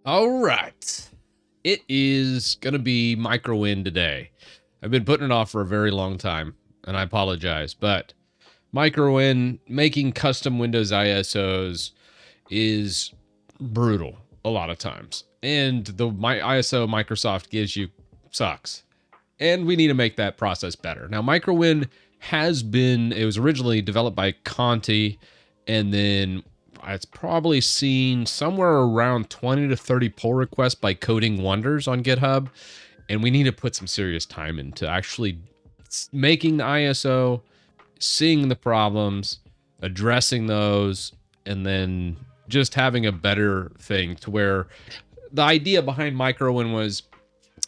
All right. It is going to be MicroWin today. I've been putting it off for a very long time, and I apologize, but MicroWin making custom Windows ISOs is brutal a lot of times. And the ISO Microsoft gives you sucks. And we need to make that process better. Now, MicroWin it was originally developed by Conti, and then it's probably seen somewhere around 20 to 30 pull requests by Coding Wonders on GitHub. And we need to put some serious time into actually making the ISO, seeing the problems, addressing those, and then just having a better thing to where the idea behind MicroWin was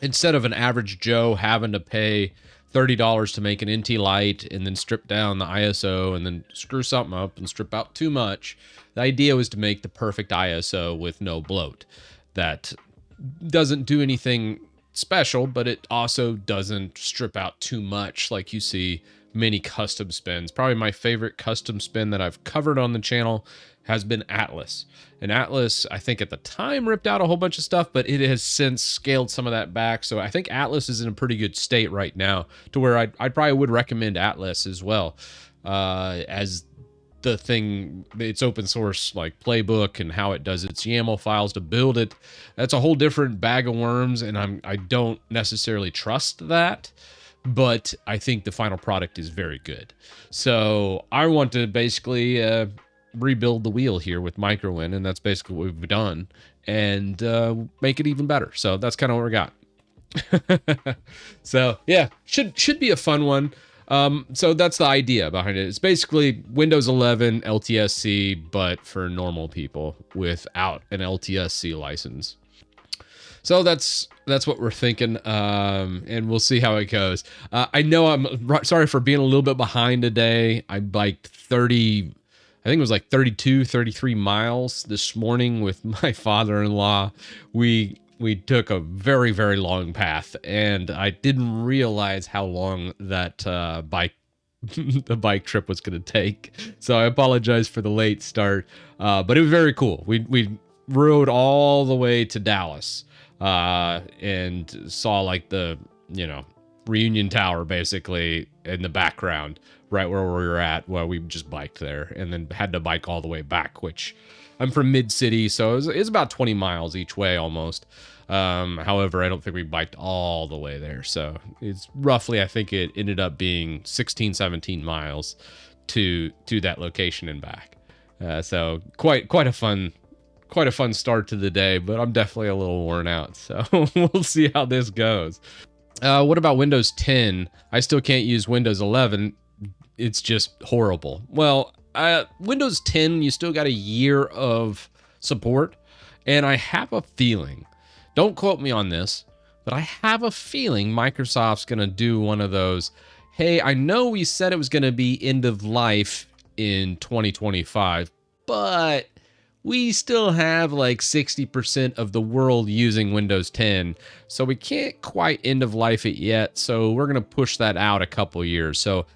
instead of an average Joe having to pay $30 to make an NT Lite and then strip down the ISO and then screw something up and strip out too much, the idea was to make the perfect ISO with no bloat that doesn't do anything special, but it also doesn't strip out too much like you see many custom spins. Probably my favorite custom spin that I've covered on the channel has been Atlas. And Atlas, I think at the time ripped out a whole bunch of stuff, but it has since scaled some of that back. So I think Atlas is in a pretty good state right now to where I probably would recommend Atlas as well as the thing. It's open source like playbook and how it does its YAML files to build it. That's a whole different bag of worms, and I don't necessarily trust that. But I think the final product is very good. So I want to basically rebuild the wheel here with MicroWin, and that's basically what we've done, and make it even better. So that's kind of what we got. So yeah, should be a fun one. So that's the idea behind it. It's basically Windows 11 LTSC, but for normal people without an LTSC license. So that's what we're thinking, and we'll see how it goes. I know I'm sorry for being a little bit behind today. I biked 30, I think it was like 32, 33 miles this morning with my father-in-law. We took a very, very long path, and I didn't realize how long that the bike trip was going to take. So I apologize for the late start, but it was very cool. We rode all the way to Dallas. And saw like the, Reunion Tower basically in the background, right where we were at, where we just biked there and then had to bike all the way back, which I'm from mid city. So it's about 20 miles each way almost. However, I don't think we biked all the way there. So it's roughly, I think it ended up being 16, 17 miles to that location and back. So quite a fun start to the day, but I'm definitely a little worn out. So we'll see how this goes. What about Windows 10? I still can't use Windows 11. It's just horrible. Well, Windows 10, you still got a year of support. And I have a feeling, don't quote me on this, but I have a feeling Microsoft's going to do one of those, hey, I know we said it was going to be end of life in 2025, but we still have like 60% of the world using Windows 10, so we can't quite end of life it yet, so we're going to push that out a couple years. So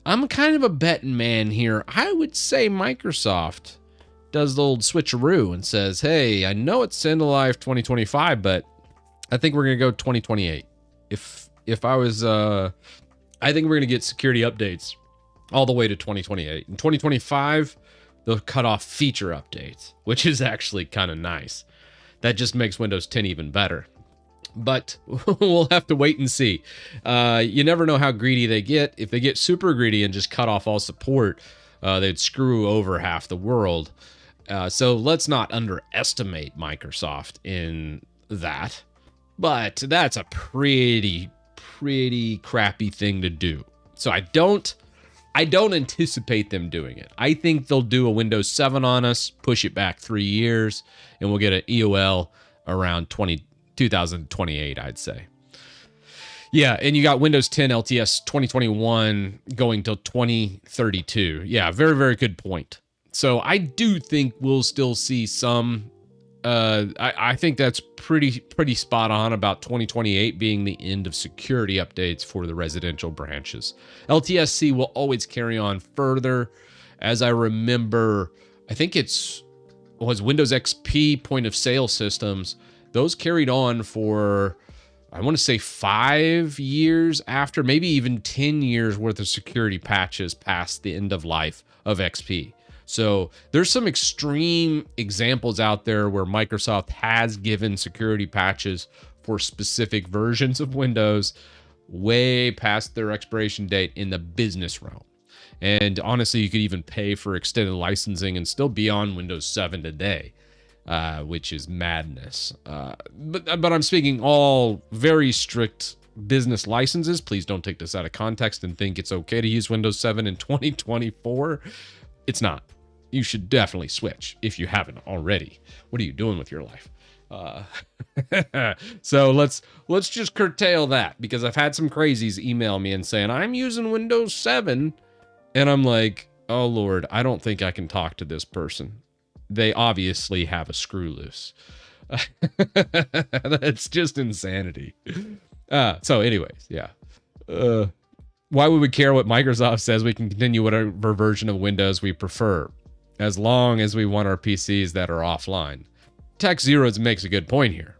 I'm kind of a betting man here. I would say Microsoft does the old switcheroo and says, hey, I know it's end of life 2025, but I think we're going to go 2028. If I was, I think we're going to get security updates all the way to 2028. In 2025, they'll cut off feature updates, which is actually kind of nice. That just makes Windows 10 even better. But we'll have to wait and see. You never know how greedy they get. If they get super greedy and just cut off all support, they'd screw over half the world. So let's not underestimate Microsoft in that. But that's a pretty crappy thing to do. So I don't anticipate them doing it. I think they'll do a Windows 7 on us, push it back 3 years, and we'll get an EOL around 2028, I'd say. Yeah, and you got Windows 10 LTS 2021 going till 2032. Yeah, very, very good point. So I do think we'll still see some. I think that's pretty spot on about 2028 being the end of security updates for the residential branches. LTSC will always carry on further. As I remember, I think it's was Windows XP point of sale systems. Those carried on for, I want to say 5 years after, maybe even 10 years worth of security patches past the end of life of XP. So there's some extreme examples out there where Microsoft has given security patches for specific versions of Windows way past their expiration date in the business realm. And honestly, you could even pay for extended licensing and still be on Windows 7 today, which is madness. But I'm speaking all very strict business licenses. Please don't take this out of context and think it's okay to use Windows 7 in 2024. It's not. You should definitely switch if you haven't already. What are you doing with your life? So let's just curtail that, because I've had some crazies email me and saying, I'm using Windows 7. And I'm like, oh Lord, I don't think I can talk to this person. They obviously have a screw loose. That's just insanity. So anyways, yeah. Why would we care what Microsoft says? We can continue whatever version of Windows we prefer, as long as we want our PCs that are offline. Tech Zeros makes a good point here.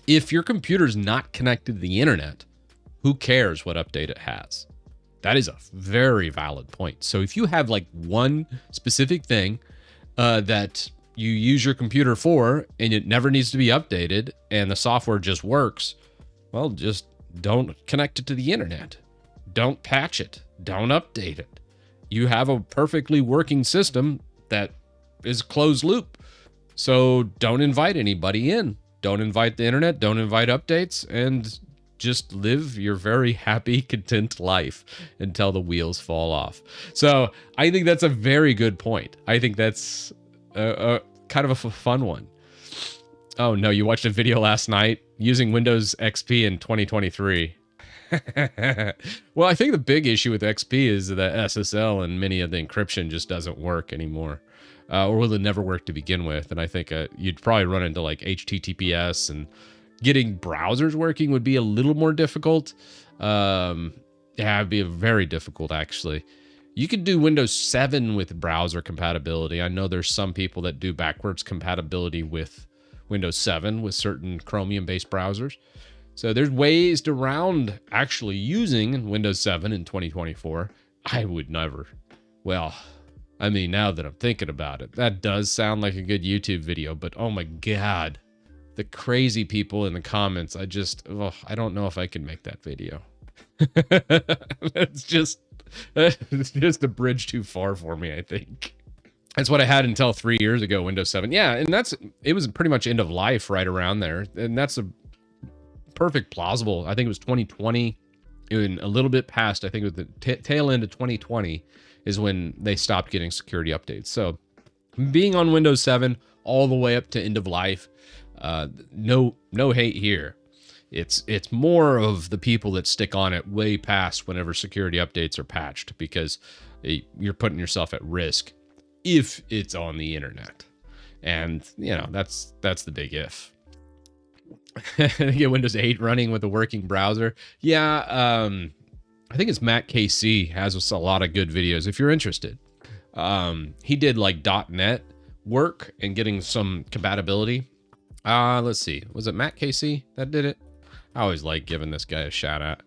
If your computer's not connected to the internet, who cares what update it has? That is a very valid point. So if you have like one specific thing that you use your computer for and it never needs to be updated and the software just works, well, just don't connect it to the internet. Don't patch it. Don't update it. You have a perfectly working system that is closed loop. So don't invite anybody in. Don't invite the internet. Don't invite updates, and just live your very happy, content life until the wheels fall off. So I think that's a very good point. I think that's a kind of a fun one. Oh no, you watched a video last night using Windows XP in 2023. Well, I think the big issue with XP is that SSL and many of the encryption just doesn't work anymore. Or will it never work to begin with? And I think you'd probably run into like HTTPS, and getting browsers working would be a little more difficult. Yeah, it'd be very difficult, actually. You could do Windows 7 with browser compatibility. I know there's some people that do backwards compatibility with Windows 7 with certain Chromium-based browsers. So there's ways to round actually using Windows 7 in 2024. I would never. Well, I mean, now that I'm thinking about it, that does sound like a good YouTube video, but oh my God. The crazy people in the comments, I don't know if I can make that video. It's just a bridge too far for me, I think. That's what I had until 3 years ago, Windows 7. Yeah, and it was pretty much end of life right around there. And that's a perfect plausible. I think it was 2020, even a little bit past, I think it was the tail end of 2020 is when they stopped getting security updates. So being on Windows 7 all the way up to end of life, no hate here. It's more of the people that stick on it way past whenever security updates are patched, because you're putting yourself at risk if it's on the internet. And you know, that's the big if. Get Windows 8 running with a working browser. Yeah, I think it's Matt KC has a lot of good videos if you're interested. He did like .NET work and getting some compatibility. Let's see. Was it Matt KC that did it? I always like giving this guy a shout out.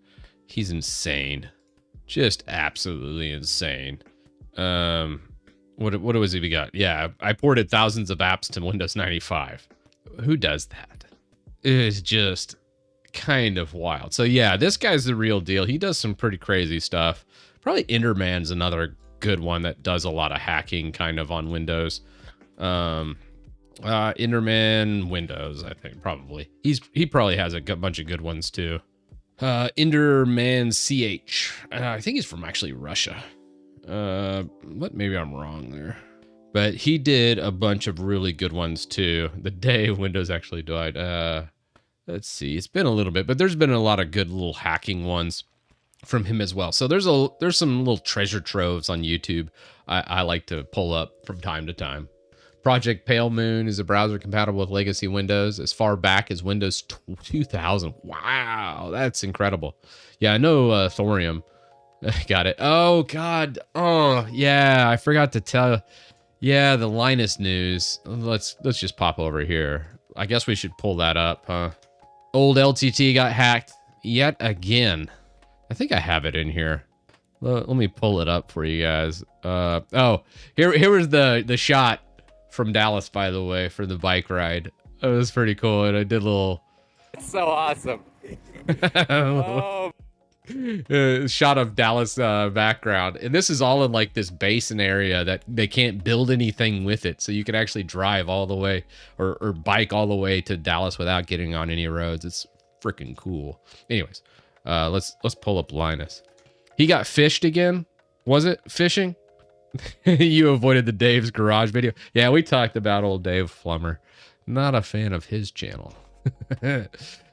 He's insane. Just absolutely insane. What was he we got? Yeah, I ported thousands of apps to Windows 95. Who does that? It's just kind of wild. So yeah, this guy's the real deal. He does some pretty crazy stuff. Probably Enderman's another good one that does a lot of hacking kind of on Windows. Enderman Windows, I think, probably. He probably has a bunch of good ones too. Enderman CH. I think he's from actually Russia. Maybe I'm wrong there. But he did a bunch of really good ones too. The day Windows actually died. Let's see. It's been a little bit, but there's been a lot of good little hacking ones from him as well. So there's some little treasure troves on YouTube I like to pull up from time to time. Project Pale Moon is a browser compatible with legacy Windows as far back as Windows 2000. Wow, that's incredible. Yeah, I know Thorium. Got it. Oh, God. Oh, yeah, I forgot to tell. Yeah, the Linus news. Let's just pop over here. I guess we should pull that up, huh? Old LTT got hacked yet again. I think I have it in here. Let me pull it up for you guys. Oh, here was the shot from Dallas, by the way, for the bike ride. It was pretty cool, and I did a little. It's so awesome. Oh. Shot of Dallas background, and this is all in like this basin area that they can't build anything with it, so you can actually drive all the way or bike all the way to Dallas without getting on any roads. It's freaking cool. Anyways, let's pull up Linus. He got fished again. Was it fishing? You avoided the Dave's Garage video. Yeah, we talked about old Dave Flummer. Not a fan of his channel.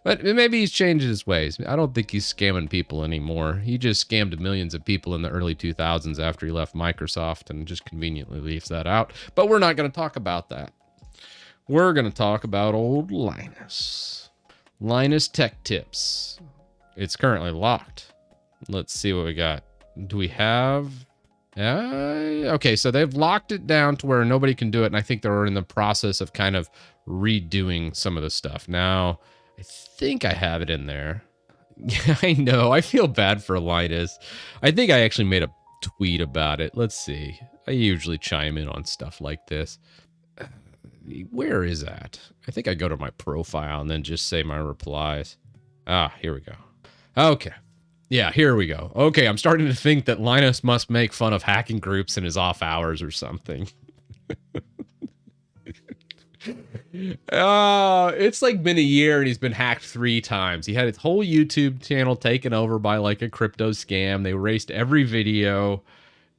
But maybe he's changed his ways. I don't think he's scamming people anymore. He just scammed millions of people in the early 2000s after he left Microsoft and just conveniently leaves that out. But we're not going to talk about that. We're going to talk about old Linus. Linus Tech Tips. It's currently locked. Let's see what we got. Do we have... okay, so they've locked it down to where nobody can do it, and I think they're in the process of kind of redoing some of the stuff. Now, I think I have it in there. Yeah, I know. I feel bad for Linus. I think I actually made a tweet about it. Let's see. I usually chime in on stuff like this. Where is that? I think I go to my profile and then just say my replies. Ah, here we go. Okay. Yeah, here we go. Okay, I'm starting to think that Linus must make fun of hacking groups in his off hours or something. It's like been a year and he's been hacked 3 times. He had his whole YouTube channel taken over by like a crypto scam. They erased every video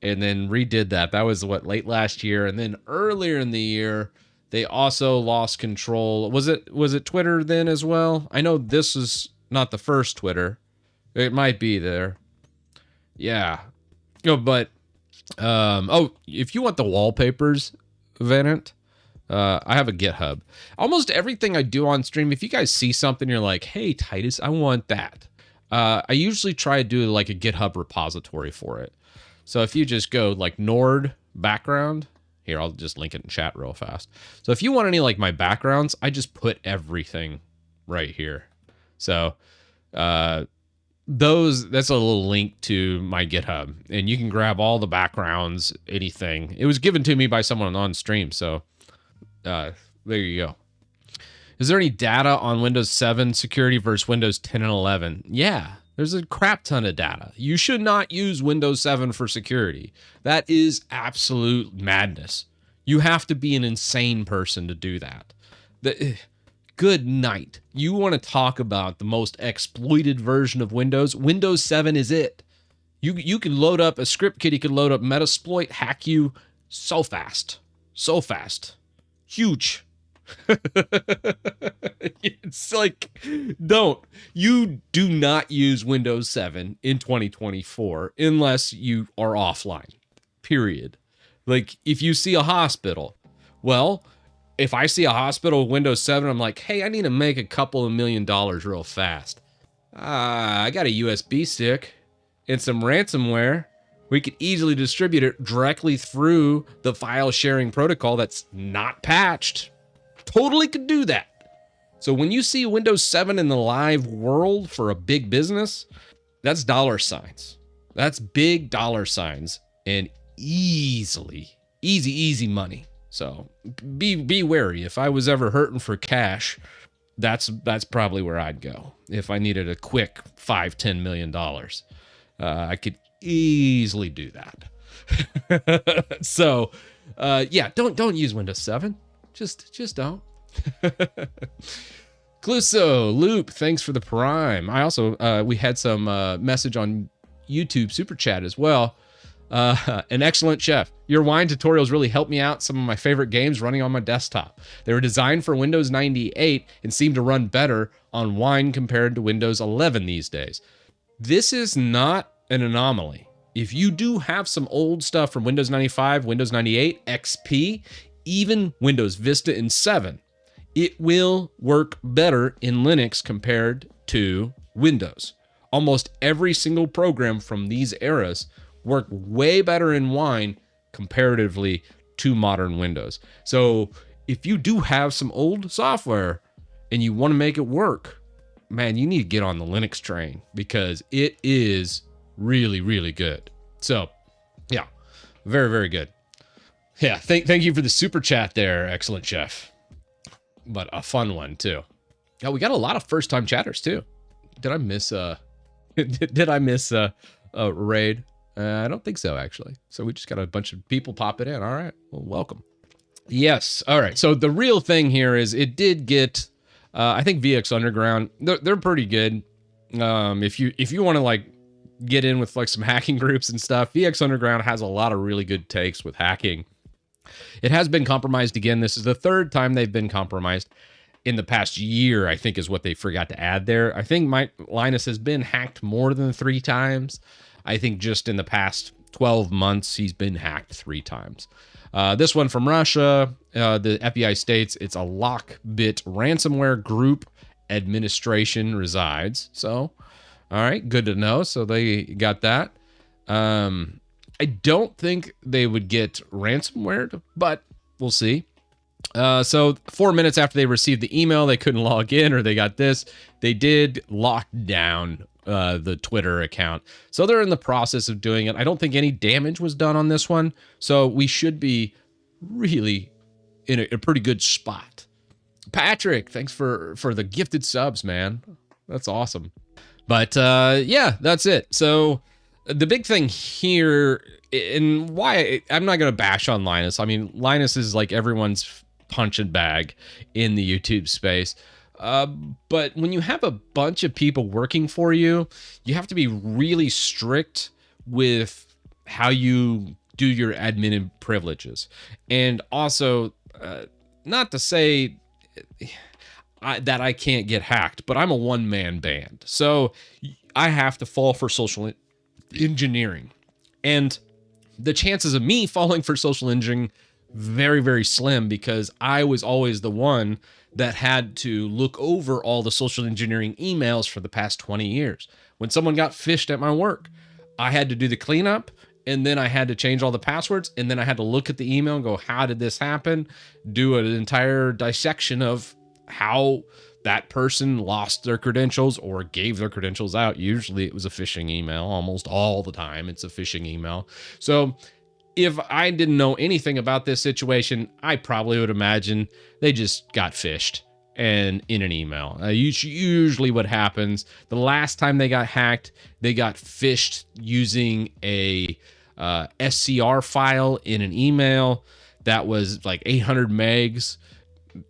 and then redid that. That was what, late last year. And then earlier in the year, they also lost control. Was it Twitter then as well? I know this is not the first Twitter. It might be there. Yeah. No, but if you want the wallpapers, Venant, I have a GitHub. Almost everything I do on stream, if you guys see something, you're like, hey, Titus, I want that. I usually try to do like a GitHub repository for it. So if you just go like Nord background, here, I'll just link it in chat real fast. So if you want any like my backgrounds, I just put everything right here. So that's a little link to my GitHub, and you can grab all the backgrounds, anything. It was given to me by someone on stream, so there you go. Is there any data on Windows 7 security versus Windows 10 and 11? Yeah, there's a crap ton of data. You should not use Windows 7 for security. That is absolute madness. You have to be an insane person to do that. Good night. You want to talk about the most exploited version of Windows? Windows 7 is it. You can load up, a script kiddie could load up Metasploit, hack you so fast. So fast. Huge. It's like, you do not use Windows 7 in 2024 unless you are offline, period. Like, if you see a hospital, well, if I see a hospital with Windows 7, I'm like, hey, I need to make a couple of $1 million real fast. I got a USB stick and some ransomware. We could easily distribute it directly through the file sharing protocol that's not patched. Totally could do that. So when you see Windows 7 in the live world for a big business, that's dollar signs. That's big dollar signs and easy money. So be wary. If I was ever hurting for cash, that's probably where I'd go. If I needed a quick $5-10 million, I could easily do that. So yeah, don't use Windows 7. Just don't. Cluso Loop, thanks for the Prime. I also we had some message on YouTube Super Chat as well. An excellent chef. Your wine tutorials really helped me out some of my favorite games running on my desktop. They were designed for Windows 98 and seem to run better on wine compared to Windows 11 these days. This is not an anomaly. If you do have some old stuff from Windows 95, Windows 98, XP, even Windows Vista and 7, it will work better in Linux compared to Windows. Almost every single program from these eras work way better in Wine comparatively to modern Windows. So if you do have some old software and you want to make it work, man, you need to get on the Linux train because it is really, really good. So yeah, very, very good. Yeah, thank you for the super chat there, excellent chef. But a fun one too. Yeah, we got a lot of first time chatters too. Did I miss did I miss a raid? I don't think so actually. So we just got a bunch of people popping in. All right, well, welcome. Yes. All right. So the real thing here is it did get. I think VX Underground. They're pretty good. If you want to like get in with like some hacking groups and stuff, VX Underground has a lot of really good takes with hacking. It has been compromised again. This is the third time they've been compromised in the past year, I think is what they forgot to add there. I think Linus has been hacked more than 3 times. I think just in the past 12 months, he's been hacked 3 times. This one from Russia, the FBI states it's a Lockbit ransomware group administration resides. So, all right, good to know. So they got that. I don't think they would get ransomware, but we'll see. So 4 minutes after they received the email, they couldn't log in, or they got this. They did lock down the Twitter account. So they're in the process of doing it. I don't think any damage was done on this one. So we should be really in a pretty good spot. Patrick, thanks for the gifted subs, man. That's awesome. But yeah, that's it. So the big thing here, and why I'm not going to bash on Linus. I mean, Linus is like everyone's punching bag in the YouTube space. But when you have a bunch of people working for you, you have to be really strict with how you do your admin privileges. And also, not to say that I can't get hacked, but I'm a one-man band. So I have to fall for social engineering. And the chances of me falling for social engineering, very, very slim, because I was always the one that had to look over all the social engineering emails for the past 20 years. When someone got phished at my work, I had to do the cleanup, and then I had to change all the passwords, and then I had to look at the email and go, how did this happen? Do an entire dissection of how that person lost their credentials or gave their credentials out. Usually it was a phishing email. Almost all the time it's a phishing email. So if I didn't know anything about this situation, I probably would imagine they just got phished and in an email. Usually what happens, the last time they got hacked, they got phished using a SCR file in an email that was like 800 megs,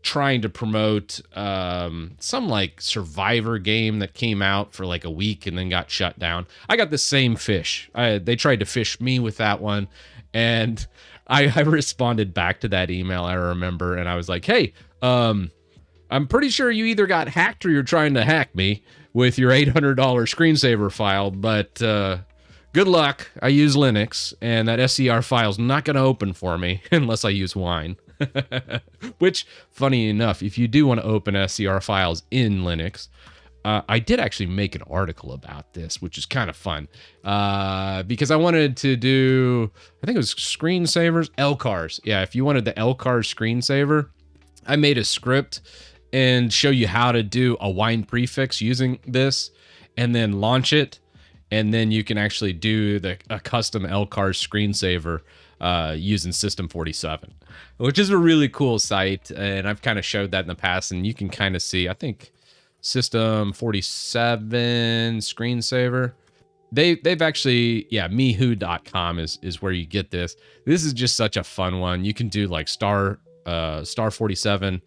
trying to promote some like Survivor game that came out for like a week and then got shut down. I got the same fish. They tried to fish me with that one, and I responded back to that email, I remember, and I was like, hey, I'm pretty sure you either got hacked or you're trying to hack me with your $800 screensaver file, but good luck. I use Linux, and that SCR file's not going to open for me unless I use Wine. Which, funny enough, if you do want to open SCR files in Linux, I did actually make an article about this, which is kind of fun, because I wanted to do, I think it was screensavers, LCARs. Yeah, if you wanted the LCAR screensaver, I made a script and show you how to do a Wine prefix using this, and then launch it, and then you can actually do a custom LCAR screensaver using System 47, which is a really cool site, and I've kind of showed that in the past, and you can kind of see, I think System 47 screensaver, they've actually, yeah, mewho.com is where you get this. This is just such a fun one. You can do like star 47,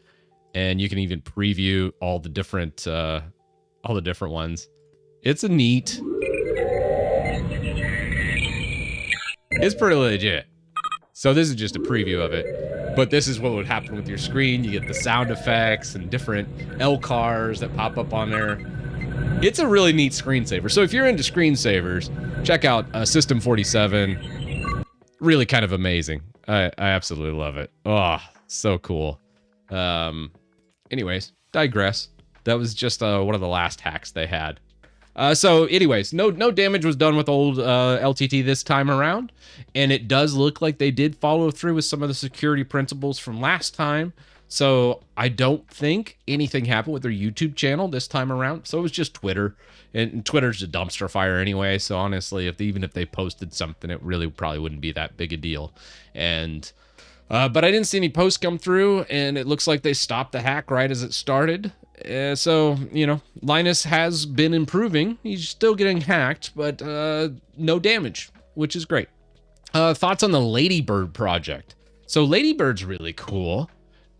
and you can even preview all the different ones. It's a neat, it's pretty legit. So this is just a preview of it, but this is what would happen with your screen. You get the sound effects and different LCARs that pop up on there. It's a really neat screensaver. So if you're into screensavers, check out System 47. Really kind of amazing. I absolutely love it. Oh, so cool. Anyways, digress. That was just one of the last hacks they had. So anyways, no damage was done with old LTT this time around, and it does look like they did follow through with some of the security principles from last time. So I don't think anything happened with their YouTube channel this time around. So it was just Twitter, and Twitter's a dumpster fire anyway. So honestly, even if they posted something, it really probably wouldn't be that big a deal. And but I didn't see any posts come through, and it looks like they stopped the hack right as it started. So, you know, Linus has been improving. He's still getting hacked, but no damage, which is great. Thoughts on the Ladybird project? So Ladybird's really cool.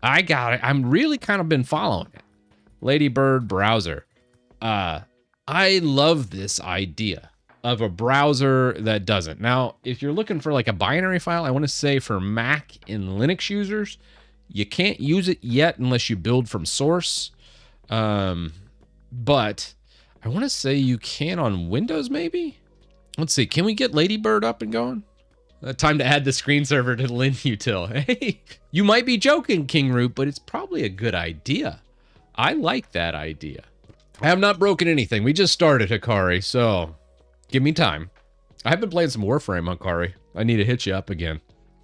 I got it. I'm really kind of been following it. Ladybird browser. I love this idea of a browser that doesn't. Now, if you're looking for like a binary file, I want to say for Mac and Linux users, you can't use it yet unless you build from source. But I want to say you can on Windows, maybe? Let's see. Can we get Ladybird up and going? Time to add the screen server to LinUtil. Hey, you might be joking, King Root, but it's probably a good idea. I like that idea. I have not broken anything. We just started, Hikari, so give me time. I have been playing some Warframe, Hikari. I need to hit you up again.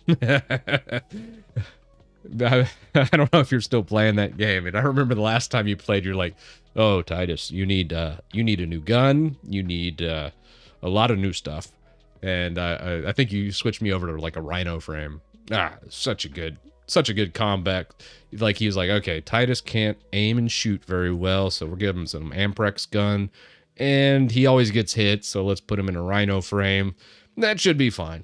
I don't know if you're still playing that game. And I remember the last time you played, you're like, "Oh, Titus, you need a new gun. You need a lot of new stuff." And I think you switched me over to like a Rhino frame. Such a good combat. Like he was like, "Okay, Titus can't aim and shoot very well, so we'll give him some Amprex gun, and he always gets hit, so let's put him in a Rhino frame. That should be fine."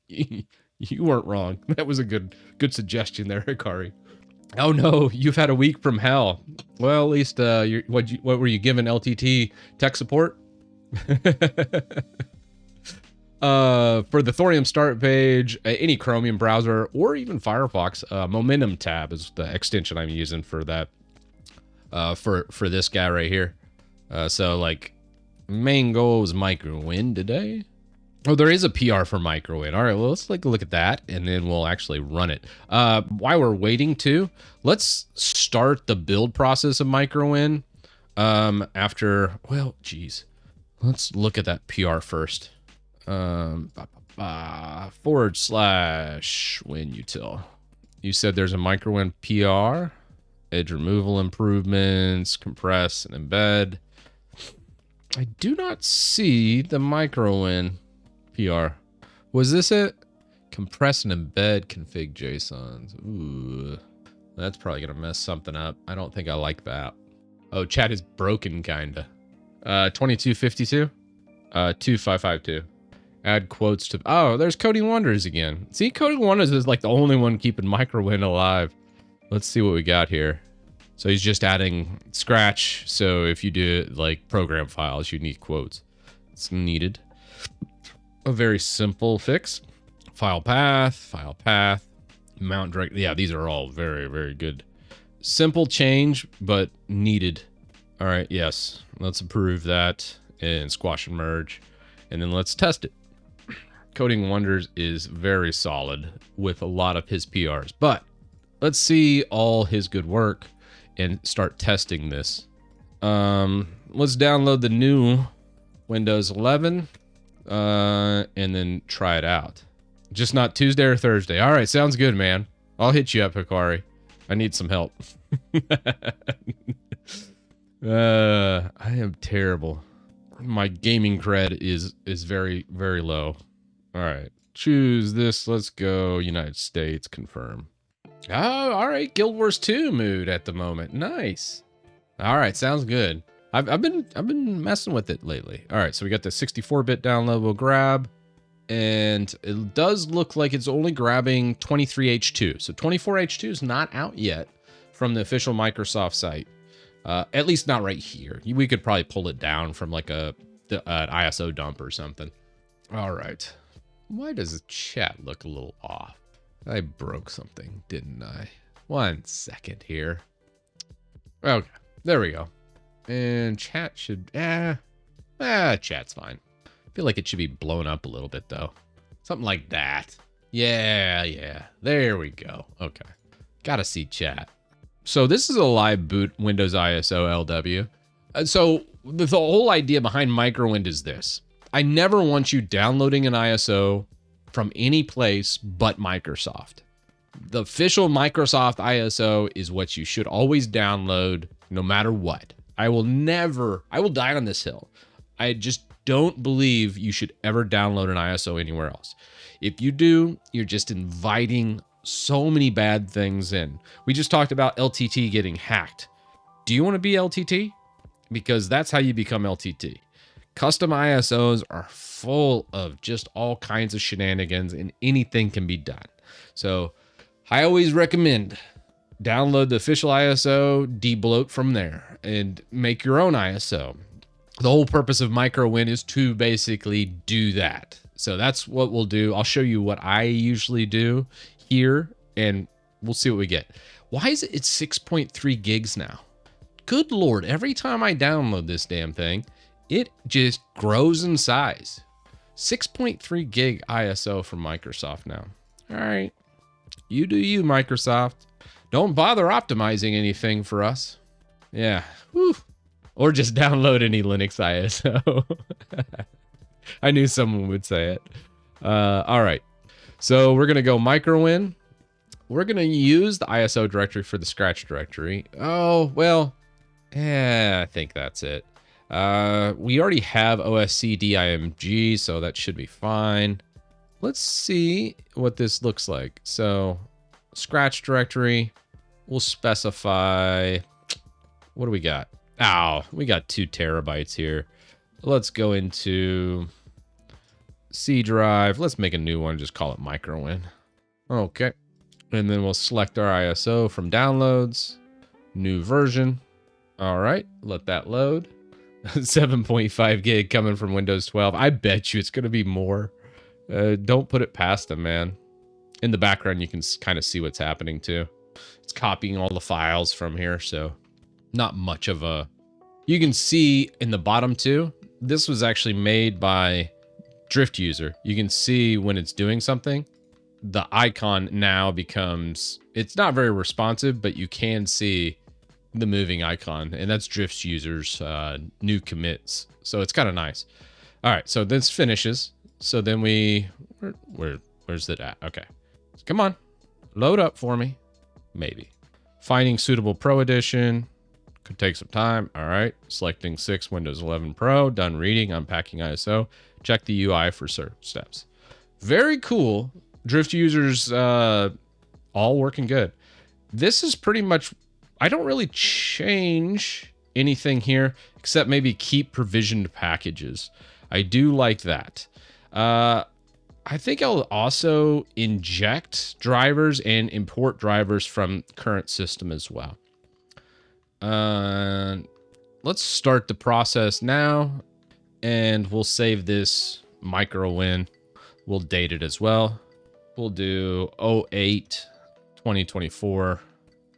You weren't wrong. That was a good suggestion there, Hikari. Oh no, you've had a week from hell. Well, at least what were you given LTT tech support? For the Thorium start page, any Chromium browser or even Firefox, Momentum tab is the extension I'm using for that. For this guy right here. So like, main goal is MicroWin today. Oh, there is a PR for MicroWin. All right, well, let's take a look at that, and then we'll actually run it. While we're waiting too, let's start the build process of MicroWin. Let's look at that PR first. /WinUtil. You said there's a MicroWin PR, edge removal improvements, compress and embed. I do not see the MicroWin PR. Was this it? Compress and embed config JSONs. Ooh, that's probably gonna mess something up. I don't think I like that. Oh, chat is broken, kinda. 2252, 2552. Add quotes to. Oh, there's Coding Wonders again. See, Coding Wonders is like the only one keeping MicroWin alive. Let's see what we got here. So he's just adding Scratch. So if you do like program files, you need quotes. It's needed. A very simple fix. File path, mount direct. Yeah, these are all very, very good. Simple change, but needed. All right, yes. Let's approve that and squash and merge. And then let's test it. Coding Wonders is very solid with a lot of his PRs. But let's see all his good work and start testing this. Let's download the new Windows 11 and then try it out. Just not Tuesday or Thursday. All right, sounds good, man. I'll hit you up, Hikari. I need some help. I am terrible. My gaming cred is very, very low. All right, choose this. Let's go United States, confirm. Oh, all right, Guild Wars 2 mood at the moment. Nice. All right, sounds good. I've been messing with it lately. All right, so we got the 64-bit download we'll grab, and it does look like it's only grabbing 23H2. So 24H2 is not out yet from the official Microsoft site. At least not right here. We could probably pull it down from like an ISO dump or something. All right. Why does the chat look a little off? I broke something, didn't I? 1 second here. Okay, there we go. And chat should, chat's fine. I feel like it should be blown up a little bit though. Something like that. Yeah, there we go. Okay, gotta see chat. So this is a live boot Windows ISO LW. So the whole idea behind MicroWin is this. I never want you downloading an ISO from any place but Microsoft. The official Microsoft ISO is what you should always download no matter what. I will die on this hill. I just don't believe you should ever download an ISO anywhere else. If you do, you're just inviting so many bad things in. We just talked about LTT getting hacked. Do you want to be LTT? Because that's how you become LTT. Custom ISOs are full of just all kinds of shenanigans and anything can be done. So I always recommend download the official ISO, debloat from there, and make your own ISO. The whole purpose of MicroWin is to basically do that. So that's what we'll do. I'll show you what I usually do here, and we'll see what we get. Why is it? It's 6.3 gigs now. Good Lord, every time I download this damn thing, it just grows in size. 6.3 gig ISO from Microsoft now. All right, you do you, Microsoft. Don't bother optimizing anything for us. Yeah, whew. Or just download any Linux ISO. I knew someone would say it. All right, so we're gonna go MicroWin. We're gonna use the ISO directory for the scratch directory. Oh, well, I think that's it. We already have OSCDIMG, so that should be fine. Let's see what this looks like. So scratch directory, we'll specify, what do we got? Oh, we got 2 terabytes here. Let's go into C drive. Let's make a new one. Just call it MicroWin. Okay. And then we'll select our ISO from downloads, new version. All right, let that load. 7.5 gig coming from Windows 12. I bet you it's going to be more. Don't put it past them, man. In the background, you can kind of see what's happening too. It's copying all the files from here, so not much of a... You can see in the bottom too, this was actually made by Drift User. You can see when it's doing something, the icon now becomes... It's not very responsive, but you can see the moving icon, and that's Drift User's new commits. So it's kind of nice. All right, so this finishes. So then where's it at? Okay, come on, load up for me. Maybe. Finding suitable Pro Edition. Could take some time. All right, selecting 6 Windows 11 Pro. Done reading, unpacking ISO. Check the UI for certain steps. Very cool. Drift Users all working good. This is pretty much... I don't really change anything here, except maybe keep provisioned packages. I do like that. I think I'll also inject drivers and import drivers from current system as well. Let's start the process now, and we'll save this MicroWin. We'll date it as well. We'll do 08 2024.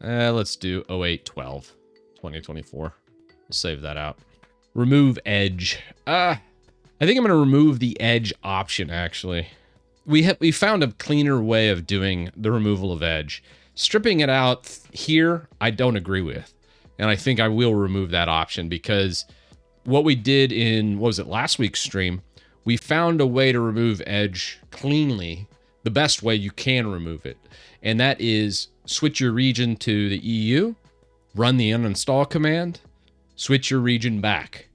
Let's do 0812 2024. We'll save that out. Remove edge. I think I'm going to remove the edge option, actually. We found a cleaner way of doing the removal of edge. Stripping it out here, I don't agree with. And I think I will remove that option, because what we did in, what was it, last week's stream, we found a way to remove edge cleanly, the best way you can remove it. And that is switch your region to the EU, run the uninstall command, switch your region back.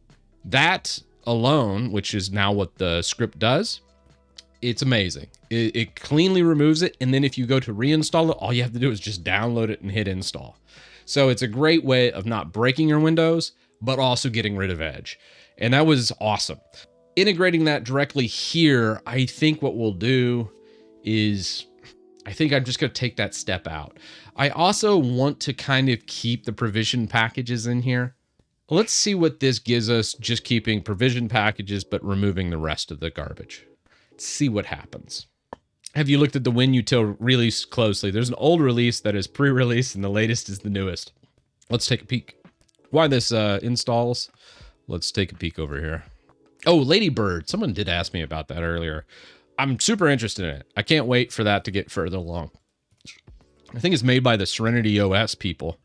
That alone, which is now what the script does, it's amazing. It cleanly removes it, and then if you go to reinstall it, all you have to do is just download it and hit install. So it's a great way of not breaking your Windows, but also getting rid of edge. And that was awesome. Integrating that directly here, I think what we'll do is... I think I'm just going to take that step out. I also want to kind of keep the provision packages in here. Let's see what this gives us, just keeping provision packages, but removing the rest of the garbage. Let's see what happens. Have you looked at the WinUtil release closely? There's an old release that is pre-release, and the latest is the newest. Let's take a peek. While this installs, let's take a peek over here. Oh, Ladybird. Someone did ask me about that earlier. I'm super interested in it. I can't wait for that to get further along. I think it's made by the Serenity OS people.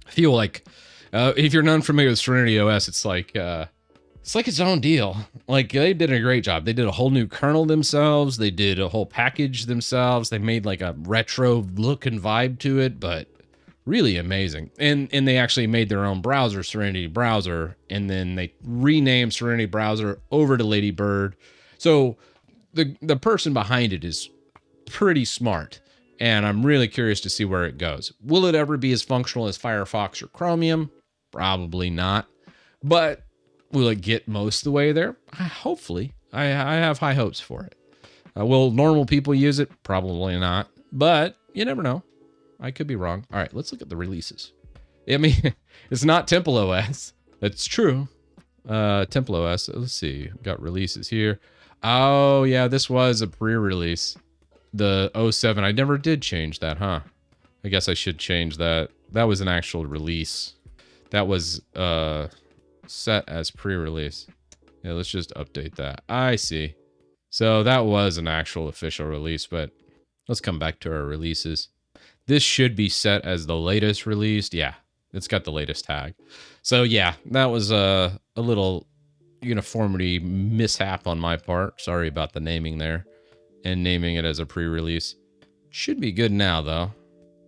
I feel like If you're not familiar with Serenity OS, it's like its own deal. Like they did a great job. They did a whole new kernel themselves. They did a whole package themselves. They made like a retro look and vibe to it, but really amazing. And they actually made their own browser, Serenity Browser, and then they renamed Serenity Browser over to Ladybird. So the person behind it is pretty smart, and I'm really curious to see where it goes. Will it ever be as functional as Firefox or Chromium? Probably not. But will it get most of the way there? Hopefully. I have high hopes for it. Will normal people use it? Probably not. But you never know. I could be wrong. All right, let's look at the releases. I mean, it's not Temple OS. That's true. Temple OS. Let's see. Got releases here. Oh, yeah, this was a pre-release. The 07. I never did change that, huh? I guess I should change that. That was an actual release. That was set as pre-release. Yeah, let's just update that. I see. So that was an actual official release, but let's come back to our releases. This should be set as the latest released. Yeah, it's got the latest tag. So yeah, that was a little uniformity mishap on my part. Sorry about the naming there and naming it as a pre-release. Should be good now though.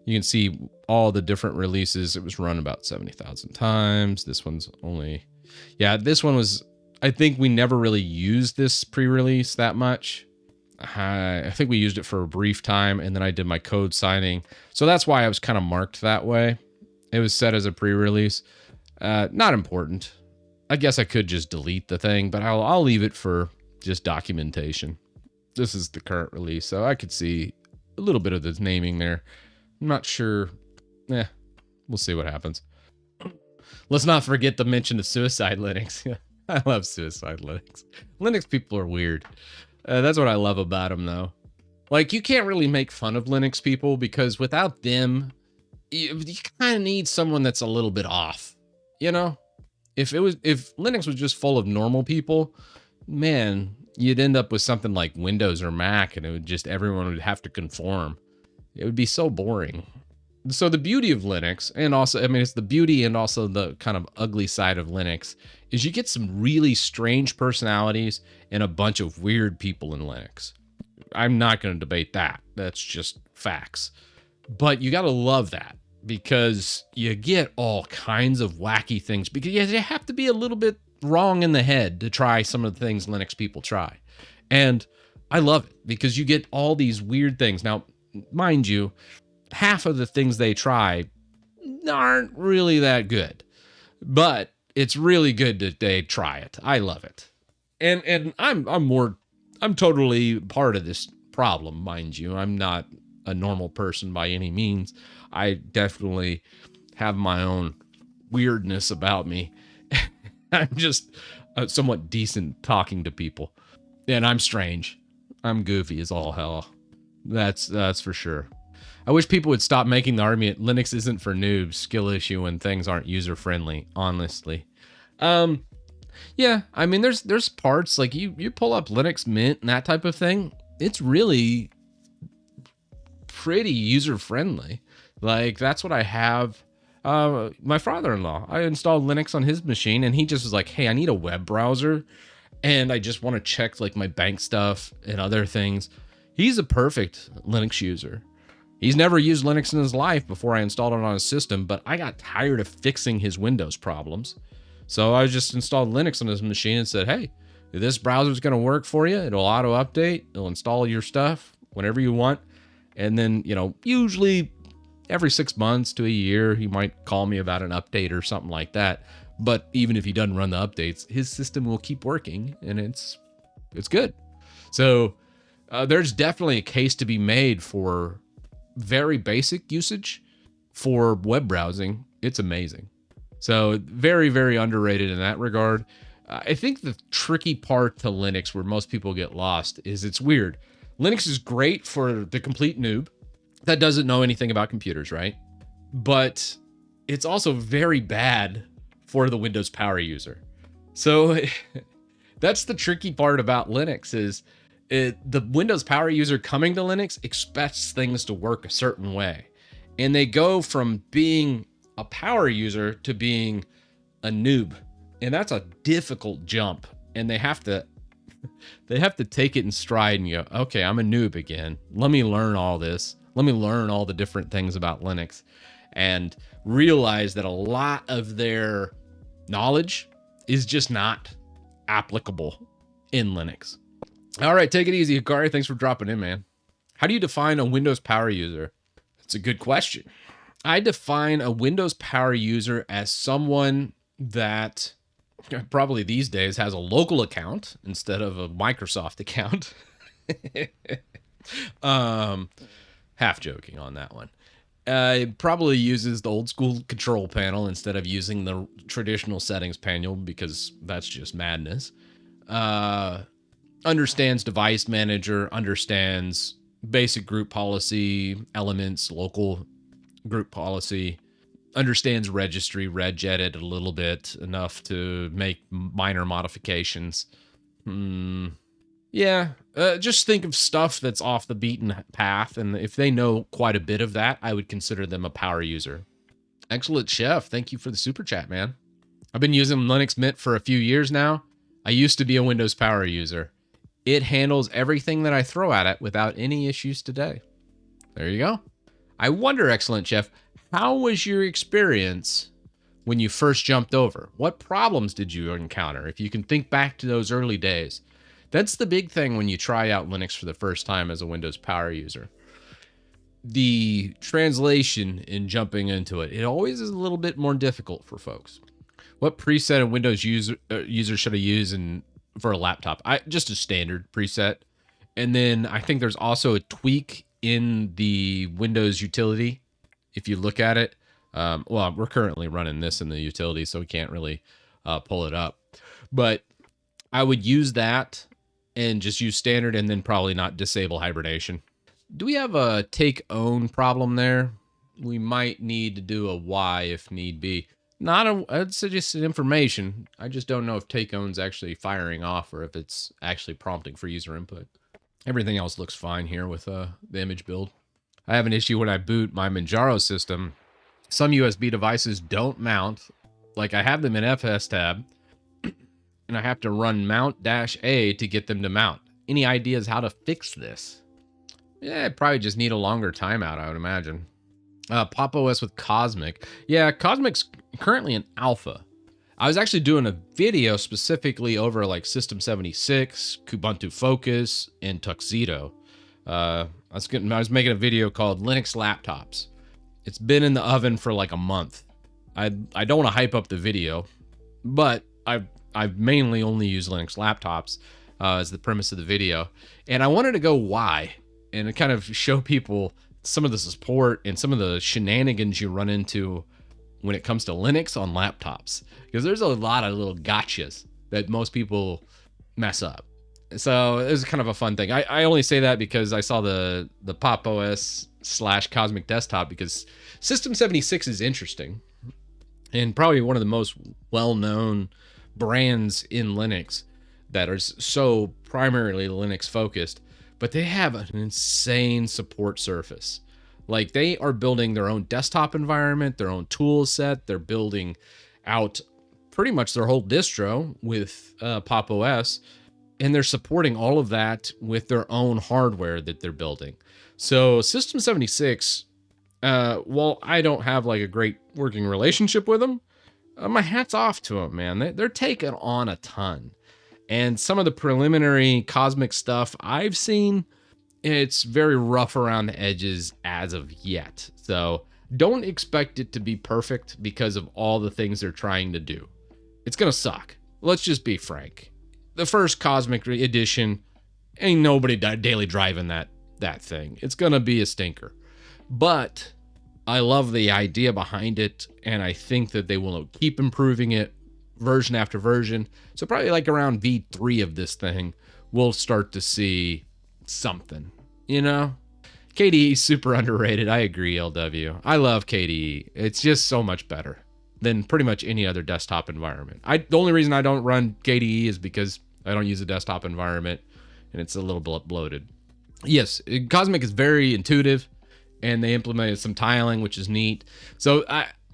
You can see all the different releases. It was run about 70,000 times. This one's only, yeah, this one was, I think we never really used this pre-release that much. I think we used it for a brief time, and then I did my code signing. So that's why I was kind of marked that way. It was set as a pre-release. Not important. I guess I could just delete the thing, but I'll leave it for just documentation. This is the current release, so I could see a little bit of the naming there. I'm not sure. We'll see what happens. Let's not forget the mention of Suicide Linux. I love Suicide Linux. Linux people are weird. That's what I love about them, though. Like, you can't really make fun of Linux people because without them, you kind of need someone that's a little bit off. You know, if Linux was just full of normal people, man, you'd end up with something like Windows or Mac, and it would just everyone would have to conform. It would be so boring. So the beauty of Linux, and also, I mean, it's the beauty and also the kind of ugly side of Linux, is you get some really strange personalities and a bunch of weird people in Linux. I'm not going to debate that. That's just facts. But you got to love that because you get all kinds of wacky things because you have to be a little bit wrong in the head to try some of the things Linux people try. And I love it because you get all these weird things. Now, mind you, half of the things they try aren't really that good, but it's really good that they try it. I love it. And I'm totally part of this problem, mind you. I'm not a normal person by any means. I definitely have my own weirdness about me. I'm just somewhat decent talking to people. And I'm strange. I'm goofy as all hell. That's for sure. I wish people would stop making the argument Linux isn't for noobs, skill issue when things aren't user friendly, honestly. Yeah, I mean there's parts like you pull up Linux Mint and that type of thing. It's really pretty user friendly. Like that's what I have. My father-in-law, I installed Linux on his machine and he just was like, "Hey, I need a web browser and I just want to check like my bank stuff and other things." He's a perfect Linux user. He's never used Linux in his life before I installed it on his system, but I got tired of fixing his Windows problems. So I just installed Linux on his machine and said, "Hey, this browser's going to work for you. It'll auto update. It'll install your stuff whenever you want." And then, usually every 6 months to a year, he might call me about an update or something like that. But even if he doesn't run the updates, his system will keep working and it's good. So there's definitely a case to be made for very basic usage for web browsing. It's amazing. So very, very underrated in that regard. I think the tricky part to Linux where most people get lost is it's weird. Linux is great for the complete noob that doesn't know anything about computers, right? But it's also very bad for the Windows power user. So that's the tricky part about Linux is the Windows power user coming to Linux expects things to work a certain way. And they go from being a power user to being a noob. And that's a difficult jump. And they have to take it in stride and go, okay, I'm a noob again. Let me learn all this. Let me learn all the different things about Linux and realize that a lot of their knowledge is just not applicable in Linux. All right, take it easy, Hikari. Thanks for dropping in, man. How do you define a Windows power user? That's a good question. I define a Windows power user as someone that probably these days has a local account instead of a Microsoft account. Half joking on that one. It probably uses the old school control panel instead of using the traditional settings panel because that's just madness. Understands device manager, understands basic group policy elements, local group policy, understands registry, regedit a little bit, enough to make minor modifications. Yeah, just think of stuff that's off the beaten path, and if they know quite a bit of that, I would consider them a power user. Excellent, Chef. Thank you for the super chat, man. I've been using Linux Mint for a few years now. I used to be a Windows power user. It handles everything that I throw at it without any issues today. There you go. I wonder, Excellent Chef, how was your experience when you first jumped over? What problems did you encounter? If you can think back to those early days. That's the big thing when you try out Linux for the first time as a Windows power user. The translation in jumping into it, it always is a little bit more difficult for folks. What preset a Windows user should I use for a laptop? Just a standard preset. And then I think there's also a tweak in the Windows utility. If you look at it, well, we're currently running this in the utility, so we can't really pull it up. But I would use that and just use standard and then probably not disable hibernation. Do we have a take own problem there? We might need to do a Y if need be. I'd suggest information. I just don't know if take own's actually firing off or if it's actually prompting for user input. Everything else looks fine here with the image build. I have an issue when I boot my Manjaro system. Some USB devices don't mount. Like I have them in FSTab, and I have to run mount-A to get them to mount. Any ideas how to fix this? Yeah, I'd probably just need a longer timeout, I would imagine. Pop OS with Cosmic. Yeah, Cosmic's currently in alpha. I was actually doing a video specifically over like System 76, Kubuntu Focus, and Tuxedo. I was making a video called Linux Laptops. It's been in the oven for like a month. I don't want to hype up the video, but I've mainly only used Linux laptops as the premise of the video. And I wanted to go why and to kind of show people some of the support and some of the shenanigans you run into when it comes to Linux on laptops. Because there's a lot of little gotchas that most people mess up. So it was kind of a fun thing. I only say that because I saw the Pop OS / Cosmic Desktop, because System 76 is interesting and probably one of the most well-known brands in Linux that are so primarily Linux focused, but they have an insane support surface. Like they are building their own desktop environment, their own tool set. They're building out pretty much their whole distro with Pop OS, and they're supporting all of that with their own hardware that they're building. So System 76, while I don't have like a great working relationship with them, my hat's off to them, man. They're taking on a ton. And some of the preliminary Cosmic stuff I've seen, it's very rough around the edges as of yet. So don't expect it to be perfect because of all the things they're trying to do. It's going to suck. Let's just be frank. The first Cosmic edition, ain't nobody daily driving that thing. It's going to be a stinker. But I love the idea behind it, and I think that they will keep improving it version after version. So probably like around V3 of this thing, we'll start to see something, you know? KDE is super underrated. I agree, LW. I love KDE. It's just so much better than pretty much any other desktop environment. The only reason I don't run KDE is because I don't use a desktop environment, and it's a little bloated. Yes, Cosmic is very intuitive, and they implemented some tiling, which is neat. So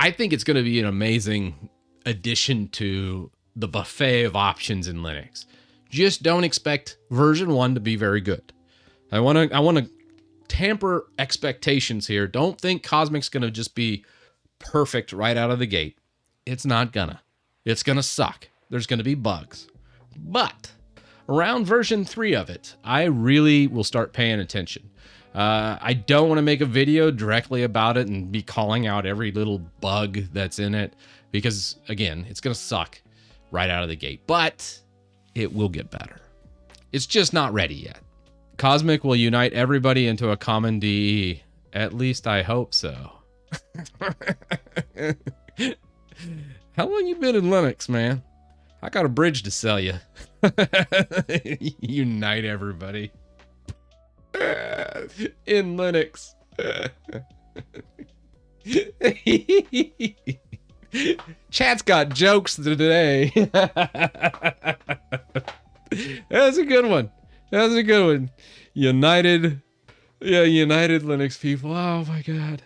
I think it's going to be an amazing addition to the buffet of options in Linux. Just don't expect version 1 to be very good. I want to tamper expectations here. Don't think Cosmic's going to just be perfect right out of the gate. It's not gonna. It's gonna suck. There's gonna be bugs. But around version 3 of it, I really will start paying attention. I don't want to make a video directly about it and be calling out every little bug that's in it because, again, it's gonna suck right out of the gate. But it will get better. It's just not ready yet. Cosmic will unite everybody into a common DE. At least I hope so. How long you been in Linux, man? I got a bridge to sell you. Unite everybody. In Linux. Chat's got jokes today. That's a good one. That's a good one. United. Yeah, United Linux people. Oh my God.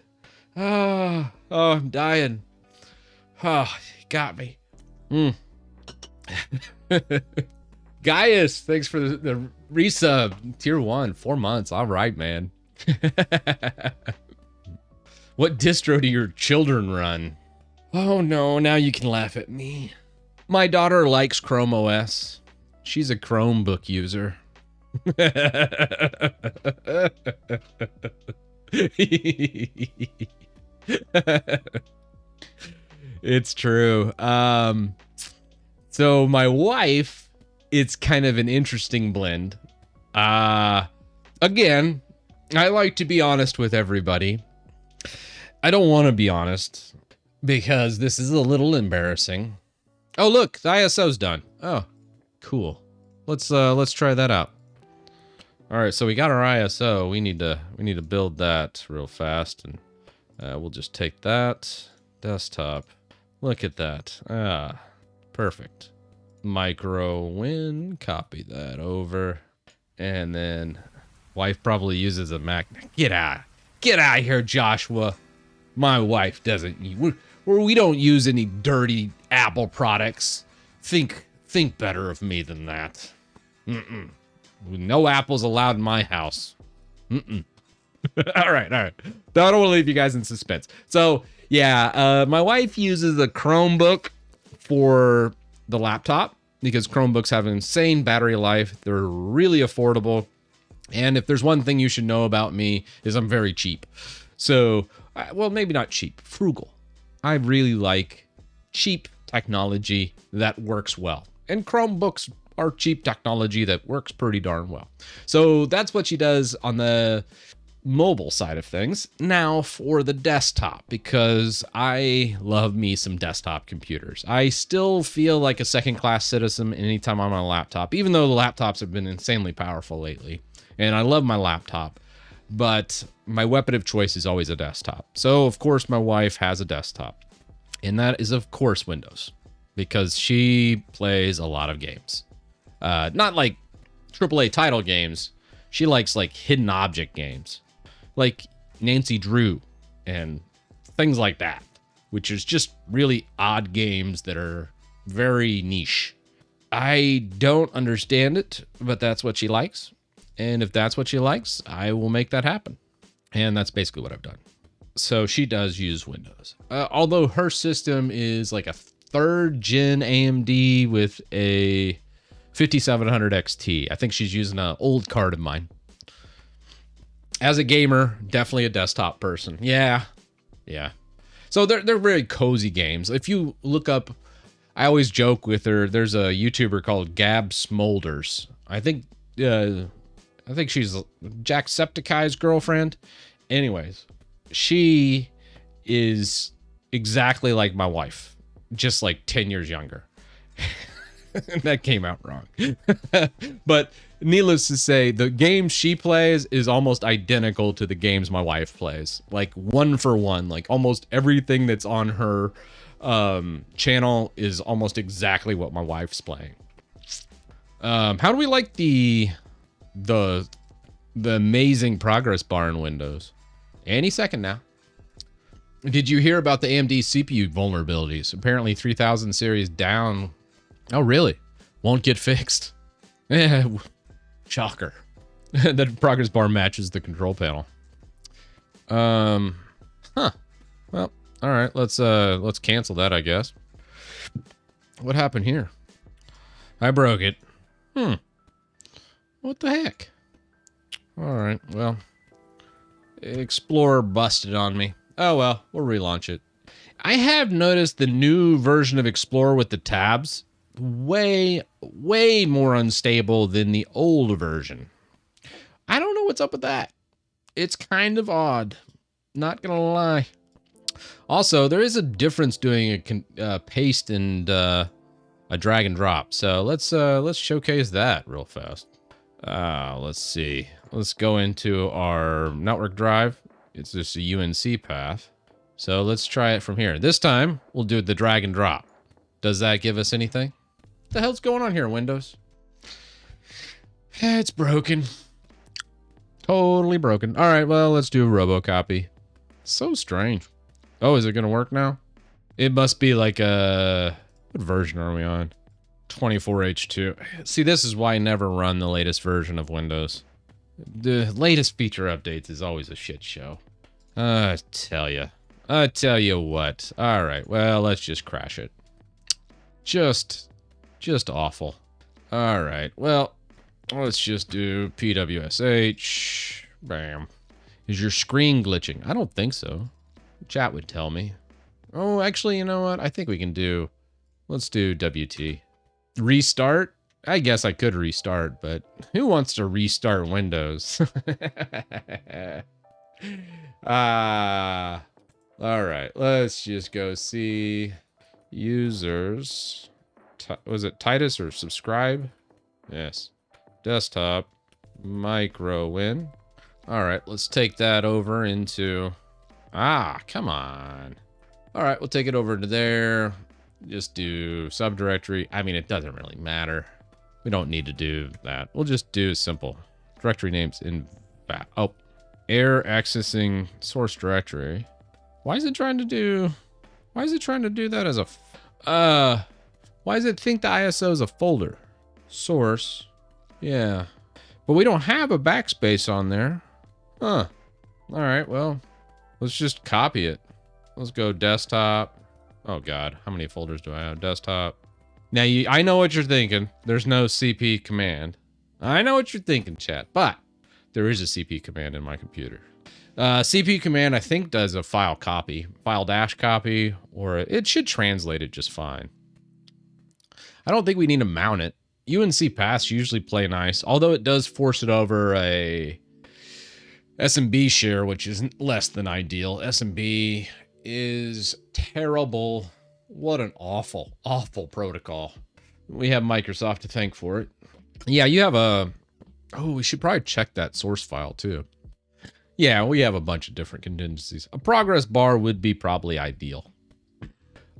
Oh, I'm dying. Oh, got me. Gaius, thanks for the resub. Tier 1, 4 months. All right, man. What distro do your children run? Oh no, now you can laugh at me. My daughter likes Chrome OS. She's a Chromebook user. It's true. So my wife, it's kind of an interesting blend. Again, I like to be honest with everybody. I don't want to be honest because this is a little embarrassing. Oh, look, the ISO's done. Oh, cool. Let's try that out. All right, so we got our ISO. We need to build that real fast, and we'll just take that desktop. Look at that. Ah, perfect. MicroWin, copy that over, and then wife probably uses a Mac. Get out of here, Joshua. My wife doesn't. We don't use any dirty Apple products. Think better of me than that. No apples allowed in my house. All right. Don't want to leave you guys in suspense. So yeah, my wife uses a Chromebook for the laptop because Chromebooks have an insane battery life. They're really affordable. And if there's one thing you should know about me is I'm very cheap. So, well, maybe not cheap, frugal. I really like cheap technology that works well. And Chromebooks are cheap technology that works pretty darn well. So that's what she does on the mobile side of things. Now for the desktop, because I love me some desktop computers. I still feel like a second-class citizen anytime I'm on a laptop, even though the laptops have been insanely powerful lately. And I love my laptop, but my weapon of choice is always a desktop. So of course my wife has a desktop, and that is of course Windows, because she plays a lot of games. Not like AAA title games. She likes like hidden object games, like Nancy Drew and things like that, which is just really odd games that are very niche. I don't understand it, but that's what she likes. And if that's what she likes, I will make that happen. And that's basically what I've done. So she does use Windows. Although her system is like a 3rd gen AMD with a 5700 XT. I think she's using an old card of mine. As a gamer, definitely a desktop person. Yeah. So they're very cozy games. If you look up, I always joke with her. There's a YouTuber called Gab Smolders. I think she's Jacksepticeye's girlfriend. Anyways, she is exactly like my wife, just like 10 years younger. That came out wrong. But needless to say, the game she plays is almost identical to the games my wife plays. Like 1 for 1. Like almost everything that's on her channel is almost exactly what my wife's playing. How do we like the amazing progress bar in Windows? Any second now. Did you hear about the AMD CPU vulnerabilities? Apparently 3000 series down. Oh, really? Won't get fixed. Shocker. The progress bar matches the control panel. Huh. Well, all right. Let's cancel that, I guess. What happened here? I broke it. What the heck? All right. Well, Explorer busted on me. Oh well, we'll relaunch it. I have noticed the new version of Explorer with the tabs way more unstable than the old version. I don't know what's up with that. It's kind of odd. Not gonna lie. Also, there is a difference doing a paste and a drag and drop. So let's showcase that real fast. Let's see. Let's go into our network drive. It's just a UNC path. So let's try it from here. This time we'll do the drag and drop. Does that give us anything? What the hell's going on here, Windows? It's broken. Totally broken. All right, well, let's do a robocopy. So strange. Oh, is it gonna work now? It must be like a... What version are we on? 24H2. See, this is why I never run the latest version of Windows. The latest feature updates is always a shit show. I tell you what. All right, well, let's just crash it. Just awful. All right, well, let's just do PWSH. Bam. Is your screen glitching? I don't think so. Chat would tell me. Oh, actually, you know what? I think we can do... Let's do WT. Restart? I guess I could restart, but who wants to restart Windows? All right, let's just go see users. Was it Titus or subscribe? Yes. Desktop, MicroWin. All right, let's take that over into... come on. All right, we'll take it over to there. Just do subdirectory. I mean, it doesn't really matter. We don't need to do that. We'll just do simple. Directory names in... Oh, error accessing source directory. Why is it trying to do... Why is it trying to do that as a... Why does it think the ISO is a folder? Source. Yeah. But we don't have a backspace on there. Huh. All right, well, let's just copy it. Let's go desktop. Oh God, how many folders do I have? Desktop. Now, I know what you're thinking. There's no CP command. I know what you're thinking, chat, but there is a CP command in my computer. CP command, I think, does a file copy, file dash copy, or it should translate it just fine. I don't think we need to mount it. UNC paths usually play nice, although it does force it over a SMB share, which is less than ideal. SMB is terrible. What an awful protocol. We have Microsoft to thank for it. Yeah, you have a... Oh, we should probably check that source file too. Yeah, we have a bunch of different contingencies. A progress bar would be probably ideal.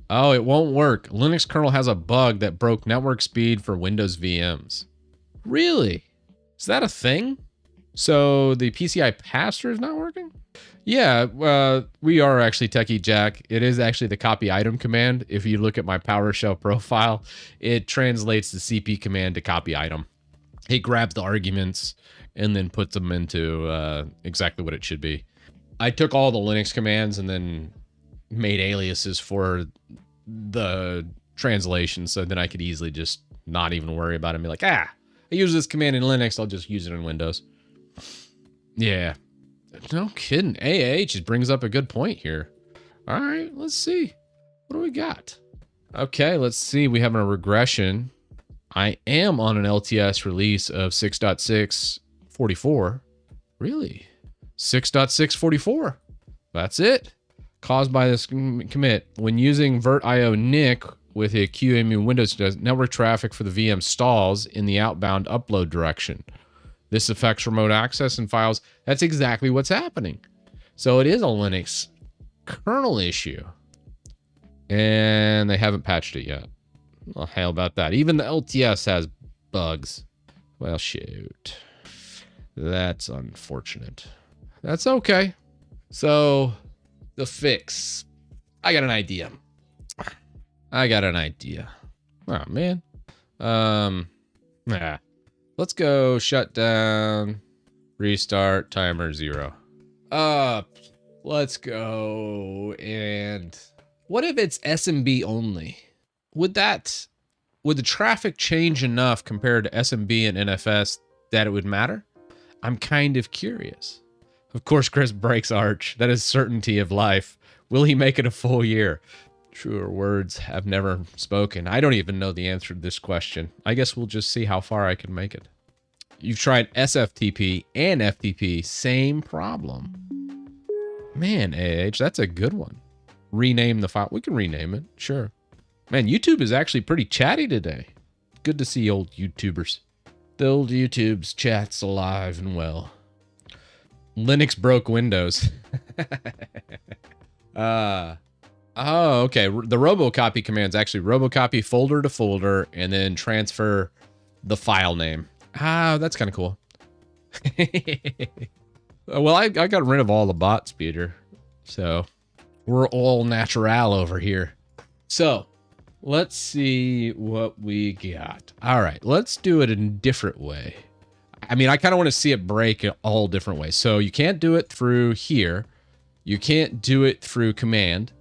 Oh, it won't work. Linux kernel has a bug that broke network speed for Windows VMs. Really? Is that a thing? So the PCI pass-through is not working? Yeah, we are actually Techie Jack. It is actually the copy item command. If you look at my PowerShell profile, it translates the CP command to copy item. It grabs the arguments and then puts them into exactly what it should be. I took all the Linux commands and then made aliases for the translation, so then I could easily just not even worry about it and be like, I use this command in Linux, I'll just use it in Windows. Yeah. No kidding. just brings up a good point here. All right, let's see. What do we got? Okay, let's see. We have a regression. I am on an LTS release of 6.644. Really? 6.644. That's it. Caused by this commit. When using virtio nic with a QEMU Windows, network traffic for the VM stalls in the outbound upload direction. This affects remote access and files. That's exactly what's happening. So it is a Linux kernel issue. And they haven't patched it yet. Well, how about that? Even the LTS has bugs. Well, shoot. That's unfortunate. That's okay. So The fix. I got an idea. Oh man. Yeah. Let's go shut down, restart, timer 0. Let's go. And what if it's SMB only? Would the traffic change enough compared to SMB and NFS that it would matter? I'm kind of curious. Of course, Chris breaks Arch. That is certainty of life. Will he make it a full year? Truer words have never spoken. I don't even know the answer to this question. I guess we'll just see how far I can make it. You've tried SFTP and FTP, same problem. Man, AH, that's a good one. Rename the file. We can rename it, sure. Man, YouTube is actually pretty chatty today. Good to see old YouTubers. The old YouTube's chat's alive and well. Linux broke Windows. Oh, okay. The robocopy command's actually robocopy folder to folder and then transfer the file name. Ah, that's kind of cool. Well, I got rid of all the bots, Peter. So we're all natural over here. So let's see what we got. All right, let's do it in a different way. I mean, I kind of want to see it break in all different ways. So you can't do it through here. You can't do it through command.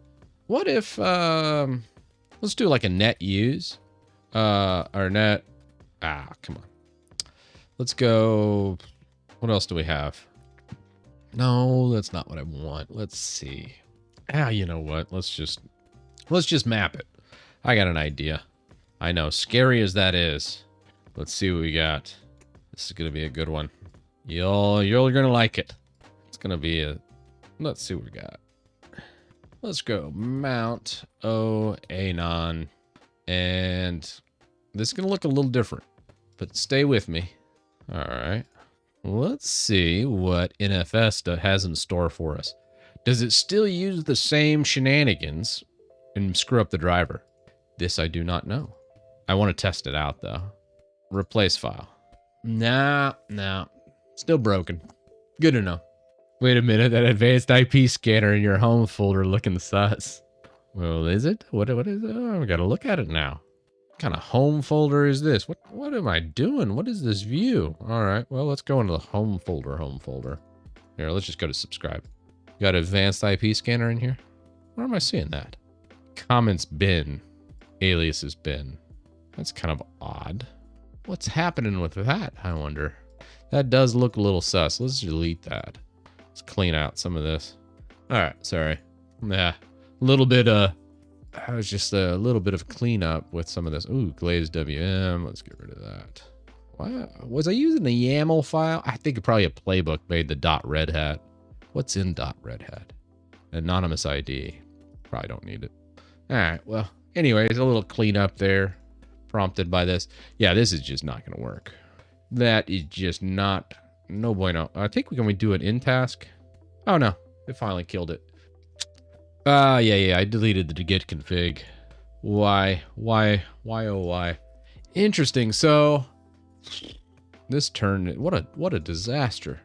What if, let's do like a net use, or net, come on. Let's go, what else do we have? No, that's not what I want. Let's see. You know what? Let's just map it. I got an idea. I know, scary as that is. Let's see what we got. This is going to be a good one. You're going to like it. It's going to be let's see what we got. Let's go mount anon, and this is going to look a little different, but stay with me. All right. Let's see what NFS has in store for us. Does it still use the same shenanigans and screw up the driver? This I do not know. I want to test it out though. Replace file. Nah. Still broken. Good to know. Wait a minute, that advanced IP scanner in your home folder looking sus. Well, is it? What is it? Oh, I gotta look at it now. What kind of home folder is this? What am I doing? What is this view? All right, well, let's go into the home folder. Here, let's just go to subscribe. Got advanced IP scanner in here? Where am I seeing that? Comments bin, aliases bin. That's kind of odd. What's happening with that, I wonder? That does look a little sus. Let's delete that. Let's clean out some of this. All right, sorry. Yeah, a little bit, just a little bit of cleanup with some of this. Ooh, glazed WM. Let's get rid of that. Wow. Was I using the YAML file? I think probably a playbook made the .red hat. What's in .red hat? Anonymous ID. Probably don't need it. All right, well, anyways, a little cleanup there prompted by this. Yeah, this is just not going to work. That is just not, no bueno. I think we do it in task. Oh no, it finally killed it. Yeah, I deleted the git config. Why, oh, why? Interesting, so this turned, what a disaster.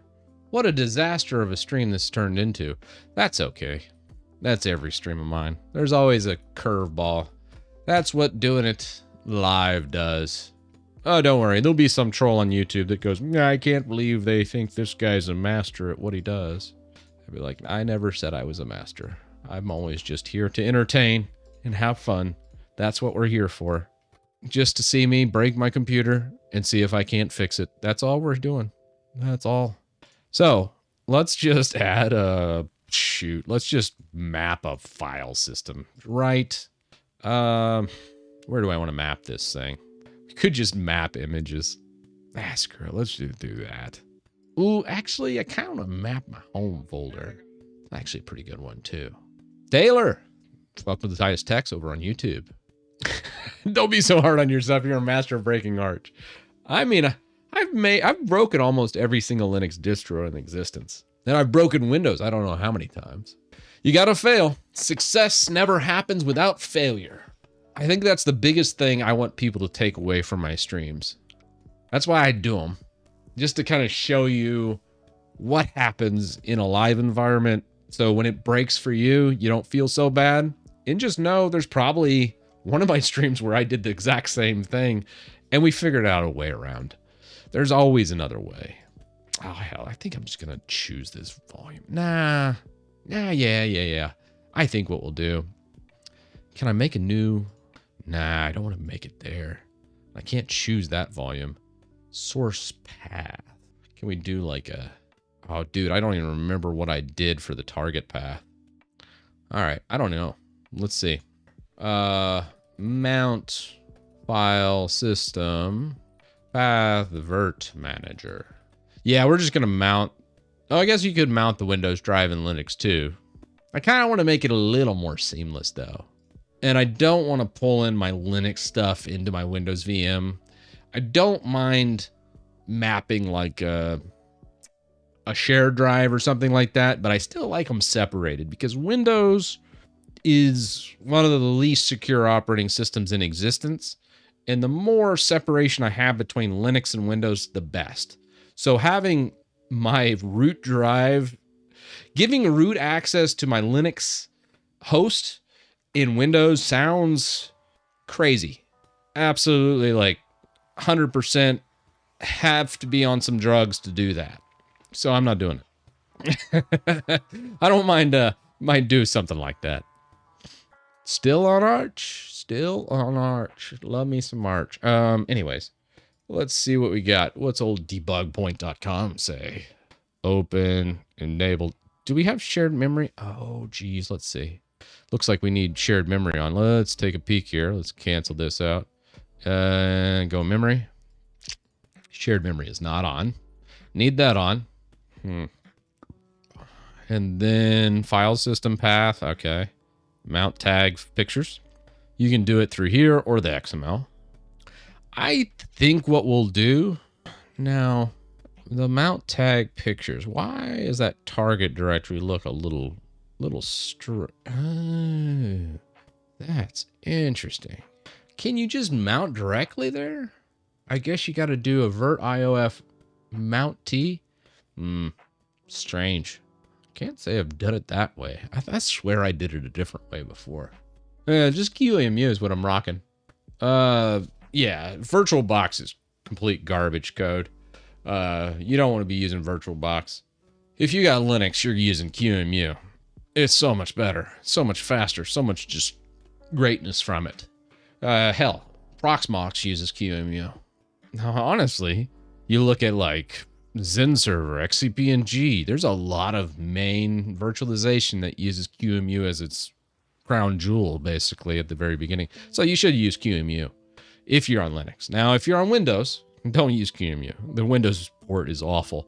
What a disaster of a stream this turned into. That's okay. That's every stream of mine. There's always a curveball. That's what doing it live does. Oh, don't worry. There'll be some troll on YouTube that goes, I can't believe they think this guy's a master at what he does. I'd be like, I never said I was a master. I'm always just here to entertain and have fun. That's what we're here for. Just to see me break my computer and see if I can't fix it. That's all we're doing. That's all. So let's just add let's just map a file system, right? Where do I want to map this thing? We could just map images. Screw it. Let's just do that. Ooh, actually, I kind of want to map my home folder. Actually, a pretty good one, too. Taylor, welcome to the Titus Techs over on YouTube. Don't be so hard on yourself. You're a master of breaking Arch. I mean, I've broken almost every single Linux distro in existence. And I've broken Windows. I don't know how many times. You gotta fail. Success never happens without failure. I think that's the biggest thing I want people to take away from my streams. That's why I do them. Just to kind of show you what happens in a live environment So when it breaks for you, you don't feel so bad. And just know there's probably one of my streams where I did the exact same thing and we figured out a way around. There's always another way. Oh, hell, I think I'm just going to choose this volume. Nah, yeah. I think what we'll do, can I make a new? Nah, I don't want to make it there. I can't choose that volume. Source path. Can we do like a, oh, dude, I don't even remember what I did for the target path. All right, I don't know. Let's see. Mount file system path vert manager. Yeah, we're just going to mount. Oh, I guess you could mount the Windows drive in Linux too. I kind of want to make it a little more seamless though. And I don't want to pull in my Linux stuff into my Windows VM. I don't mind mapping like a shared drive or something like that, but I still like them separated because Windows is one of the least secure operating systems in existence. And the more separation I have between Linux and Windows, the best. So having my root drive, giving root access to my Linux host in Windows sounds crazy. Absolutely, like 100% have to be on some drugs to do that. So I'm not doing it. I don't mind do something like that. Still on Arch. Love me some Arch. Anyways, let's see what we got. What's old debugpoint.com say? Open, enable. Do we have shared memory? Oh, geez, let's see. Looks like we need shared memory on. Let's take a peek here. Let's cancel this out. Go memory. Shared memory is not on. Need that on. And then file system path. Okay. Mount tag pictures. You can do it through here or the XML. I think what we'll do now, the mount tag pictures. Why is that target directory look a little oh, that's interesting. Can you just mount directly there? I guess you got to do a vert IOF mount T. Strange. Can't say I've done it that way. I swear I did it a different way before. Just QEMU is what I'm rocking. Yeah, VirtualBox is complete garbage code. You don't want to be using VirtualBox. If you got Linux, you're using QEMU. It's so much better, so much faster, so much just greatness from it. Hell, Proxmox uses QEMU. Now, honestly, you look at like Zen Server, XCP-ng, there's a lot of main virtualization that uses QEMU as its crown jewel, basically, at the very beginning. So you should use QEMU if you're on Linux. Now, if you're on Windows, don't use QEMU. The Windows port is awful.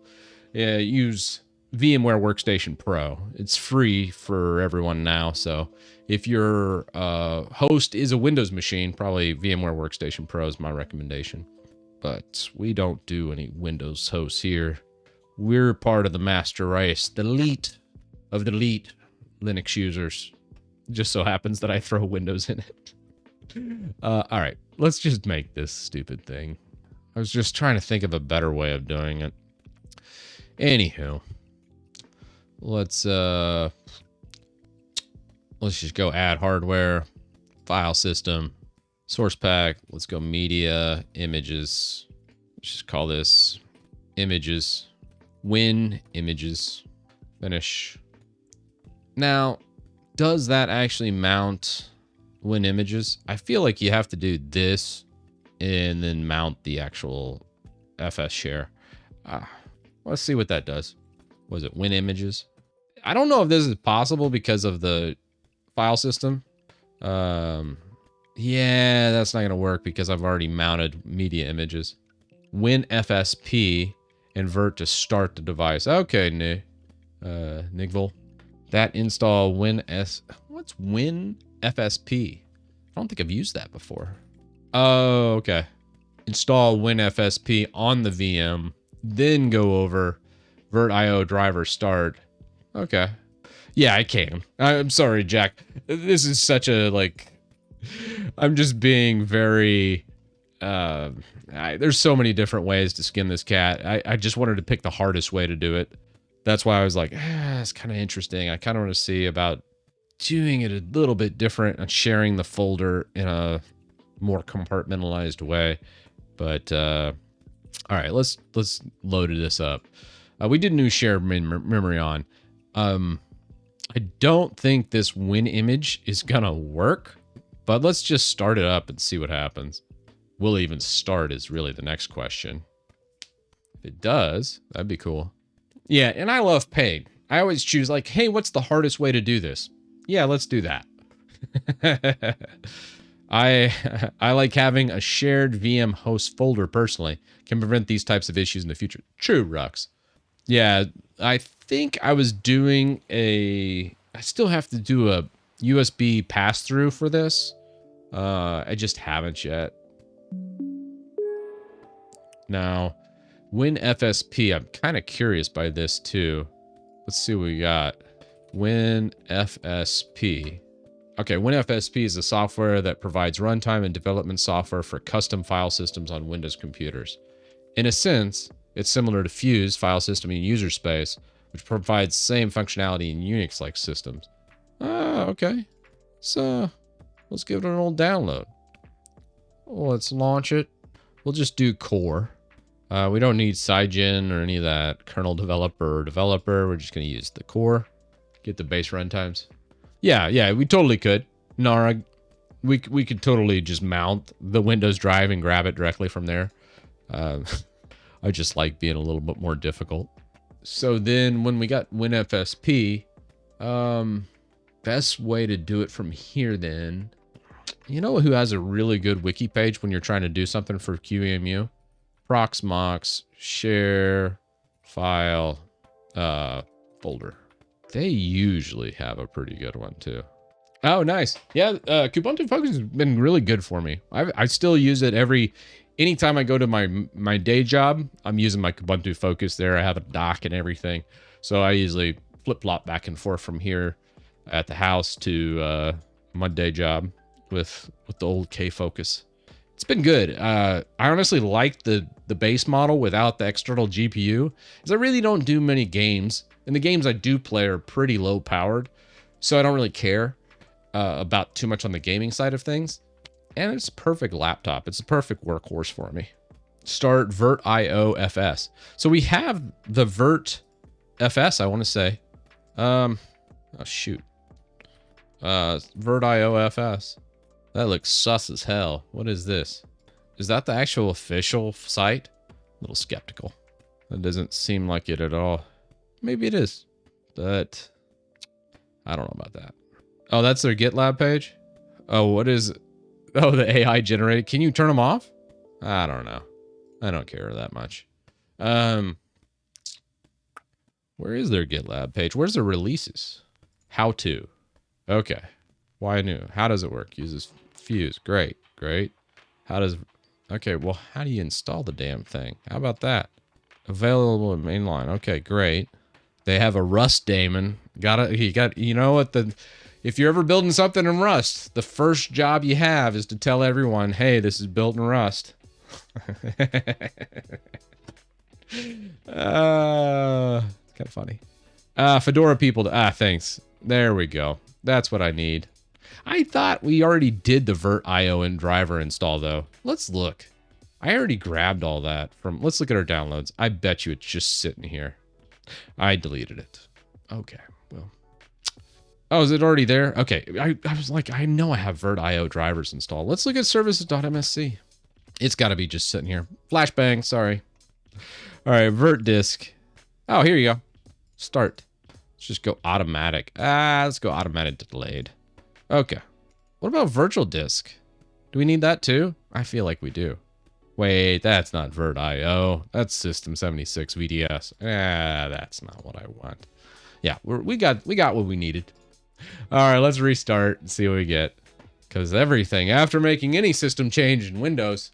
Use VMware Workstation Pro. It's free for everyone now. So if your host is a Windows machine, probably VMware Workstation Pro is my recommendation. But we don't do any Windows hosts here. We're part of the master race, the elite of the elite Linux users. Just so happens that I throw Windows in it. All right, let's just make this stupid thing. I was just trying to think of a better way of doing it. Anywho, let's just go add hardware, file system, source pack. Let's go media, images. Let's just call this images, win images, finish. Now, does that actually mount win images? I feel like you have to do this and then mount the actual FS share. Let's see what that does. Was it win images? I don't know if this is possible because of the file system. Yeah, that's not going to work because I've already mounted media images. Win FSP, invert to start the device. Okay, Nigval. That install what's win FSP? I don't think I've used that before. Oh, okay. Install WinFSP on the VM, then go over VirtIO driver start. Okay. Yeah, I can. I'm sorry, Jack. This is such a, like, I'm just being very, there's so many different ways to skin this cat. I just wanted to pick the hardest way to do it. That's why I was like, it's kind of interesting. I kind of want to see about doing it a little bit different and sharing the folder in a more compartmentalized way. But all right, let's load this up. We did new shared memory on. I don't think this win image is gonna work, but let's just start it up and see what happens. Will it even start is really the next question. If it does, that'd be cool. Yeah, and I love paid. I always choose like, hey, what's the hardest way to do this? Yeah, let's do that. I like having a shared VM host folder personally. Can prevent these types of issues in the future. True, Rux. Yeah, I think I was doing I still have to do a USB pass-through for this. I just haven't yet. Now, WinFSP, I'm kind of curious by this too. Let's see what we got. WinFSP. Okay, WinFSP is a software that provides runtime and development software for custom file systems on Windows computers. In a sense, it's similar to Fuse file system in user space, which provides same functionality in Unix-like systems. Ah, okay. So, let's give it an old download. Let's launch it. We'll just do core. We don't need SciGen or any of that kernel developer or developer. We're just going to use the core. Get the base runtimes. Yeah, we totally could. Nara, we could totally just mount the Windows drive and grab it directly from there. I just like being a little bit more difficult. So then when we got WinFSP, best way to do it from here then, you know who has a really good wiki page when you're trying to do something for QEMU? Proxmox, share, file, folder. They usually have a pretty good one too. Oh, nice. Yeah, Kubuntu Focus has been really good for me. I still use it anytime I go to my day job, I'm using my Kubuntu Focus there. I have a dock and everything. So I usually flip-flop back and forth from here at the house to my day job with the old K-Focus. It's been good. I honestly like the base model without the external GPU, because I really don't do many games. And the games I do play are pretty low powered, so I don't really care about too much on the gaming side of things. And it's a perfect laptop. It's a perfect workhorse for me. Start VirtIO FS. So we have the Virt FS, I want to say. Oh, shoot. VirtIO FS. That looks sus as hell. What is this? Is that the actual official site? A little skeptical. That doesn't seem like it at all. Maybe it is, but I don't know about that. Oh, that's their GitLab page? Oh, what is... Oh, the AI generated. Can you turn them off? I don't know. I don't care that much. Where is their GitLab page? Where's the releases? How to. Okay. Why new? How does it work? Uses Fuse. Great. How does... Okay, well, how do you install the damn thing? How about that? Available in mainline. Okay, great. They have a Rust daemon. You know what, if you're ever building something in Rust, the first job you have is to tell everyone, hey, this is built in Rust. It's kind of funny. Fedora people. Thanks. There we go. That's what I need. I thought we already did the VirtIO and driver install, though. Let's look. I already grabbed all that from... Let's look at our downloads. I bet you it's just sitting here. I deleted it. Okay, well. Oh, is it already there? Okay, I was like, I know I have VirtIO drivers installed. Let's look at services.msc. It's got to be just sitting here. Flashbang, sorry. All right, Virt disk. Oh, here you go. Start. Let's just go automatic. Let's go automatic delayed. Okay. What about virtual disk? Do we need that too? I feel like we do. Wait, that's not VirtIO. That's System 76 VDS. That's not what I want. Yeah, we got what we needed. All right, let's restart and see what we get. Because everything, after making any system change in Windows,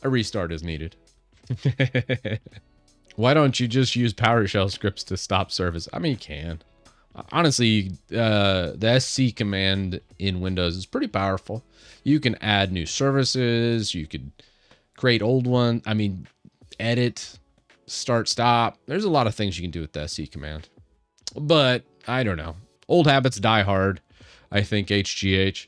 a restart is needed. Why don't you just use PowerShell scripts to stop service? I mean, you can. Honestly, the SC command in Windows is pretty powerful. You can add new services. You could create old one. I mean, edit. start, stop. There's a lot of things you can do with the SC command. But I don't know. Old habits die hard, I think, HGH.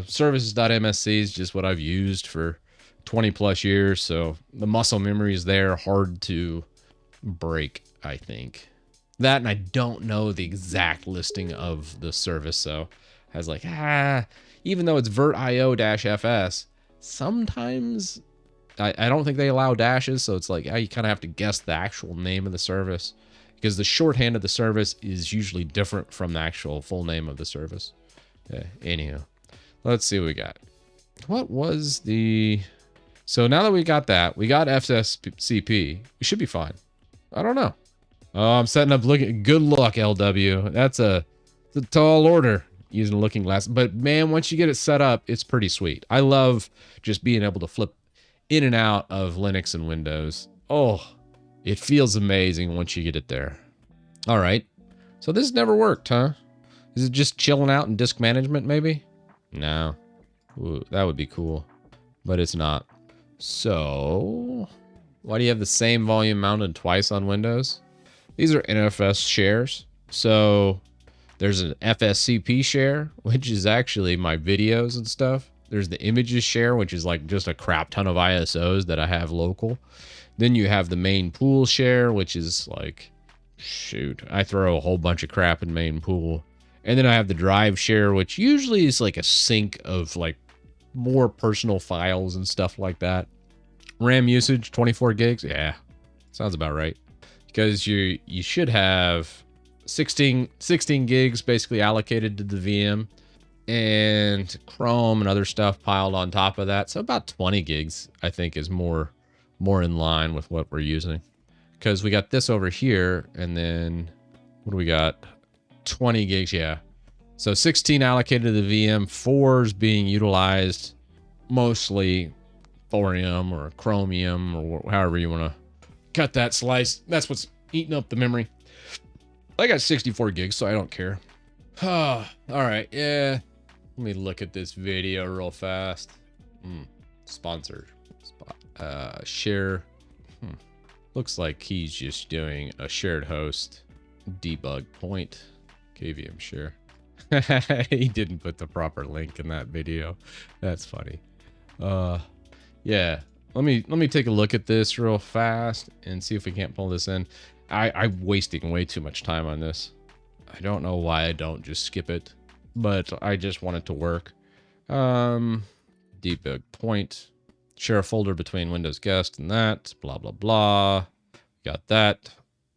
Services.msc is just what I've used for 20 plus years. So the muscle memory is there, hard to break, I think. That, and I don't know the exact listing of the service. So I was like, even though it's virtio-fs, sometimes I don't think they allow dashes. So it's like, you kind of have to guess the actual name of the service, because the shorthand of the service is usually different from the actual full name of the service. Anyhow, let's see what we got. What was the... So now that we got that, we got FSCP. We should be fine. I don't know. Oh, I'm setting up looking. Good luck, LW. That's a tall order using a looking glass. But man, once you get it set up, it's pretty sweet. I love just being able to flip in and out of Linux and Windows. Oh, it feels amazing once you get it there. All right. So this never worked, huh? Is it just chilling out in disk management, maybe? No. Ooh, that would be cool. But it's not. So, why do you have the same volume mounted twice on Windows? These are NFS shares. So, there's an FSCP share, which is actually my videos and stuff. There's the images share, which is like just a crap ton of ISOs that I have local. Then you have the main pool share, which is like, shoot, I throw a whole bunch of crap in main pool. And then I have the drive share, which usually is like a sync of like more personal files and stuff like that. RAM usage, 24 gigs. Yeah, sounds about right. Because you should have 16 gigs basically allocated to the VM, and Chrome and other stuff piled on top of that. So about 20 gigs, I think, is more in line with what we're using. Because we got this over here, and then what do we got? 20 gigs, yeah. So 16 allocated to the VM, 4 is being utilized mostly Thorium or Chromium or however you want to cut that slice. That's what's eating up the memory. I got 64 gigs, so I don't care. All right, yeah. Let me look at this video real fast. Sponsored. Share. Looks like he's just doing a shared host debug point. KVM share. He didn't put the proper link in that video. That's funny. Yeah. Let me take a look at this real fast and see if we can't pull this in. I'm wasting way too much time on this. I don't know why I don't just skip it, but I just want it to work. Debug point. Share a folder between Windows Guest and that. Blah, blah, blah. Got that.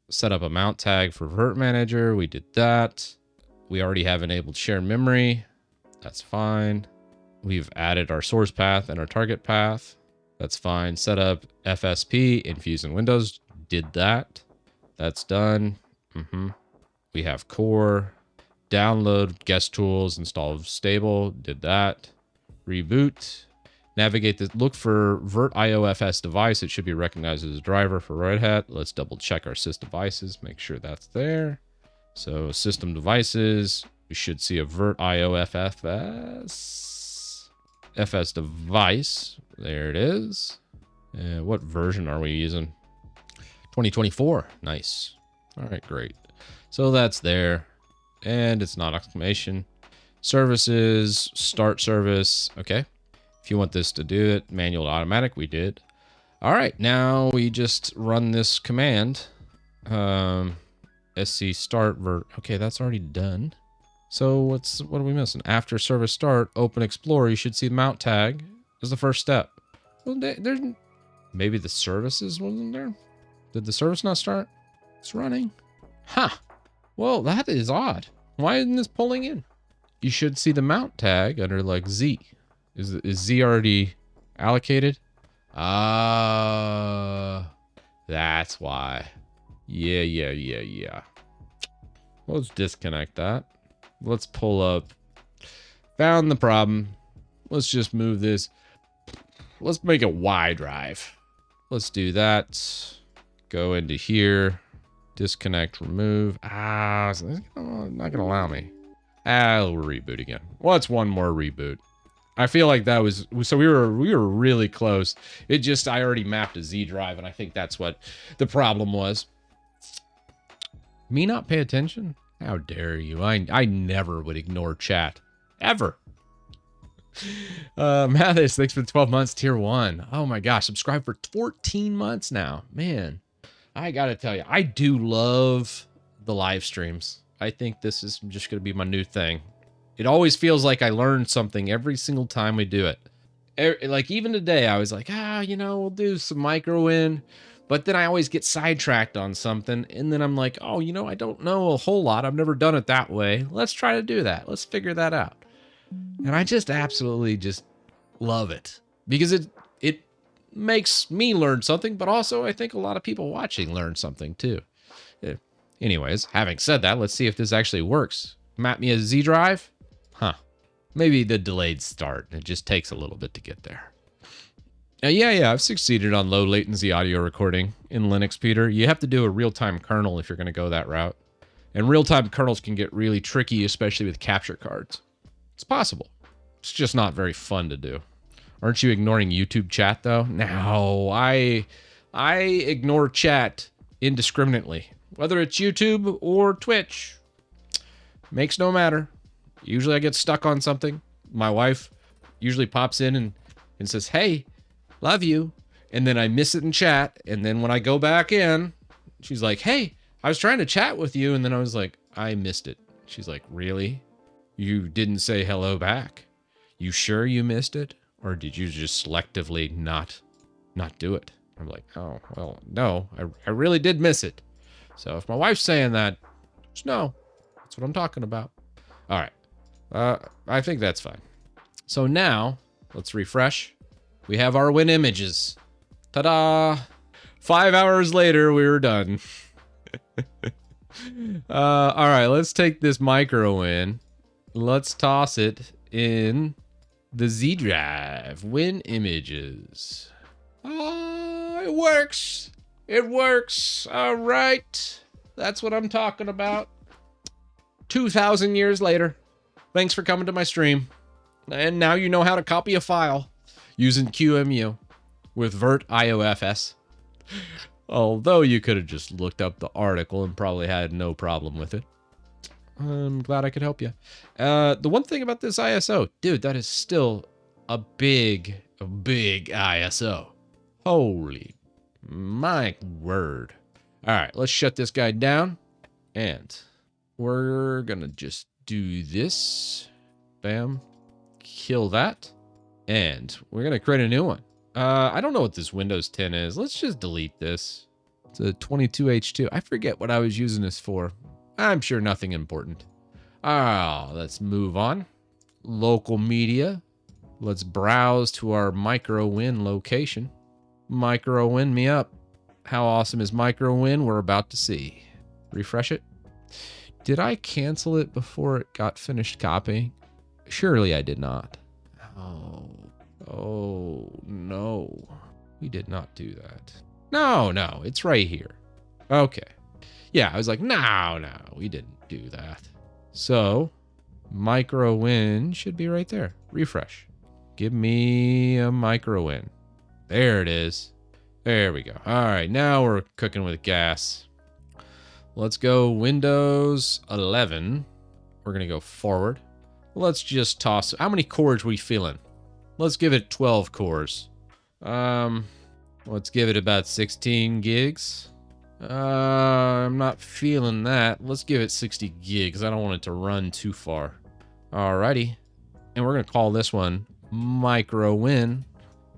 Set up a mount tag for Virt Manager. We did that. We already have enabled shared memory. That's fine. We've added our source path and our target path. That's fine. Set up FSP, infused in Windows. Did that. That's done. We have core. Download guest tools, install stable. Did that. Reboot. Navigate this. Look for virtio-fs device. It should be recognized as a driver for Red Hat. Let's double check our sys devices. Make sure that's there. So system devices. We should see a virtio-fs device. There it is. What version are we using? 2024. Nice. All right, great. So that's there. And it's not exclamation. Services, start service. Okay. If you want this to do it, manual automatic, we did. All right, now we just run this command. SC start vert. Okay, that's already done. So what are we missing? After service start, open Explorer, you should see the mount tag as the first step. Well, there's maybe the services wasn't there. Did the service not start? It's running. Huh. Well, that is odd. Why isn't this pulling in? You should see the mount tag under like Z. Is Z already allocated? That's why. Yeah. Let's disconnect that. Let's pull up. Found the problem. Let's just move this. Let's make a Y drive. Let's do that. Go into here. Disconnect, remove. It's not gonna allow me. I'll reboot again. What's one more reboot? I feel like that was, so we were really close. It just, I already mapped a Z drive, and I think that's what the problem was. Me not pay attention? How dare you? I never would ignore chat. Ever. Mathis, thanks for the 12 months, tier 1. Oh my gosh, subscribe for 14 months now. Man, I gotta tell you, I do love the live streams. I think this is just gonna be my new thing. It always feels like I learn something every single time we do it. Like even today, I was like, we'll do some MicroWin. But then I always get sidetracked on something. And then I'm like, oh, I don't know a whole lot. I've never done it that way. Let's try to do that. Let's figure that out. And I just absolutely just love it. Because it makes me learn something. But also I think a lot of people watching learn something too. Anyways, having said that, let's see if this actually works. Map me a Z drive. Huh. Maybe the delayed start. It just takes a little bit to get there. Yeah, I've succeeded on low latency audio recording in Linux, Peter. You have to do a real-time kernel if you're going to go that route. And real-time kernels can get really tricky, especially with capture cards. It's possible. It's just not very fun to do. Aren't you ignoring YouTube chat, though? No, I ignore chat indiscriminately. Whether it's YouTube or Twitch. Makes no matter. Usually I get stuck on something. My wife usually pops in and says, hey, love you. And then I miss it in chat. And then when I go back in, she's like, hey, I was trying to chat with you. And then I was like, I missed it. She's like, really? You didn't say hello back? You sure you missed it? Or did you just selectively not do it? I'm like, oh, well, no, I really did miss it. So if my wife's saying that, just know. That's what I'm talking about. All right. I think that's fine. So now, let's refresh. We have our win images. Ta-da! 5 hours later, we were done. All right, let's take this MicroWin. Let's toss it in the Z drive. Win images. Oh, it works. It works. All right. That's what I'm talking about. 2,000 years later. Thanks for coming to my stream. And now you know how to copy a file using QEMU with vert IOFS. Although you could have just looked up the article and probably had no problem with it. I'm glad I could help you. The one thing about this ISO, dude, that is still a big ISO. Holy my word. All right, let's shut this guy down. And we're gonna just do this. Bam. Kill that. And we're gonna create a new one. I don't know what this Windows 10 is. Let's just delete this. It's a 22H2. I forget what I was using this for. I'm sure nothing important. Let's move on. Local media. Let's browse to our MicroWin location. MicroWin me up. How awesome is MicroWin? We're about to see. Refresh it. Did I cancel it before it got finished copying? Surely I did not. Oh, no. We did not do that. No, it's right here. Okay. Yeah, I was like, no, we didn't do that. So, MicroWin should be right there. Refresh. Give me a MicroWin. There it is. There we go. All right, now we're cooking with gas. Let's go Windows 11. We're going to go forward. Let's just toss. How many cores are we feeling? Let's give it 12 cores. Let's give it about 16 gigs. I'm not feeling that. Let's give it 60 gigs. I don't want it to run too far. Alrighty. And we're going to call this one MicroWin.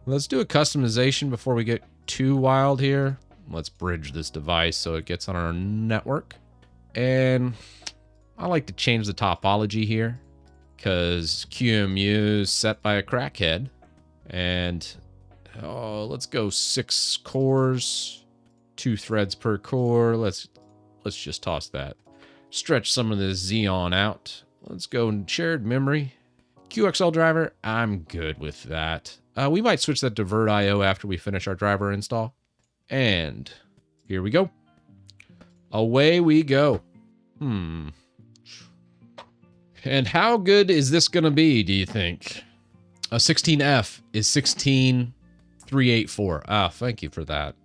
Let's do a customization before we get too wild here. Let's bridge this device so it gets on our network. And I like to change the topology here because QEMU is set by a crackhead. And let's go 6 cores, 2 threads per core. Let's just toss that. Stretch some of this Xeon out. Let's go in shared memory. QXL driver, I'm good with that. We might switch that to vert IO after we finish our driver install. And here we go. Away we go. And how good is this going to be, do you think? A 16F is 16384. Ah, thank you for that.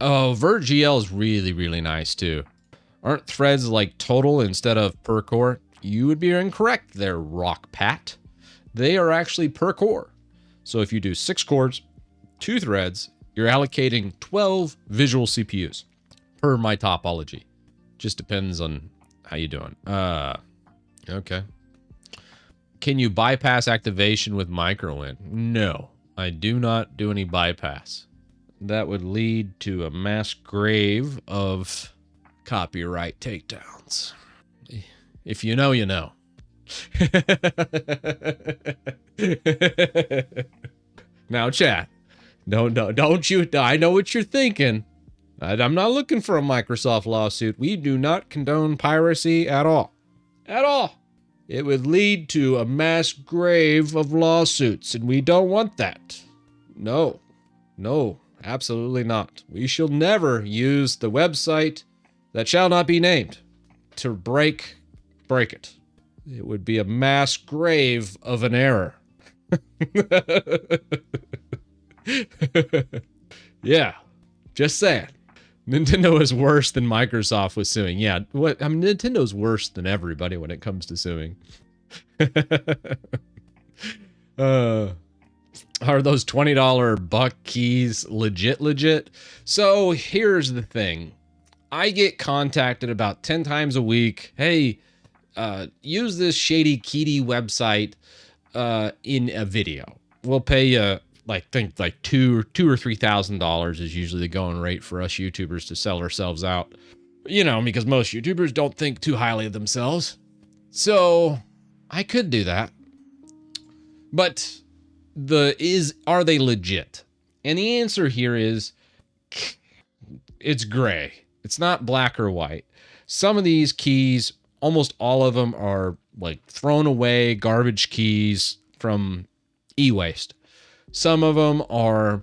Oh, VertGL is really, really nice too. Aren't threads like total instead of per core? You would be incorrect there, Rockpat. They are actually per core. So if you do 6 cores, 2 threads, you're allocating 12 visual CPUs per my topology. Just depends on how you doing. Okay. Can you bypass activation with MicroWin? No, I do not do any bypass. That would lead to a mass grave of copyright takedowns. If you know, you know. Now, chat. Don't you? I know what you're thinking. I'm not looking for a Microsoft lawsuit. We do not condone piracy at all. At all. It would lead to a mass grave of lawsuits, and we don't want that. No. No, absolutely not. We shall never use the website that shall not be named to break it. It would be a mass grave of an error. Yeah, just saying. Nintendo is worse than Microsoft was suing. Yeah, Nintendo's worse than everybody when it comes to suing. Are those $20 buck keys legit? So here's the thing. I get contacted about 10 times a week. Hey, use this shady kitty website in a video. We'll pay you like $2,000 or $3,000 is usually the going rate for us YouTubers to sell ourselves out. You know, because most YouTubers don't think too highly of themselves. So I could do that. But are they legit? And the answer here is it's gray. It's not black or white. Some of these keys, almost all of them are like thrown away garbage keys from e-waste. Some of them are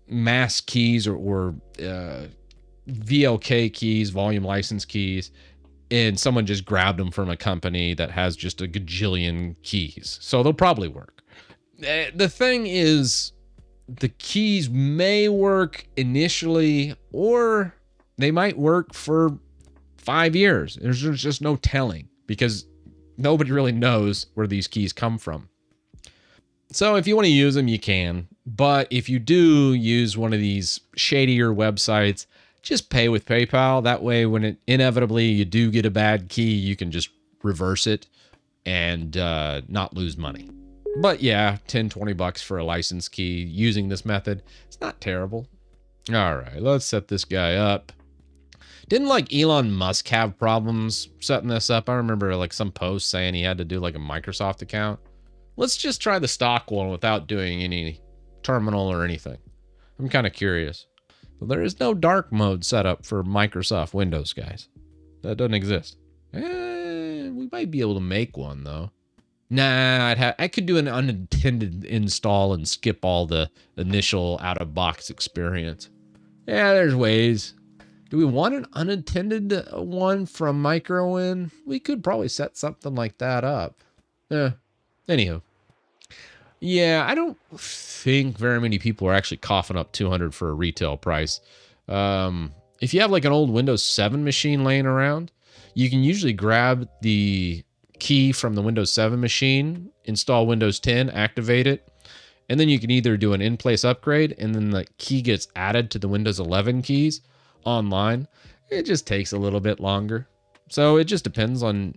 mass keys or VLK keys, volume license keys, and someone just grabbed them from a company that has just a gajillion keys. So they'll probably work. The thing is, the keys may work initially, or they might work for 5 years. There's just no telling because nobody really knows where these keys come from. So if you want to use them, you can. But if you do use one of these shadier websites, just pay with PayPal. That way, when it inevitably you do get a bad key, you can just reverse it and not lose money. But yeah, $10-20 for a license key using this method, it's not terrible. All right, let's set this guy up. Didn't like Elon Musk have problems setting this up? I remember like some post saying he had to do like a Microsoft account. Let's just try the stock one without doing any terminal or anything. I'm kind of curious. Well, there is no dark mode set up for Microsoft Windows, guys. That doesn't exist. We might be able to make one though. Nah, I could do an unintended install and skip all the initial out-of-box experience. Yeah, there's ways. Do we want an unintended one from MicroWin? We could probably set something like that up. Anywho. Yeah, I don't think very many people are actually coughing up $200 for a retail price. If you have like an old Windows 7 machine laying around, you can usually grab the key from the Windows 7 machine, install Windows 10, activate it, and then you can either do an in-place upgrade and then the key gets added to the Windows 11 keys online. It just takes a little bit longer. So it just depends on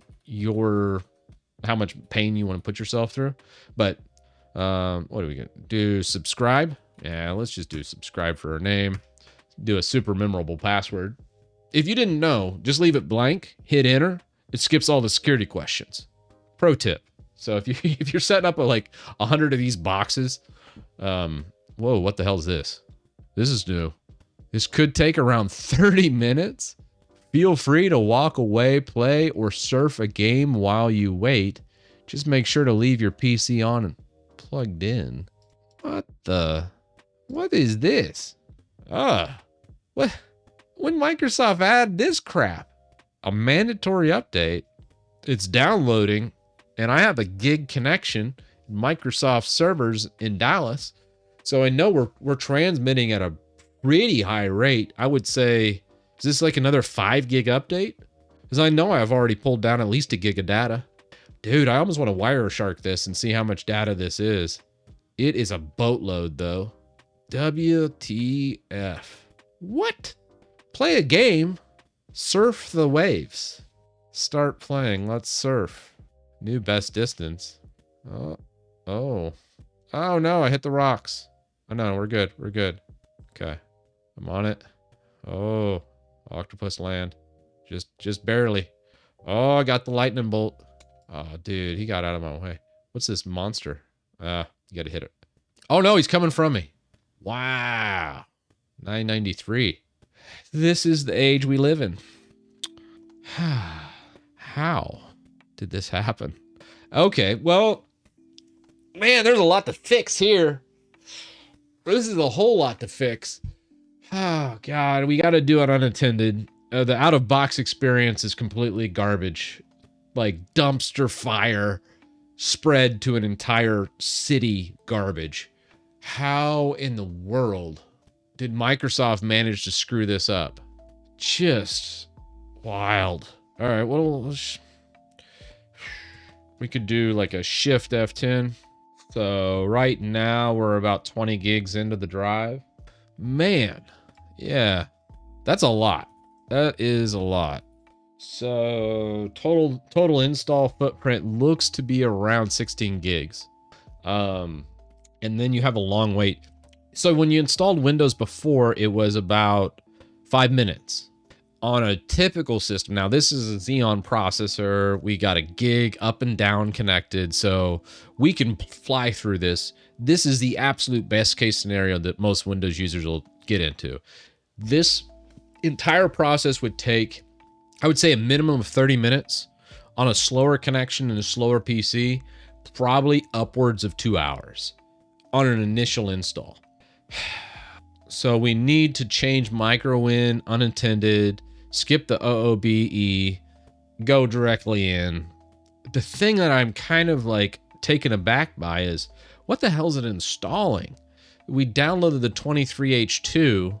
how much pain you want to put yourself through. But what are we gonna do? Subscribe? Yeah, let's just do subscribe for our name. Do a super memorable password. If you didn't know, just leave it blank, hit enter. It skips all the security questions. Pro tip. So if you're setting up like 100 of these boxes, whoa, what the hell is this? This is new. This could take around 30 minutes. Feel free to walk away, play, or surf a game while you wait. Just make sure to leave your PC on and plugged in. What is this? What? When Microsoft add this crap? A mandatory update. It's downloading, and I have a gig connection, Microsoft servers in Dallas. So I know we're transmitting at a pretty high rate. I would say, is this like another 5 gig update? Because I know I've already pulled down at least a gig of data. Dude, I almost want to Wireshark this and see how much data this is. It is a boatload though. WTF. What? Play a game. Surf the waves. Start playing. Let's surf. New best distance. Oh no, I hit the rocks. Oh no, we're good. We're good. Okay. I'm on it. Oh, octopus land. Just barely. Oh, I got the lightning bolt. Oh, dude, he got out of my way. What's this monster? You gotta hit it. Oh no, he's coming from me. Wow. 993. This is the age we live in. How did this happen? Okay, well, man, there's a lot to fix here. This is a whole lot to fix. Oh, God, we got to do it unattended. The out-of-box experience is completely garbage. Like dumpster fire spread to an entire city garbage. How in the world did Microsoft manage to screw this up? Just wild. All right, well, we could do like a shift F10. So right now we're about 20 gigs into the drive. Man, yeah, that's a lot. That is a lot. So total install footprint looks to be around 16 gigs. And then you have a long wait. So when you installed Windows before, it was about 5 minutes. On a typical system, now this is a Xeon processor, we got a gig up and down connected, so we can fly through this. This is the absolute best case scenario that most Windows users will get into. This entire process would take, I would say, a minimum of 30 minutes. On a slower connection and a slower PC, probably upwards of 2 hours on an initial install. So we need to change MicroWin unattended, skip the OOBE, go directly in. The thing that I'm kind of like taken aback by is, what the hell is it installing? We downloaded the 23H2.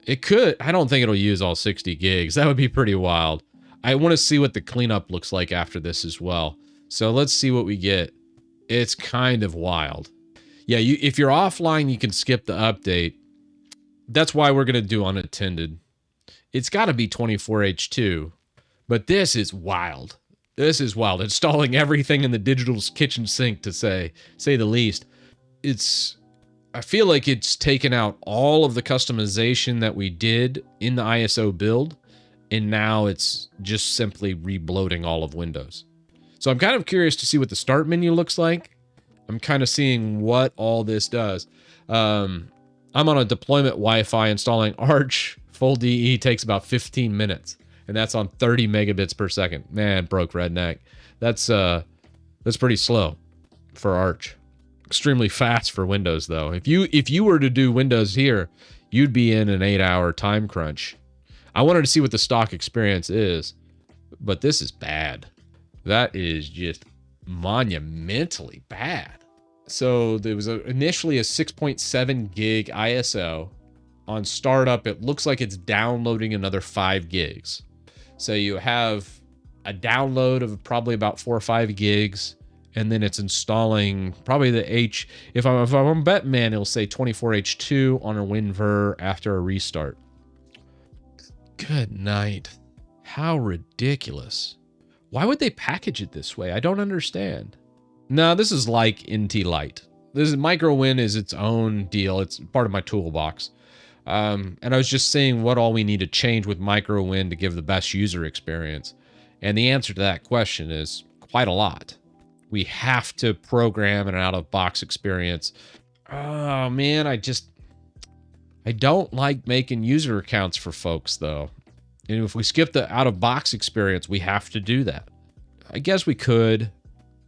It could, I don't think it'll use all 60 gigs. That would be pretty wild. I want to see what the cleanup looks like after this as well. So let's see what we get. It's kind of wild. Yeah, if you're offline, you can skip the update. That's why we're going to do unattended. It's got to be 24H2, but this is wild. This is wild. Installing everything in the digital kitchen sink, to say the least. I feel like it's taken out all of the customization that we did in the ISO build, and now it's just simply rebloating all of Windows. So I'm kind of curious to see what the start menu looks like. I'm kind of seeing what all this does. I'm on a deployment Wi-Fi installing Arch. Full DE takes about 15 minutes, and that's on 30 megabits per second. Man, broke redneck. That's pretty slow for Arch. Extremely fast for Windows though. If you were to do Windows here, you'd be in an 8-hour time crunch. I wanted to see what the stock experience is, but this is bad. That is just monumentally bad. So there was initially a 6.7 gig ISO. On startup, it looks like it's downloading another 5 gigs. So you have a download of probably about 4 or 5 gigs, and then it's installing probably the if I'm a bet man, it'll say 24H2 on a WinVer after a restart. Good night. How ridiculous. Why would they package it this way? I don't understand. No, this is like NT Lite. This is MicroWin is its own deal. It's part of my toolbox. And I was just saying what all we need to change with MicroWin to give the best user experience. And the answer to that question is quite a lot. We have to program an out-of-box experience. Oh, man, I don't like making user accounts for folks, though. And if we skip the out-of-box experience, we have to do that. I guess we could.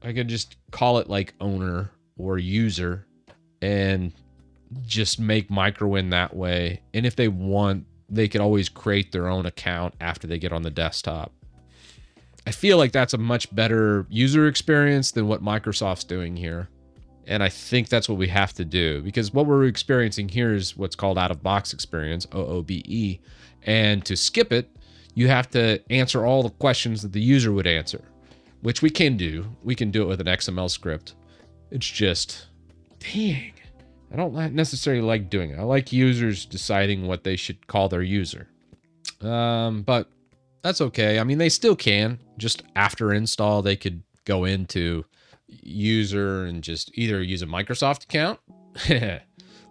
I could just call it like owner or user and just make MicroWin that way. And if they want, they could always create their own account after they get on the desktop. I feel like that's a much better user experience than what Microsoft's doing here. And I think that's what we have to do, because what we're experiencing here is what's called out-of-box experience, OOBE. And to skip it, you have to answer all the questions that the user would answer, which we can do. We can do it with an XML script. It's just, dang, I don't necessarily like doing it. I like users deciding what they should call their user. But that's okay. I mean, they still can. Just after install, they could go into user and just either use a Microsoft account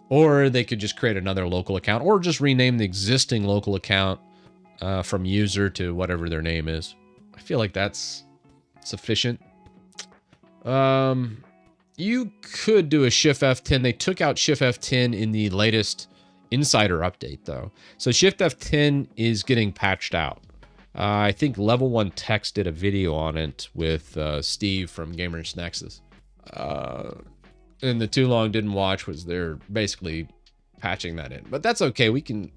or they could just create another local account, or just rename the existing local account from user to whatever their name is. I feel like that's sufficient. You could do a Shift F10. They took out Shift F10 in the latest Insider update, though. So Shift F10 is getting patched out. I think Level 1 Text did a video on it with Steve from Gamers Nexus. And the Too Long Didn't Watch was they're basically patching that in. But that's okay. We can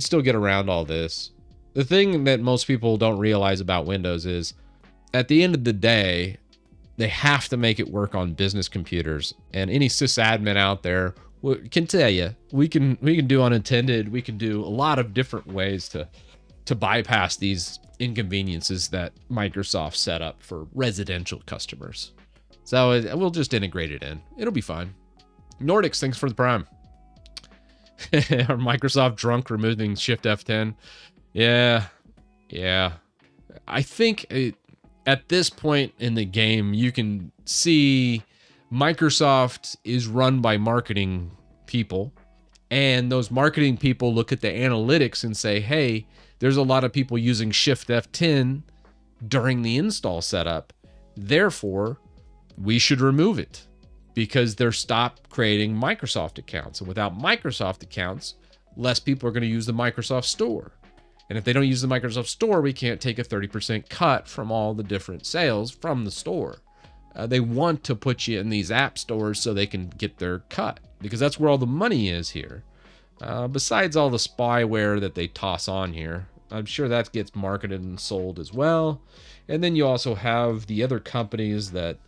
still get around all this. The thing that most people don't realize about Windows is at the end of the day, they have to make it work on business computers. And any sysadmin out there can tell you, we can do unintended. We can do a lot of different ways to bypass these inconveniences that Microsoft set up for residential customers. So we'll just integrate it in. It'll be fine. Nordics, thanks for the prime. Are Microsoft drunk removing Shift F10? Yeah. I think at this point in the game, you can see Microsoft is run by marketing people. And those marketing people look at the analytics and say, hey, there's a lot of people using Shift F10 during the install setup. Therefore, we should remove it because they're stopped creating Microsoft accounts. And without Microsoft accounts, less people are going to use the Microsoft Store. And if they don't use the Microsoft Store, we can't take a 30% cut from all the different sales from the store. They want to put you in these app stores so they can get their cut, because that's where all the money is here. Besides all the spyware that they toss on here, I'm sure that gets marketed and sold as well. And then you also have the other companies that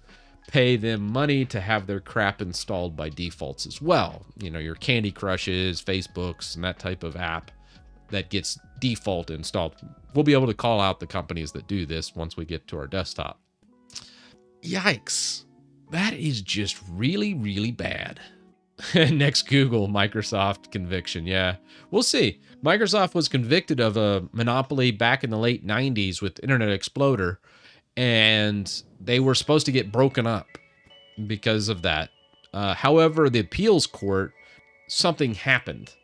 pay them money to have their crap installed by defaults as well. You know, your Candy Crushes, Facebooks, and that type of app that gets default installed. We'll be able to call out the companies that do this once we get to our desktop. Yikes. That is just really, really bad. Next Google, Microsoft conviction. Yeah, we'll see. Microsoft was convicted of a monopoly back in the late 90s with Internet Explorer, and they were supposed to get broken up because of that. However, the appeals court, something happened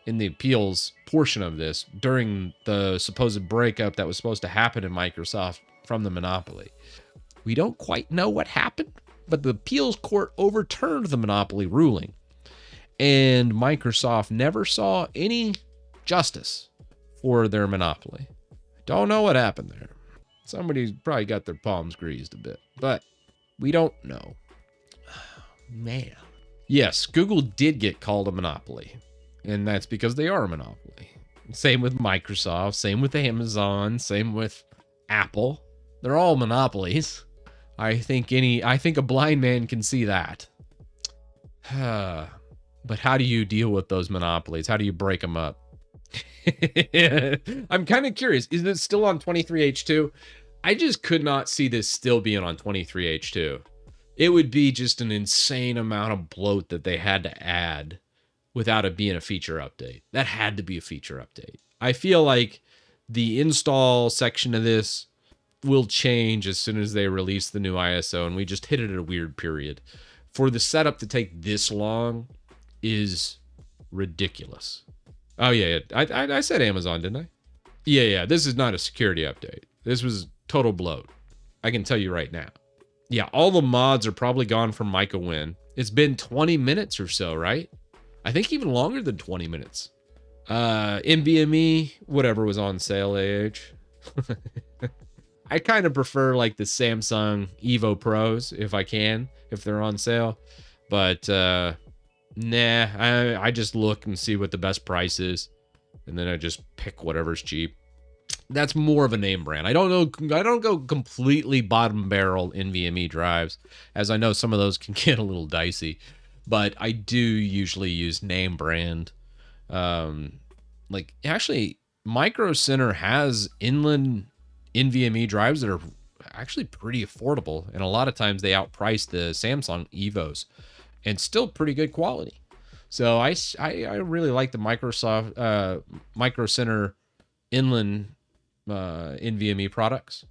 in the appeals portion of this during the supposed breakup that was supposed to happen in Microsoft from the monopoly. We don't quite know what happened, but the appeals court overturned the monopoly ruling. And Microsoft never saw any justice for their monopoly. Don't know what happened there. Somebody's probably got their palms greased a bit, but we don't know. Man. Yes, Google did get called a monopoly, and that's because they are a monopoly. Same with Microsoft, same with Amazon, same with Apple. They're all monopolies. I think a blind man can see that. But how do you deal with those monopolies? How do you break them up? I'm kind of curious. Is it still on 23H2? I just could not see this still being on 23H2. It would be just an insane amount of bloat that they had to add without it being a feature update. That had to be a feature update. I feel like the install section of this will change as soon as they release the new ISO, and we just hit it at a weird period. For the setup to take this long is ridiculous. Oh yeah, I said Amazon, didn't I? Yeah, this is not a security update. This was total bloat. I can tell you right now. Yeah, all the mods are probably gone from MicroWin. It's been 20 minutes or so, right? I think even longer than 20 minutes. NVMe, whatever was on sale, AH. I kind of prefer like the Samsung Evo Pros if they're on sale. But nah, I just look and see what the best price is, and then I just pick whatever's cheap. That's more of a name brand. I don't go completely bottom barrel NVMe drives, as I know some of those can get a little dicey, but I do usually use name brand. Like actually, Micro Center has inland NVMe drives that are actually pretty affordable, and a lot of times they outprice the Samsung Evos, and still pretty good quality. So I really like the Micro Center inland NVMe products.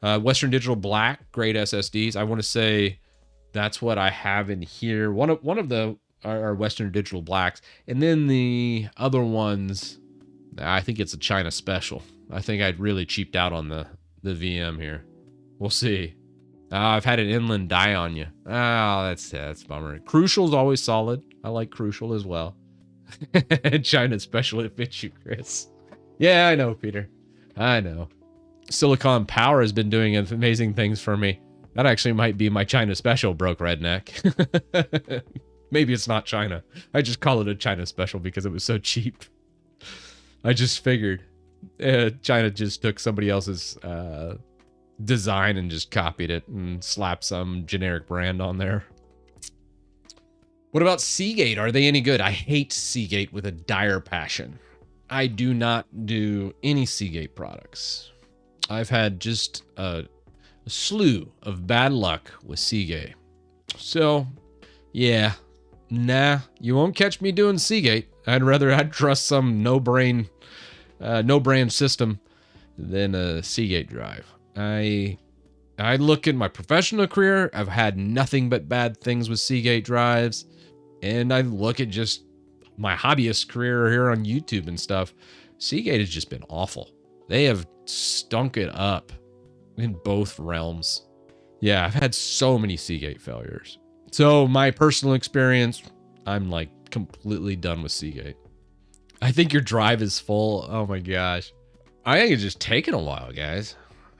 Western Digital Black, great SSDs. I want to say that's what I have in here. One of the are Western Digital Blacks, and then the other ones, I think it's a China special. I think I'd really cheaped out on the VM here. We'll see. I've had an inland die on you. Oh, that's a bummer. Crucial's always solid. I like Crucial as well. China special, it fits you, Chris. Yeah, I know, Peter. I know. Silicon Power has been doing amazing things for me. That actually might be my China special, broke redneck. Maybe it's not China. I just call it a China special because it was so cheap. I just figured China just took somebody else's design and just copied it and slapped some generic brand on there. What about Seagate? Are they any good? I hate Seagate with a dire passion. I do not do any Seagate products. I've had just a slew of bad luck with Seagate. So, yeah, nah, you won't catch me doing Seagate. I'd trust some no brand system than a Seagate drive. I look at my professional career, I've had nothing but bad things with Seagate drives, and I look at just my hobbyist career here on YouTube and stuff. Seagate has just been awful. They have stunk it up in both realms. Yeah, I've had so many Seagate failures. So my personal experience, I'm like completely done with Seagate. I think your drive is full. Oh my gosh. I think it's just taking a while, guys.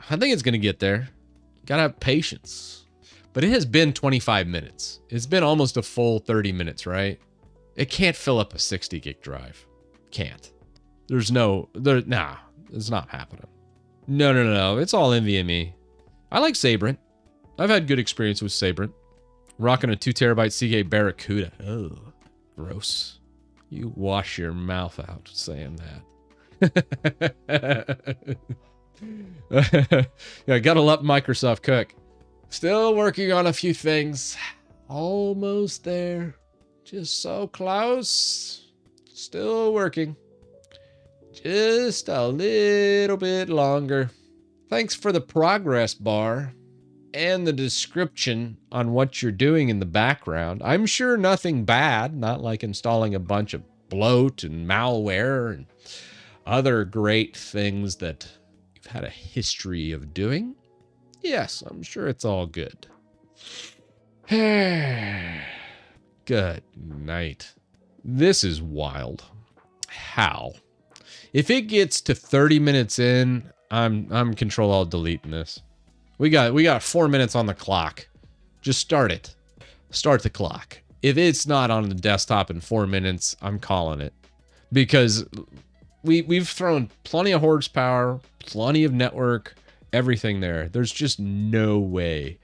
I think it's going to get there. Gotta have patience. But it has been 25 minutes. It's been almost a full 30 minutes, right? It can't fill up a 60 gig drive. Can't. It's not happening. No. It's all NVMe. I like Sabrent. I've had good experience with Sabrent. Rocking a 2 terabyte Seagate Barracuda. Oh, gross. You wash your mouth out saying that. Yeah, gotta let Microsoft cook. Still working on a few things. Almost there. Just so close. Still working. Just a little bit longer. Thanks for the progress bar and the description on what you're doing in the background. I'm sure nothing bad, not like installing a bunch of bloat and malware and other great things that you've had a history of doing. Yes, I'm sure it's all good. Good night. This is wild. How? If it gets to 30 minutes in, I'm Control-Alt-Deleting this. We got 4 minutes on the clock. Just start it. Start the clock. If it's not on the desktop in 4 minutes, I'm calling it. Because we've thrown plenty of horsepower, plenty of network, everything there. There's just no way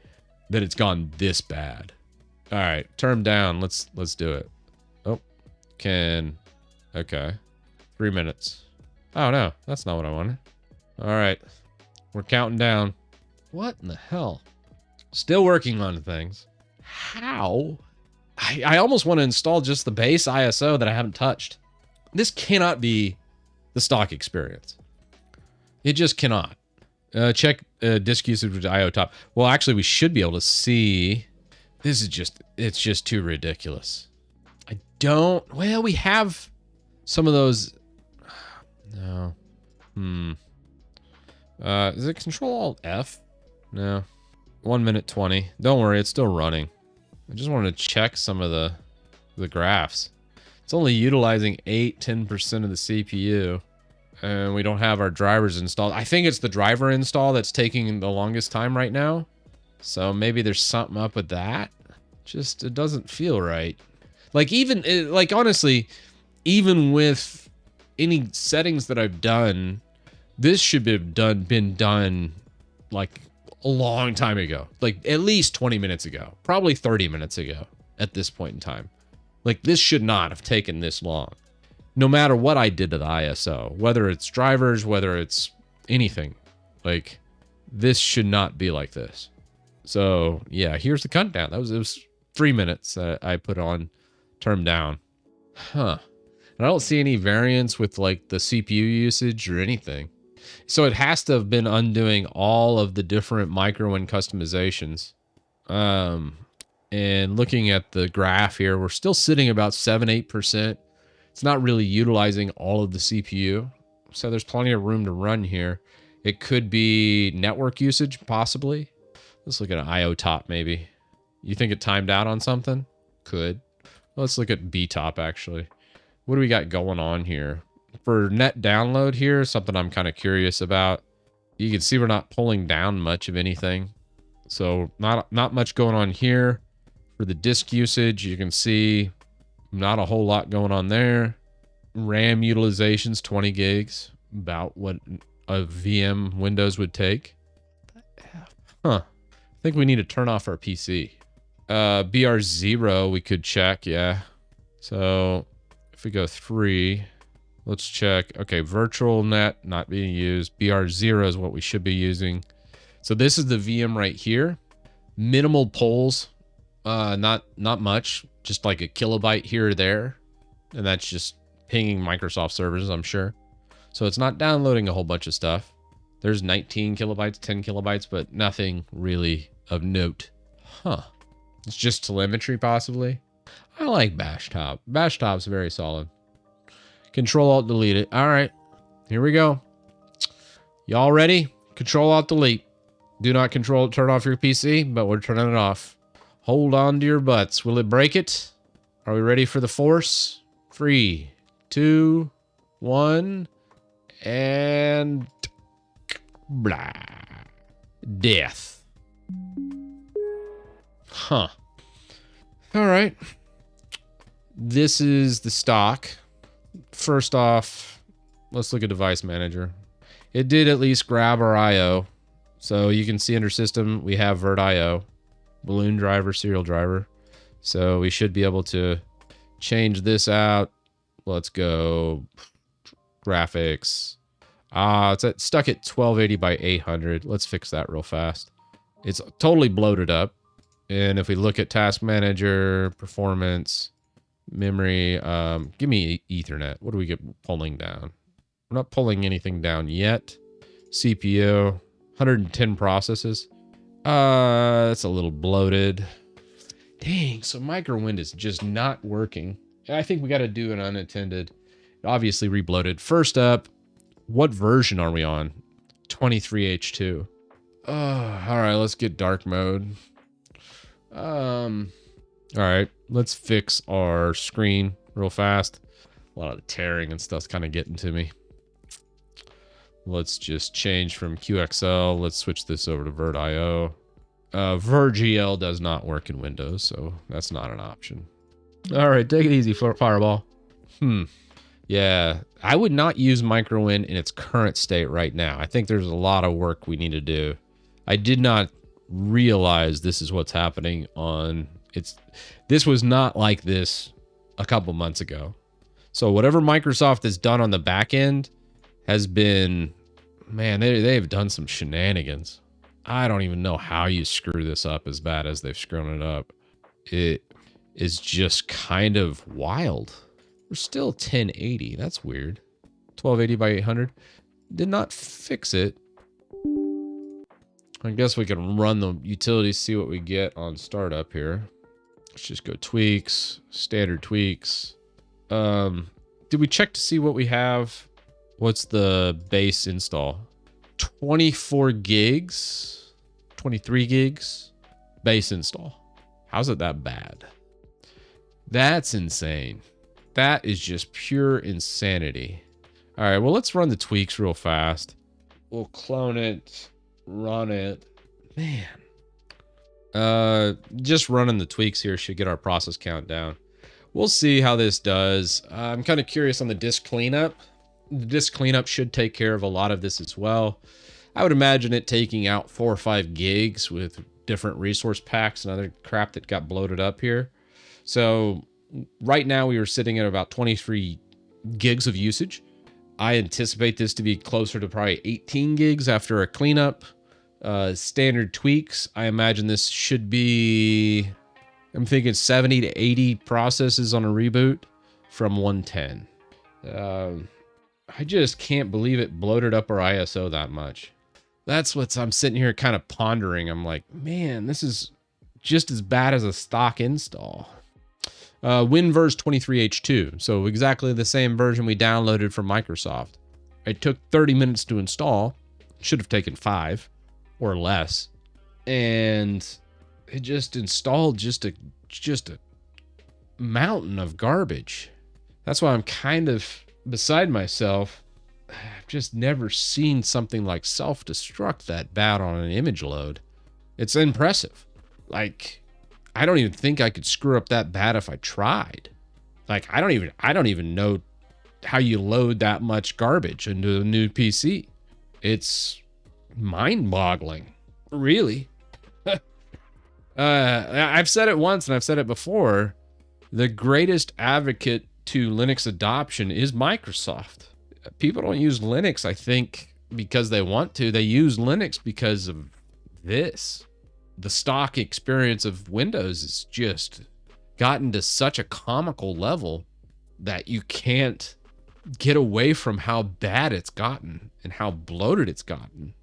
that it's gone this bad. All right, turn down. Let's do it. Oh, okay. 3 minutes. Oh no, that's not what I wanted. All right, we're counting down. What in the hell? Still working on things. How? I almost want to install just the base ISO that I haven't touched. This cannot be the stock experience. It just cannot. Check disk usage with IO top. Well, actually, we should be able to see. It's just too ridiculous. Well, we have some of those. No. Is it Control-Alt-F? No. 1 minute 20. Don't worry, it's still running. I just wanted to check some of the graphs. It's only utilizing 10% of the CPU. And we don't have our drivers installed. I think it's the driver install that's taking the longest time right now. So maybe there's something up with that. Just, it doesn't feel right. Like honestly, even with any settings that I've done, This should be been done like a long time ago, like at least 20 minutes ago, probably 30 minutes ago at this point in time. Like this should not have taken this long, no matter what I did to the ISO, whether it's drivers, whether it's anything. Like this should not be like this. So yeah, here's the countdown. It was 3 minutes that I put on term down. Huh. And I don't see any variance with like the CPU usage or anything. So it has to have been undoing all of the different MicroWin customizations. And looking at the graph here, we're still sitting about 7-8%. It's not really utilizing all of the CPU. So there's plenty of room to run here. It could be network usage, possibly. Let's look at an IO top, maybe. You think it timed out on something? Could. Let's look at B top, actually. What do we got going on here? For net download here, something I'm kind of curious about. You can see we're not pulling down much of anything. So not much going on here. For the disk usage, you can see not a whole lot going on there. RAM utilization's 20 gigs, about what a VM Windows would take. Huh. I think we need to turn off our PC. BR0 we could check, yeah. So if we go 3, let's check. Okay, virtual net not being used. BR0 is what we should be using. So this is the VM right here. Minimal polls, not much, just like a kilobyte here or there. And that's just pinging Microsoft servers, I'm sure. So it's not downloading a whole bunch of stuff. There's 19 kilobytes, 10 kilobytes, but nothing really of note. Huh. It's just telemetry, possibly. I like Bash Top. Bash Top's very solid. Control Alt Delete it. All right, here we go. Y'all ready? Control Alt Delete. Do not control turn off your PC, but we're turning it off. Hold on to your butts. Will it break it? Are we ready for the force? 3, 2, 1, and blah. Death. Huh. All right. This is the stock. First off, let's look at device manager. It did at least grab our IO. So you can see under system, we have vert IO, balloon driver, serial driver. So we should be able to change this out. Let's go graphics. It's stuck at 1280 by 800. Let's fix that real fast. It's totally bloated up. And if we look at task manager, performance, memory, give me Ethernet. What do we get pulling down? We're not pulling anything down yet. CPU, 110 processes. That's a little bloated. Dang, so MicroWin is just not working. I think we got to do an unattended. Obviously rebloated. First up, what version are we on? 23H2. All right, let's get dark mode. All right, let's fix our screen real fast. A lot of the tearing and stuff's kind of getting to me. Let's just change from QXL. Let's switch this over to VertIO. VerGL does not work in Windows, so that's not an option. All right, take it easy, Fireball. Yeah, I would not use MicroWin in its current state right now. I think there's a lot of work we need to do. I did not realize this is what's happening on its. This was not like this a couple months ago. So whatever Microsoft has done on the back end has been, man, they've done some shenanigans. I don't even know how you screw this up as bad as they've screwed it up. It is just kind of wild. We're still 1080. That's weird. 1280 by 800. Did not fix it. I guess we can run the utilities, see what we get on startup here. Let's just go tweaks, standard tweaks. Did we check to see what we have? What's the base install? 24 gigs, 23 gigs, base install. How's it that bad? That's insane. That is just pure insanity. All right, well, let's run the tweaks real fast. We'll clone it, run it. Man. Just running the tweaks here should get our process count down. We'll see how this does. I'm kind of curious on the disk cleanup. The disk cleanup should take care of a lot of this as well. I would imagine it taking out 4 or 5 gigs with different resource packs and other crap that got bloated up here. So right now we were sitting at about 23 gigs of usage. I anticipate this to be closer to probably 18 gigs after a cleanup. Standard tweaks, I imagine this should be, I'm thinking 70 to 80 processes on a reboot from 110. I just can't believe it bloated up our ISO that much. That's what I'm sitting here kind of pondering. I'm like, man, this is just as bad as a stock install. WinVers 23H2. So exactly the same version we downloaded from Microsoft. It took 30 minutes to install. Should have taken 5 or less. And it just installed just a mountain of garbage. That's why I'm kind of beside myself. I've just never seen something like self-destruct that bad on an image load. It's impressive. Like, I don't even think I could screw up that bad if I tried. Like, I don't even know how you load that much garbage into a new PC. It's mind-boggling, really. I've said it once and I've said it before. The greatest advocate to Linux adoption is Microsoft. People don't use Linux, I think, because they want to. They use Linux because of this. The stock experience of Windows is just gotten to such a comical level that you can't get away from how bad it's gotten and how bloated it's gotten.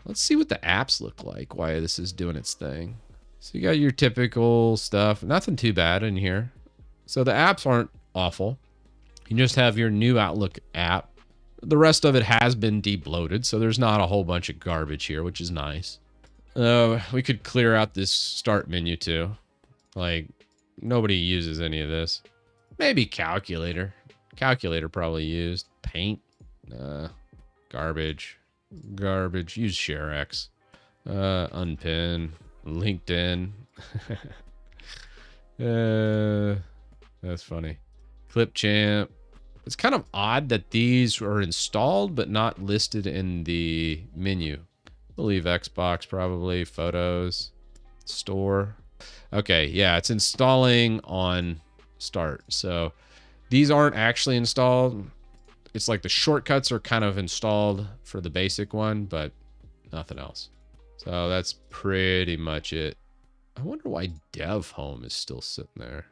Let's see what the apps look like while this is doing its thing. So you got your typical stuff. Nothing too bad in here. So the apps aren't awful. You just have your new Outlook app. The rest of it has been de-bloated, so there's not a whole bunch of garbage here, which is nice. We could clear out this start menu too. Like, nobody uses any of this. Maybe calculator. Calculator probably used. Paint. Garbage. Garbage. Use ShareX. Unpin. LinkedIn. That's funny. Clipchamp. It's kind of odd that these are installed but not listed in the menu. We'll leave Xbox probably. Photos. Store. Okay, yeah, it's installing on start. So these aren't actually installed. It's like the shortcuts are kind of installed for the basic one, but nothing else. So that's pretty much it. I wonder why Dev Home is still sitting there.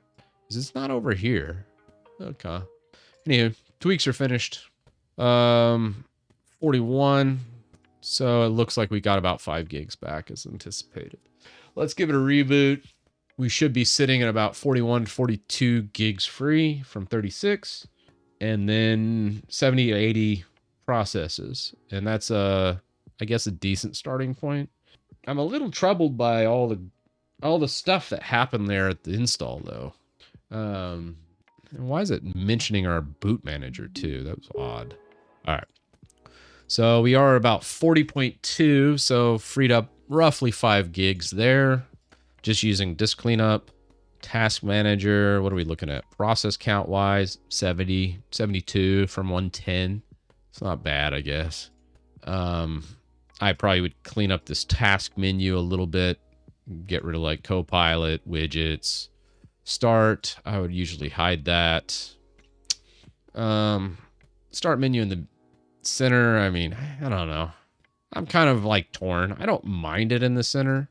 Is it's not over here? Okay. Anywho, tweaks are finished. 41. So it looks like we got about 5 gigs back as anticipated. Let's give it a reboot. We should be sitting at about 41, 42 gigs free from 36. And then 70 to 80 processes. And that's I guess a decent starting point. I'm a little troubled by all the stuff that happened there at the install though. And why is it mentioning our boot manager too? That was odd. All right. So we are about 40.2. So freed up roughly 5 gigs there. Just using disk cleanup, task manager. What are we looking at? Process count wise, 70, 72 from 110. It's not bad, I guess. I probably would clean up this task menu a little bit. Get rid of like Copilot, widgets, start. I would usually hide that. Start menu in the center. I mean, I don't know. I'm kind of like torn. I don't mind it in the center.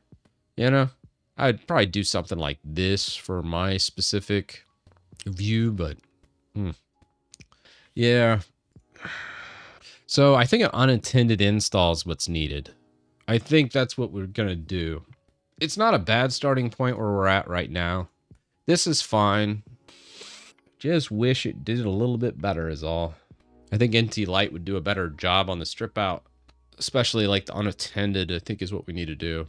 You know, I'd probably do something like this for my specific view, but yeah. So I think an unattended install is what's needed. I think that's what we're going to do. It's not a bad starting point where we're at right now. This is fine. Just wish it did a little bit better is all. I think NT Lite would do a better job on the strip out, especially like the unattended, I think is what we need to do.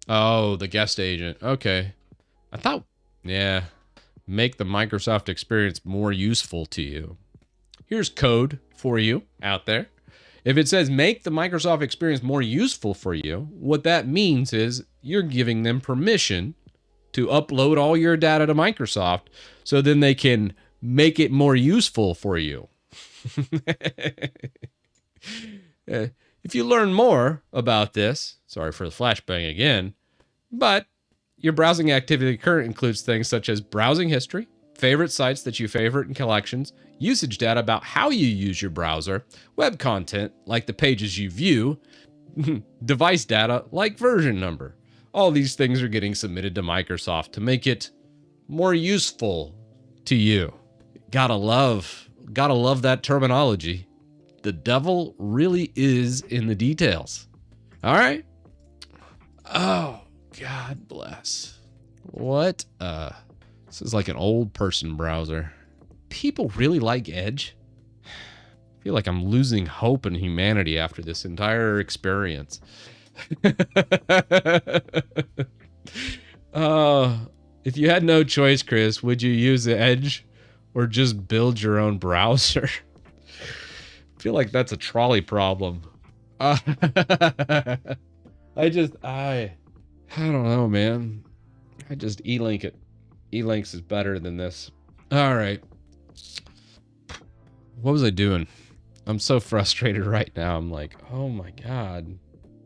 Oh, the guest agent. Okay. I thought, yeah, make the Microsoft experience more useful to you. Here's code for you out there. If it says make the Microsoft experience more useful for you, what that means is you're giving them permission to upload all your data to Microsoft so then they can make it more useful for you. If you learn more about this, sorry for the flashbang again, but your browsing activity current includes things such as browsing history, favorite sites that you favorite in collections, usage data about how you use your browser, web content like the pages you view, device data like version number. All these things are getting submitted to Microsoft to make it more useful to you. Gotta love that terminology. The devil really is in the details. All right. Oh, God bless. What? This is like an old person browser. People really like Edge? I feel like I'm losing hope in humanity after this entire experience. If you had no choice, Chris, would you use Edge or just build your own browser? I feel like that's a trolley problem. I don't know, man. I just E-Link it. E-Links is better than this. All right. What was I doing? I'm so frustrated right now. I'm like, oh my God.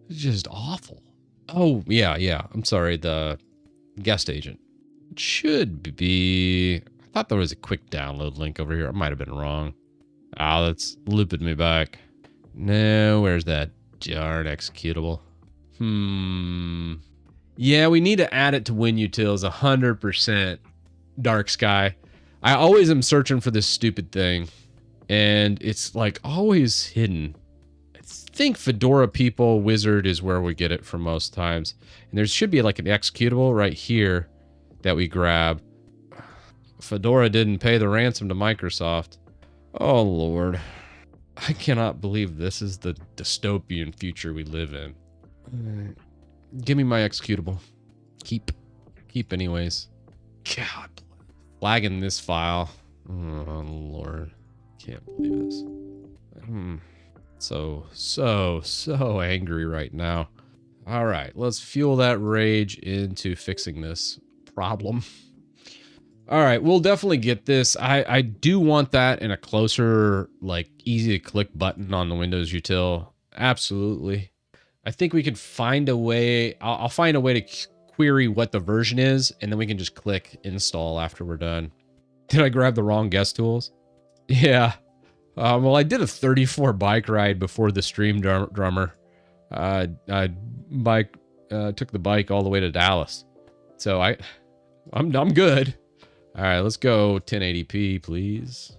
It's just awful. Oh, yeah. I'm sorry. The guest agent. It should be... I thought there was a quick download link over here. I might have been wrong. Ah, that's looping me back. No, where's that darn executable? Yeah, we need to add it to WinUtils 100%. Dark Sky. I always am searching for this stupid thing, and it's like always hidden. I think Fedora People Wizard is where we get it for most times. And there should be like an executable right here that we grab. Fedora didn't pay the ransom to Microsoft. Oh, Lord. I cannot believe this is the dystopian future we live in. Give me my executable. Keep anyways. God. Flagging this file. Oh, Lord. Can't believe this. So angry right now. All right, let's fuel that rage into fixing this problem. All right, we'll definitely get this. I do want that in a closer, like, easy to click button on the Windows util. Absolutely. I think we could find a way. I'll find a way to query what the version is, and then we can just click install after we're done. Did I grab the wrong guest tools? Yeah. Well, I did a 34 bike ride before the stream drummer. I took the bike all the way to Dallas. So I'm good. All right, let's go 1080p, please.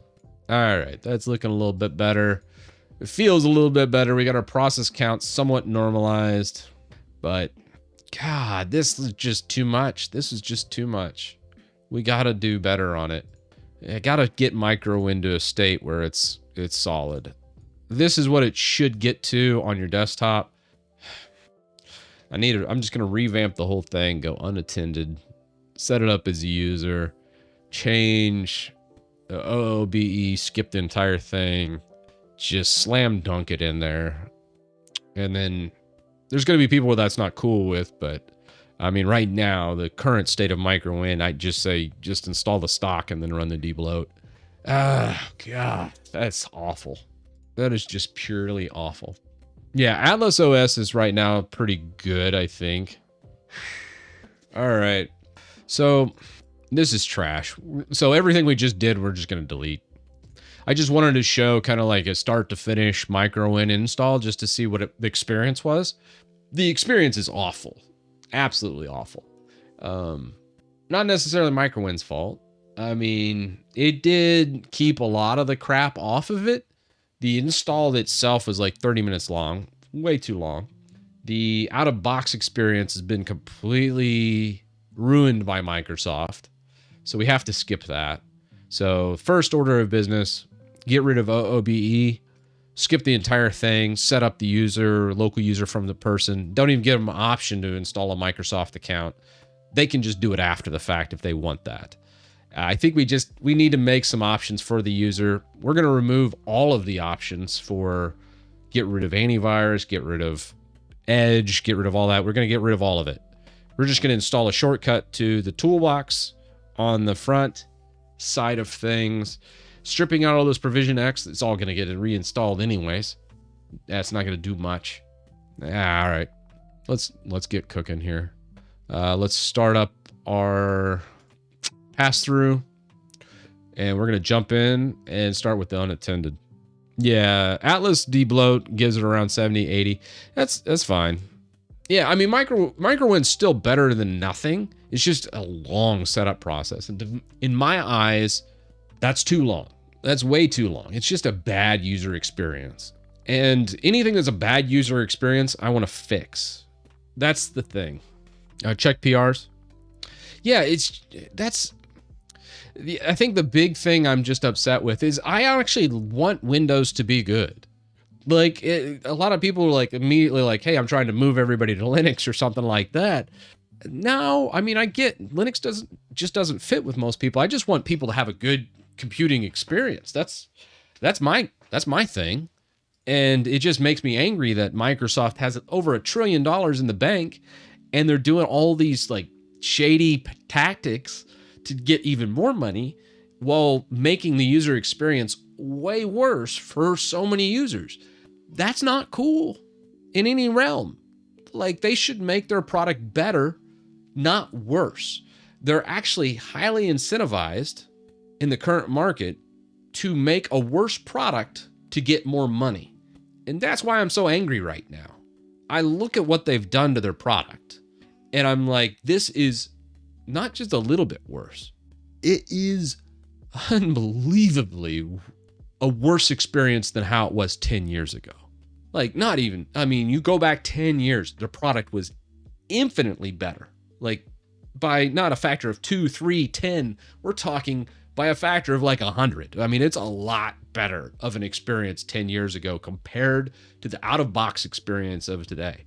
All right, that's looking a little bit better. It feels a little bit better. We got our process count somewhat normalized, but God, this is just too much. This is just too much. We got to do better on it. I got to get MicroWin to a state where it's solid. This is what it should get to on your desktop. I'm just going to revamp the whole thing, go unattended, set it up as a user, change the OOBE, skip the entire thing, just slam dunk it in there. And then there's going to be people where that's not cool with, but I mean, right now, the current state of MicroWin, I'd just say, just install the stock and then run the debloat. God, that's awful. That is just purely awful. Yeah, Atlas OS is right now pretty good, I think. All right. So this is trash. So everything we just did, we're just going to delete. I just wanted to show kind of like a start to finish MicroWin install just to see what the experience was. The experience is awful. Absolutely awful. Not necessarily MicroWin's fault. I mean, it did keep a lot of the crap off of it. The install itself was like 30 minutes long, way too long. The out-of-box experience has been completely ruined by Microsoft, so we have to skip that. So first order of business, get rid of OOBE, skip the entire thing, set up the user, local user from the person. Don't even give them an option to install a Microsoft account. They can just do it after the fact if they want that. I think we need to make some options for the user. We're going to remove all of the options for get rid of antivirus, get rid of Edge, get rid of all that. We're going to get rid of all of it. We're just going to install a shortcut to the toolbox on the front side of things. stripping out all those Provision X, it's all going to get reinstalled anyways. That's not going to do much. All right. Let's get cooking here. Let's start up our pass-through. And we're going to jump in and start with the unattended. Yeah, Atlas debloat gives it around 70, 80. That's fine. Yeah, I mean, MicroWin's still better than nothing. It's just a long setup process. And in my eyes, that's too long. That's way too long. It's just a bad user experience. And anything that's a bad user experience, I want to fix. That's the thing. Check PRs. Yeah, I think the big thing I'm just upset with is I actually want Windows to be good. Like, a lot of people are like immediately like, hey, I'm trying to move everybody to Linux or something like that. No, I mean, I get Linux doesn't fit with most people. I just want people to have a good computing experience. That's my thing. And it just makes me angry that Microsoft has over $1 trillion in the bank and they're doing all these like shady tactics to get even more money while making the user experience way worse for so many users. That's not cool in any realm. Like, they should make their product better, not worse. They're actually highly incentivized in the current market to make a worse product to get more money. And that's why I'm so angry right now. I look at what they've done to their product and I'm like, this is not just a little bit worse. It is unbelievably a worse experience than how it was 10 years ago. Like, not even, I mean, you go back 10 years, the product was infinitely better. Like, by not a factor of 2, 3, 10, we're talking by a factor of like 100. I mean, it's a lot better of an experience 10 years ago compared to the out-of-box experience of today.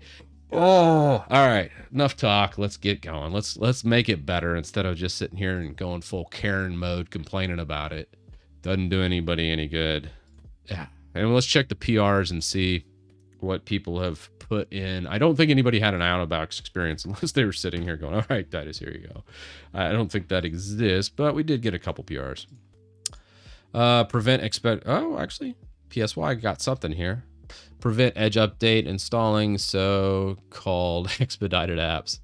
Oh, all right. Enough talk. Let's get going. Let's make it better instead of just sitting here and going full Karen mode, complaining about it. Doesn't do anybody any good. Yeah. And let's check the PRs and see what people have put in. I don't think anybody had an out-of-box experience unless they were sitting here going, all right, Titus, here you go. I don't think that exists, but we did get a couple PRs. Prevent expect. Oh, actually, PSY got something here. Prevent Edge update installing so-called expedited apps.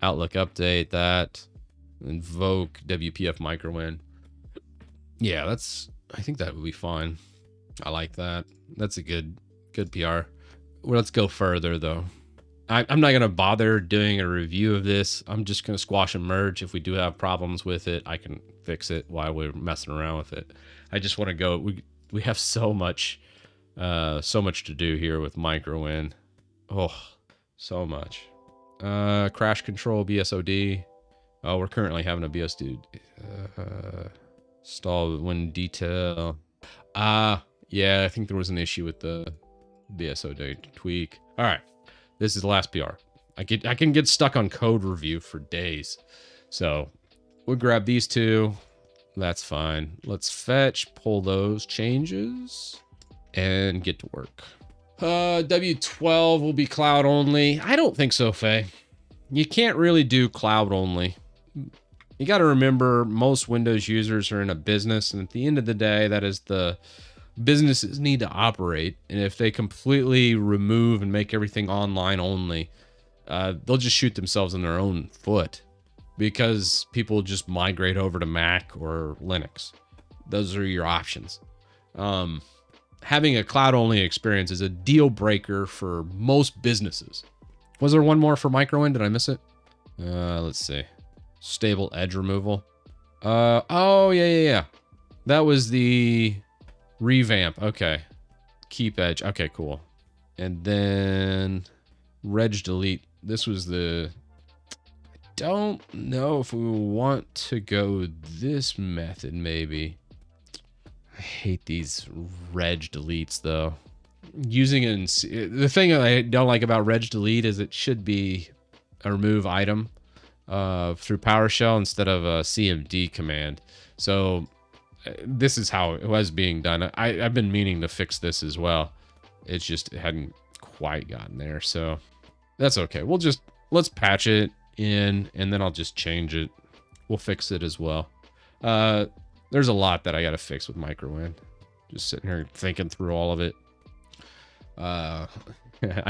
Outlook update that. Invoke WPF MicroWin. Yeah, I think that would be fine. I like that. That's a good PR. Well, let's go further though. I'm not going to bother doing a review of this. I'm just going to squash and merge. If we do have problems with it, I can fix it while we're messing around with it. I just want to go. We have so much to do here with MicroWin. Oh, so much. Crash control BSOD. Oh, we're currently having a BSD. Install when detail. Yeah, I think there was an issue with the BSOD tweak. All right. This is the last PR. I can get stuck on code review for days. So we'll grab these two. That's fine. Let's fetch, pull those changes, and get to work. W12 will be cloud only. I don't think so, Faye. You can't really do cloud only. You got to remember, most Windows users are in a business, and at the end of the day, that is the businesses need to operate. And if they completely remove and make everything online only, they'll just shoot themselves in their own foot, because people just migrate over to Mac or Linux. Those are your options. Having a cloud only experience is a deal breaker for most businesses. Was there one more for MicroWin? Did I miss it? Let's see. Stable edge removal. Oh, yeah. That was the revamp. Okay. Keep edge. Okay, cool. And then reg delete. This was the... I don't know if we want to go this method, maybe. I hate these reg deletes, though. Using it in... The thing I don't like about reg delete is it should be a remove item through PowerShell instead of a CMD command. So this is how it was being done. I've been meaning to fix this as well. It's just, it hadn't quite gotten there. So that's okay. Let's patch it in, and then I'll just change it. We'll fix it as well. There's a lot that I got to fix with MicroWin. Just sitting here thinking through all of it. I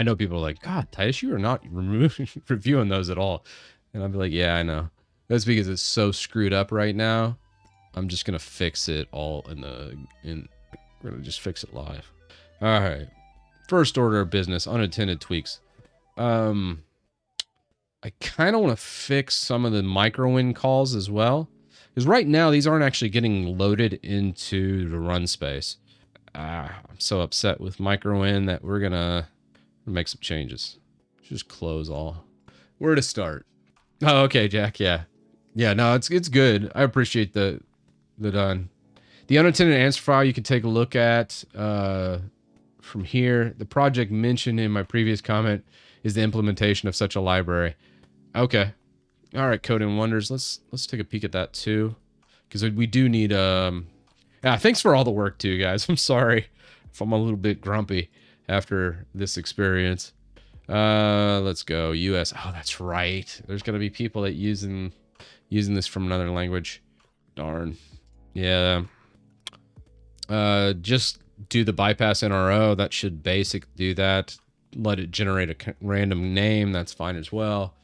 know people are like, God, Titus, you are not reviewing those at all. And I'll be like, yeah, I know. That's because it's so screwed up right now. I'm just going to fix it all we're going to just fix it live. All right. First order of business, unattended tweaks. I kind of want to fix some of the MicroWin calls as well. Because right now, these aren't actually getting loaded into the run space. I'm so upset with MicroWin that we're going to make some changes. Just close all. Where to start? Oh, okay, Jack. Yeah. Yeah, no, it's good. I appreciate the done. The unattended answer file you can take a look at from here. The project mentioned in my previous comment is the implementation of such a library. Okay. All right, Code and Wonders. Let's take a peek at that too, because we do need. Yeah, thanks for all the work too, guys. I'm sorry if I'm a little bit grumpy after this experience. Let's go US. Oh, that's right. There's gonna be people that using this from another language. Darn. Yeah. Just do the bypass NRO. That should do that. Let it generate a random name. That's fine as well.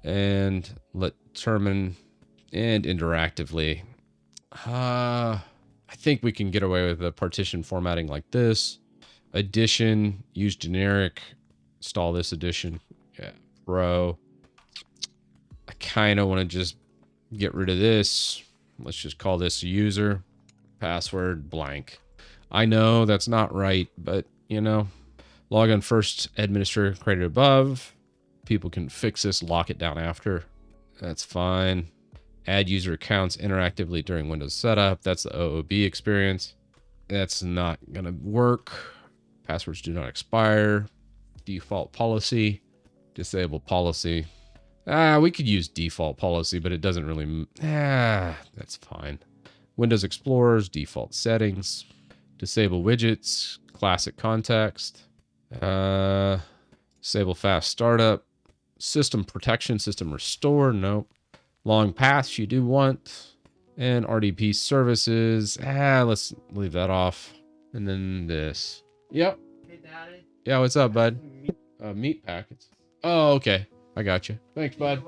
And let determine and interactively. I think we can get away with the partition formatting like this. Addition, use generic. Install this addition. Yeah, Pro. I kind of want to just get rid of this. Let's just call this user. Password blank. I know that's not right, but you know, login first, administrator created above. People can fix this, lock it down after. That's fine. Add user accounts interactively during Windows setup. That's the OOB experience. That's not gonna work. Passwords do not expire. Default policy. Disable policy. We could use default policy, but it doesn't really. That's fine. Windows Explorer's default settings. Disable widgets. Classic context. Disable fast startup. System protection, system restore. Nope. Long paths you do want. And RDP services. Let's leave that off. And then this. Yep. Hey, Daddy. Yeah, what's up, bud? Meat packets. Oh, okay. I got you. Thanks, bud.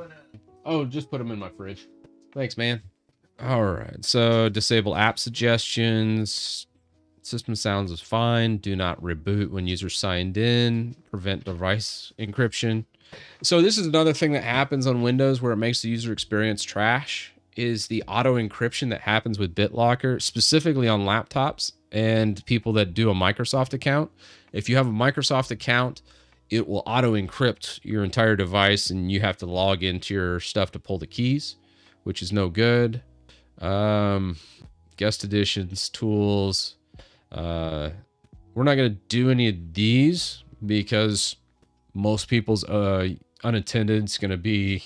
Oh, just put them in my fridge. Thanks, man. All right. So disable app suggestions. System sounds is fine. Do not reboot when user signed in. Prevent device encryption. So this is another thing that happens on Windows where it makes the user experience trash, is the auto encryption that happens with BitLocker, specifically on laptops and people that do a Microsoft account. If you have a Microsoft account, it will auto encrypt your entire device and you have to log into your stuff to pull the keys, which is no good. Guest additions, tools. We're not going to do any of these because most people's unattended is going to be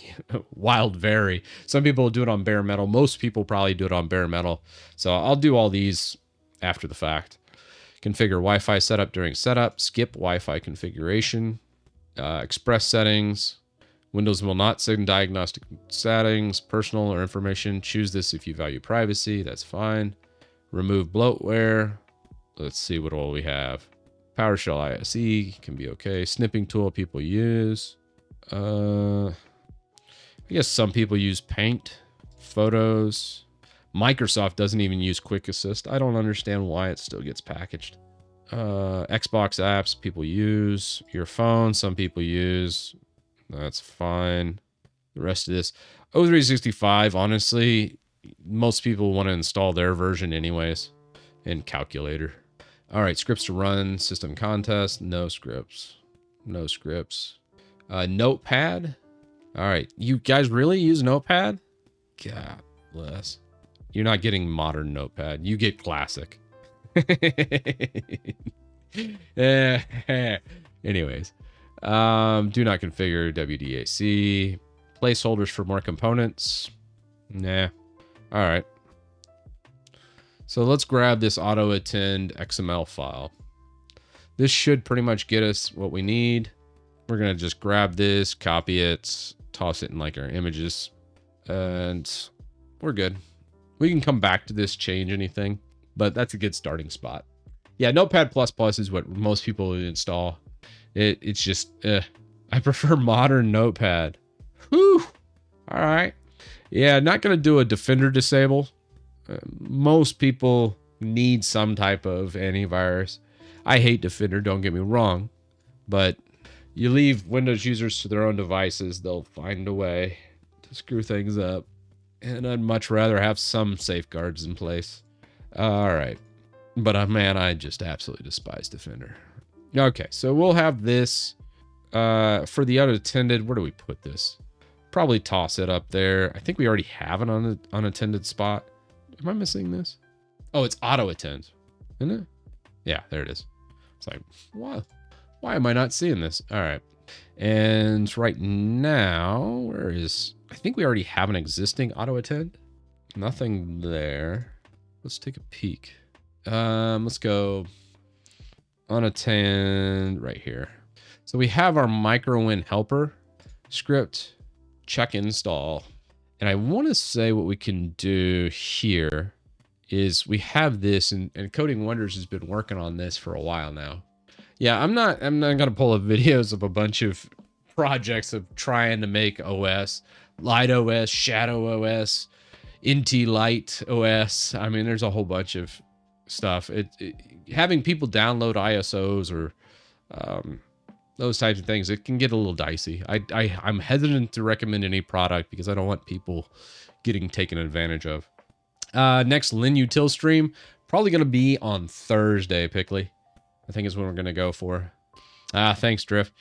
wild vary. Some people do it on bare metal. Most people probably do it on bare metal. So I'll do all these after the fact. Configure Wi-Fi setup during setup. Skip Wi-Fi configuration. Express settings. Windows will not send diagnostic settings, personal or information. Choose this if you value privacy. That's fine. Remove bloatware. Let's see what all we have. PowerShell ISE can be okay. Snipping tool people use. I guess some people use Paint. Photos. Microsoft doesn't even use Quick Assist. I don't understand why it still gets packaged. Xbox apps people use. Your phone, some people use. That's fine. The rest of this. O365, honestly, most people want to install their version anyways. And calculator. All right, scripts to run, system contest, no scripts. No scripts. Notepad. All right, you guys really use Notepad? God bless. You're not getting modern Notepad. You get classic. Anyways, do not configure WDAC. Placeholders for more components. Nah. All right. So let's grab this auto attend XML file. This should pretty much get us what we need. We're going to just grab this, copy it, toss it in like our images, and we're good. We can come back to this, change anything, but that's a good starting spot. Yeah, Notepad++ is what most people would install. It's just, I prefer modern Notepad. Whew. All right. Yeah, not going to do a Defender disable. Most people need some type of antivirus. I hate Defender, don't get me wrong, but you leave Windows users to their own devices, they'll find a way to screw things up. And I'd much rather have some safeguards in place. All right. But man, I just absolutely despise Defender. Okay, so we'll have this for the unattended. Where do we put this? Probably toss it up there. I think we already have an unattended spot. Am I missing this? Oh, it's auto attend, isn't it? Yeah, there it is. It's like, what? Why am I not seeing this? All right. And right now, where is... I think we already have an existing auto attend. Nothing there. Let's take a peek. Let's go unattend right here. So we have our MicroWin helper script, check install. And I want to say what we can do here is we have this, and Coding Wonders has been working on this for a while now. Yeah, I'm not gonna pull up videos of a bunch of projects of trying to make OS, Light OS, Shadow OS, NT Light OS. I mean, there's a whole bunch of stuff. Having people download ISOs or those types of things, it can get a little dicey. I'm hesitant to recommend any product because I don't want people getting taken advantage of. Next Linutil stream, probably going to be on Thursday, Pickley. I think is when we're going to go for. Thanks, Drift.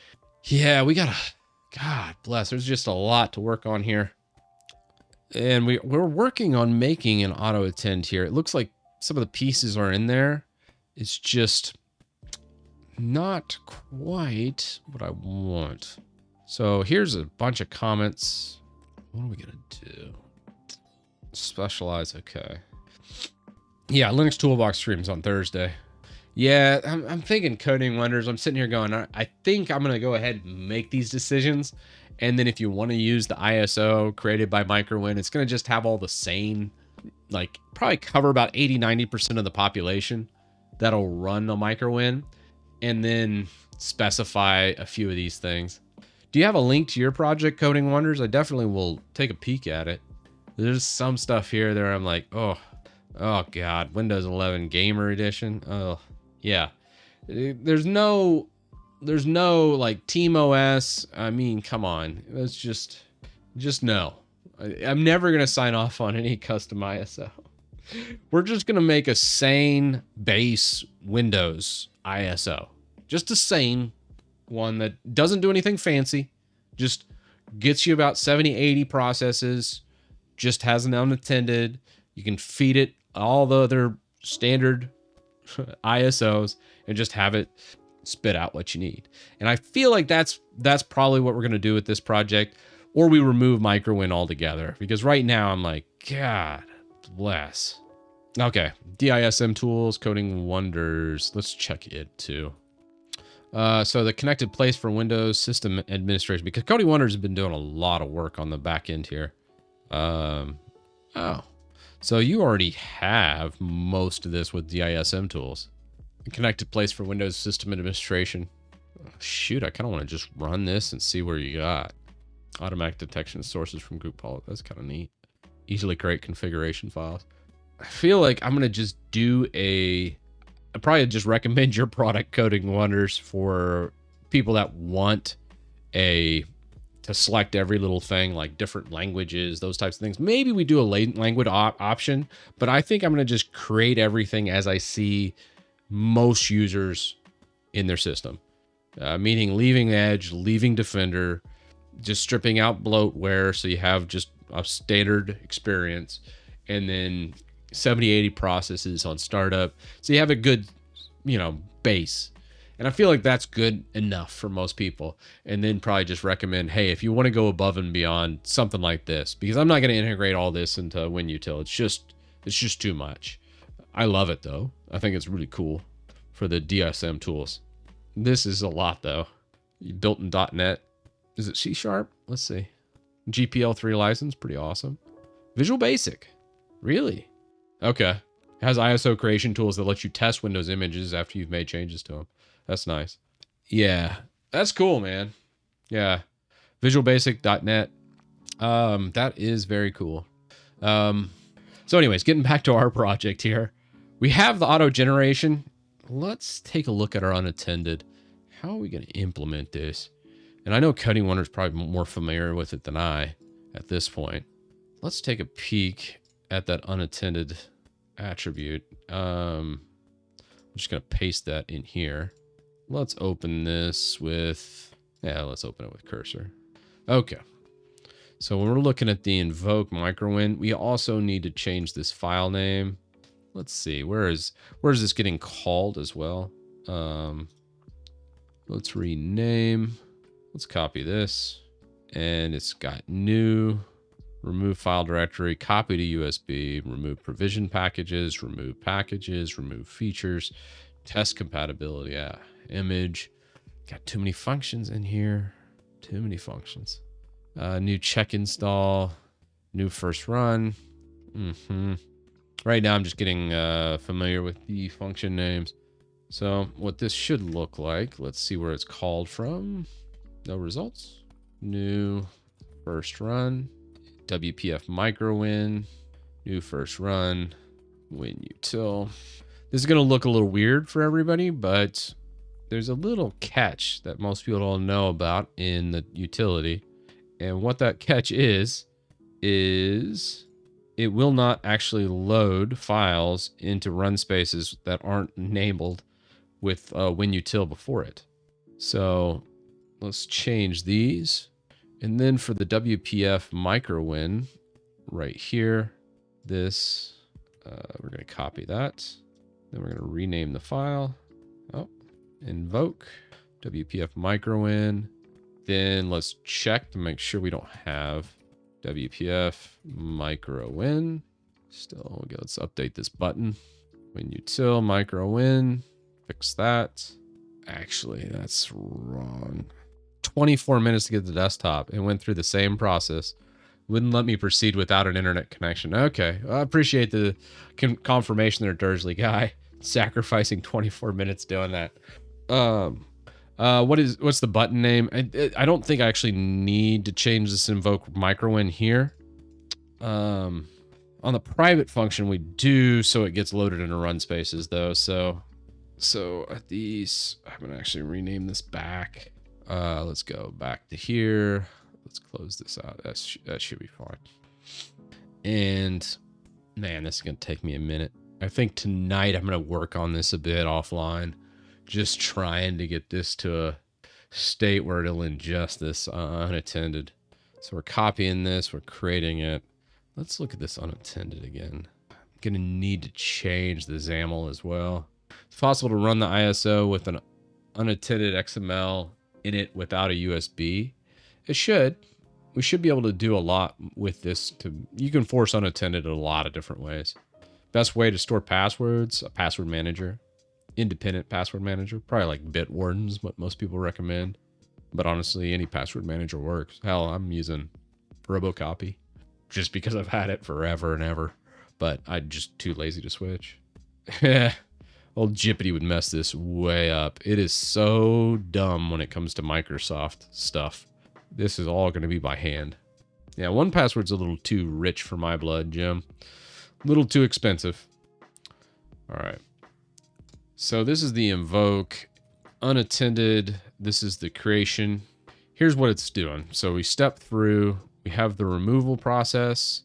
Yeah, we got to, God bless, there's just a lot to work on here. And we're working on making an auto attend here. It looks like some of the pieces are in there. It's just not quite what I want. So here's a bunch of comments. What are we going to do? Specialize, okay. Yeah, Linux Toolbox streams on Thursday. Yeah, I'm thinking Coding Wonders. I'm sitting here going, I think I'm going to go ahead and make these decisions. And then if you want to use the ISO created by MicroWin, it's going to just have all the same, like probably cover about 80-90% of the population that'll run a MicroWin, and then specify a few of these things. Do you have a link to your project, Coding Wonders? I definitely will take a peek at it. There's some stuff here there I'm like, oh God, Windows 11 Gamer Edition. Oh, yeah. There's no like Team OS. I mean, come on. It's just no. I'm never going to sign off on any custom ISO. We're just going to make a sane base Windows ISO. Just a sane one that doesn't do anything fancy. Just gets you about 70, 80 processes. Just has an unattended. You can feed it all the other standard ISOs and just have it spit out what you need. And I feel like that's probably what we're going to do with this project, or we remove MicroWin altogether, because right now I'm like, God bless. Okay, DISM tools, Coding Wonders. Let's check it too. So the connected place for Windows system administration, because Coding Wonders has been doing a lot of work on the back end here. Oh, so you already have most of this with DISM tools. Connected place for Windows system administration. Oh, shoot, I kind of want to just run this and see where you got. Automatic detection of sources from group policy. That's kind of neat. Easily create configuration files. I feel like I'm going to just do I probably just recommend your product, Coding Wonders, for people that want to select every little thing, like different languages, those types of things. Maybe we do a language option, but I think I'm going to just create everything as I see most users in their system. Meaning leaving Edge, leaving Defender, just stripping out bloatware so you have just a standard experience, and then 70, 80 processes on startup. So you have a good, base. And I feel like that's good enough for most people. And then probably just recommend, hey, if you want to go above and beyond, something like this, because I'm not going to integrate all this into WinUtil. It's just too much. I love it though. I think it's really cool for the DSM tools. This is a lot though. Built in .NET. Is it C#? Let's see. GPL3 license, pretty awesome. Visual Basic. Really? Okay. It has ISO creation tools that let you test Windows images after you've made changes to them. That's nice. Yeah. That's cool, man. Yeah. VisualBasic.net. That is very cool. So anyways, getting back to our project here. We have the auto generation. Let's take a look at our unattended. How are we going to implement this? And I know Cutting Wonder is probably more familiar with it than I at this point. Let's take a peek at that unattended attribute. I'm just going to paste that in here. Let's open this with, let's open it with cursor. Okay. So when we're looking at the invoke MicroWin, we also need to change this file name. Let's see, where is this getting called as well? Let's rename. Let's copy this. And it's got new, remove file directory, copy to USB, remove provision packages, remove features, test compatibility, image. Got too many functions in here. Too many functions. New check install, new first run. Right now I'm just getting familiar with the function names. So what this should look like, let's see where it's called from. No results. New first run, WPF MicroWin, new first run, WinUtil. This is going to look a little weird for everybody, but there's a little catch that most people don't know about in the utility. And what that catch is it will not actually load files into run spaces that aren't enabled with WinUtil before it. So let's change these. And then for the WPF MicroWin right here, this, we're going to copy that. Then we're going to rename the file. Invoke WPF MicroWin. Then let's check to make sure we don't have WPF MicroWin. Still, okay, let's update this button. WinUtil MicroWin. Fix that. Actually, that's wrong. 24 minutes to get the desktop. It went through the same process. Wouldn't let me proceed without an internet connection. Okay, I appreciate the confirmation there, Dursley guy. Sacrificing 24 minutes doing that. What's the button name? I don't think I actually need to change this invoke MicroWin here. On the private function we do, so it gets loaded into run spaces though. So at these, I'm gonna actually rename this back. Let's go back to here. Let's close this out. That should be fine. And man, this is gonna take me a minute. I think tonight I'm gonna work on this a bit offline. Just trying to get this to a state where it'll ingest this unattended. So we're copying this, we're creating it. Let's look at this unattended again. I'm gonna need to change the XAML as well. It's possible to run the ISO with an unattended XML in it without a USB. It should. We should be able to do a lot with this. You can force unattended in a lot of different ways. Best way to store passwords, a password manager. Independent password manager, probably like Bitwarden's what most people recommend, but honestly any password manager works. Hell, I'm using Robocopy just because I've had it forever and ever, but I'm just too lazy to switch. Old Jippity would mess this way up. It is so dumb when it comes to Microsoft stuff. This is all going to be by hand. Yeah, 1Password's a little too rich for my blood, Jim. A little too expensive. All right. So this is the invoke, unattended. This is the creation. Here's what it's doing. So we step through, we have the removal process,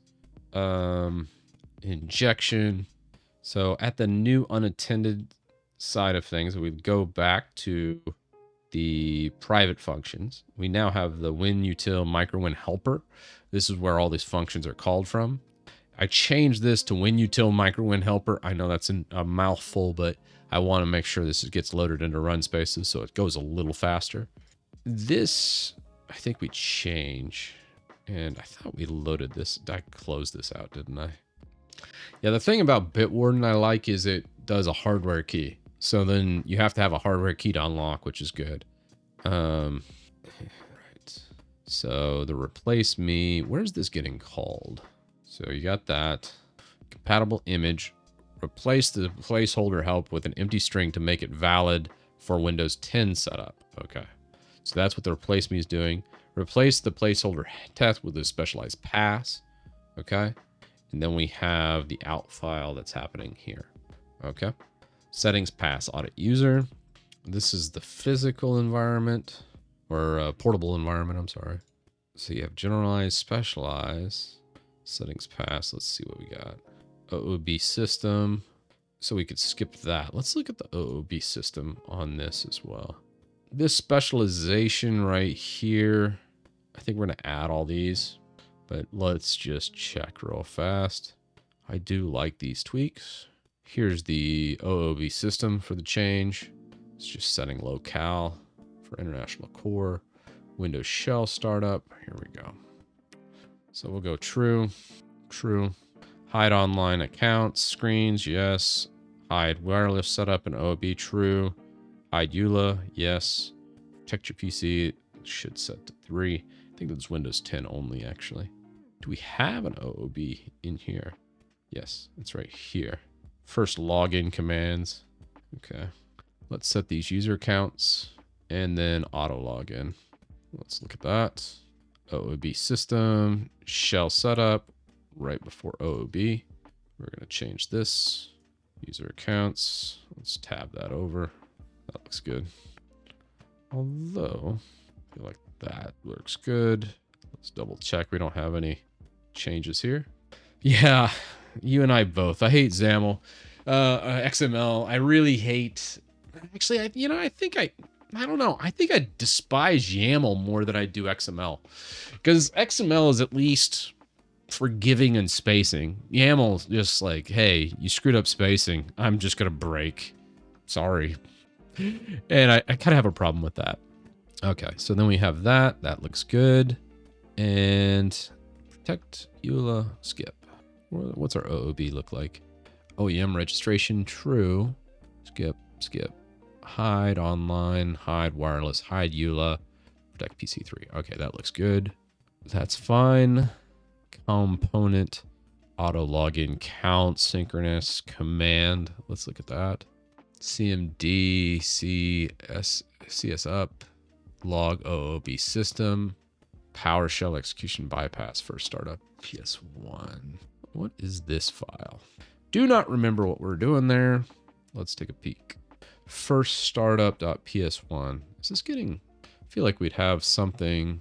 injection. So at the new unattended side of things, we go back to the private functions. We now have the WinUtil MicroWin helper. This is where all these functions are called from. I changed this to WinUtil MicroWin helper. I know that's a mouthful, but I want to make sure this gets loaded into run spaces so it goes a little faster. This, I think we change. And I thought we loaded this. I closed this out, didn't I? Yeah, the thing about Bitwarden I like is it does a hardware key. So then you have to have a hardware key to unlock, which is good. Right. So the replace me, where's this getting called? So you got that. compatible image. Replace the placeholder help with an empty string to make it valid for Windows 10 setup. Okay. So that's what the replace me is doing. Replace the placeholder test with a specialized pass. Okay. And then we have the out file that's happening here. Okay. Settings pass audit user. This is the physical environment or portable environment. I'm sorry. So you have generalized, specialized, settings pass. Let's see what we got. OOB system. So we could skip that. Let's look at the OOB system on this as well. This specialization right here, I think we're going to add all these, but let's just check real fast. I do like these tweaks. Here's the OOB system for the change. It's just setting locale for international core. Windows shell startup. Here we go. So we'll go true, true. Hide online accounts, screens, yes. Hide wireless setup and OOB, true. Hide EULA, yes. Protect your PC, it should set to 3. I think that's Windows 10 only, actually. Do we have an OOB in here? Yes, it's right here. First login commands. Okay. Let's set these user accounts and then auto login. Let's look at that. OOB system, shell setup, right before OOB. We're going to change this. User accounts. Let's tab that over. That looks good. Although, I feel like that works good. Let's double check. We don't have any changes here. Yeah, you and I both. I hate XAML. XML. I really hate... Actually, I don't know. I think I despise YAML more than I do XML. Because XML is at least forgiving and spacing. YAML is just like, hey, you screwed up spacing. I'm just going to break. Sorry. And I kind of have a problem with that. Okay, so then we have that. That looks good. And protect, EULA, skip. What's our OOB look like? OEM registration, true. Skip, skip. Hide online, hide wireless, hide EULA, protect PC3. Okay, that looks good. That's fine. Component, auto login, count, synchronous, command. Let's look at that. CMD, CS up, log OOB system, PowerShell execution bypass for startup PS1. What is this file? Do not remember what we're doing there. Let's take a peek. First startup.ps1. Is this getting... I feel like we'd have something...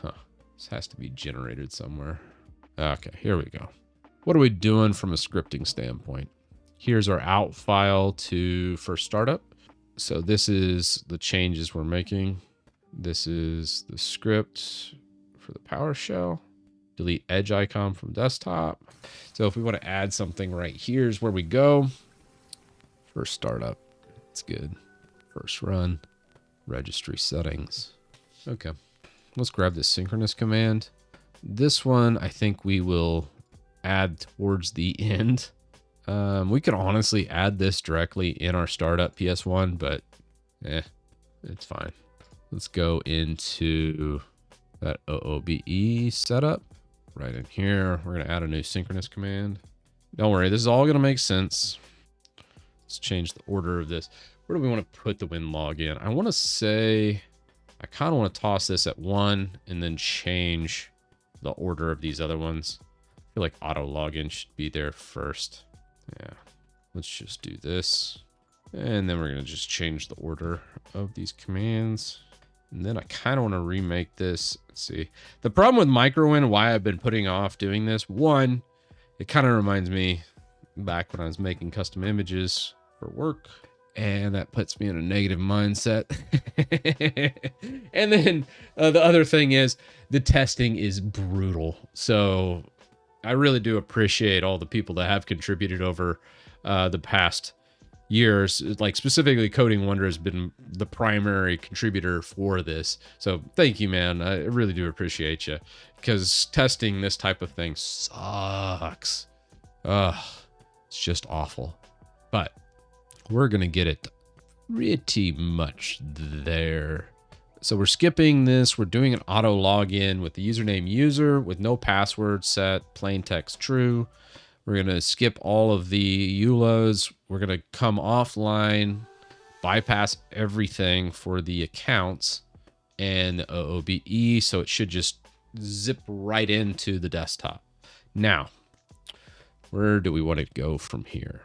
Huh. This has to be generated somewhere. Okay, here we go. What are we doing from a scripting standpoint? Here's our out file to first startup. So this is the changes we're making. This is the script for the PowerShell. Delete edge icon from desktop. So if we want to add something right here's where we go. First startup. It's good. First run. Registry settings. Okay. Let's grab this synchronous command. This one I think we will add towards the end. We could honestly add this directly in our startup PS1, but it's fine. Let's go into that OOBE setup right in here. We're going to add a new synchronous command. Don't worry, this is all going to make sense. Let's change the order of this. Where do we want to put the win log in? I want to say, I kind of want to toss this at 1 and then change the order of these other ones. I feel like auto login should be there first. Yeah, let's just do this. And then we're going to just change the order of these commands. And then I kind of want to remake this. Let's see. The problem with MicroWin, why I've been putting off doing this, one, it kind of reminds me back when I was making custom images for work. And that puts me in a negative mindset. And then the other thing is the testing is brutal. So I really do appreciate all the people that have contributed over the past years. Like specifically Coding Wonder has been the primary contributor for this. So thank you, man. I really do appreciate you, because testing this type of thing sucks. Ugh, it's just awful. But we're going to get it pretty much there. So we're skipping this. We're doing an auto login with the username user with no password set, plain text true. We're going to skip all of the EULAs. We're going to come offline, bypass everything for the accounts and the OOBE. So it should just zip right into the desktop. Now, where do we want to go from here?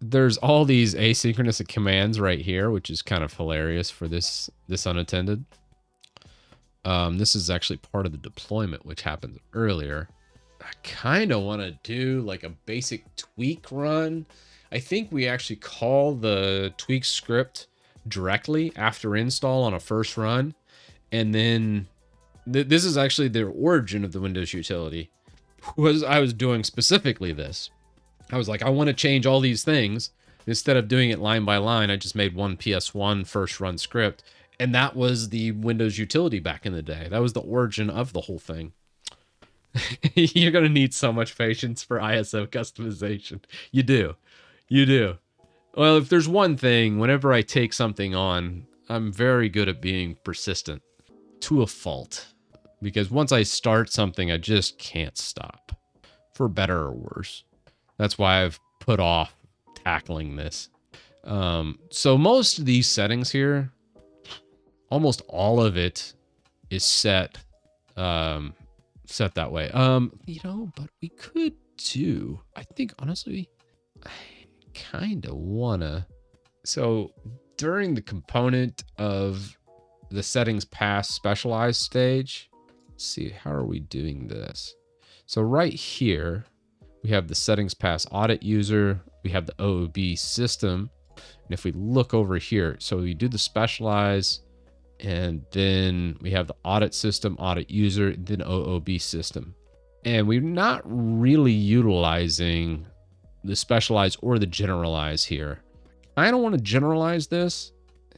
There's all these asynchronous commands right here, which is kind of hilarious for this unattended. This is actually part of the deployment, which happened earlier. I kind of want to do like a basic tweak run. I think we actually call the tweak script directly after install on a first run. And then this is actually the origin of the Windows utility. I was doing specifically this. I was like, I want to change all these things. Instead of doing it line by line, I just made one PS1 first run script. And that was the Windows utility back in the day. That was the origin of the whole thing. You're going to need so much patience for ISO customization. You do. You do. Well, if there's one thing, whenever I take something on, I'm very good at being persistent to a fault. Because once I start something, I just can't stop. For better or worse. That's why I've put off tackling this. So most of these settings here, almost all of it is set that way. You know, but we could do, I think honestly, I kind of wanna. So during the component of the settings pass specialized stage, let's see, how are we doing this? So right here, we have the settings pass audit user, we have the OOB system. And if we look over here, so we do the specialize, and then we have the audit system, audit user, then OOB system. And we're not really utilizing the specialize or the generalize here. I don't want to generalize this.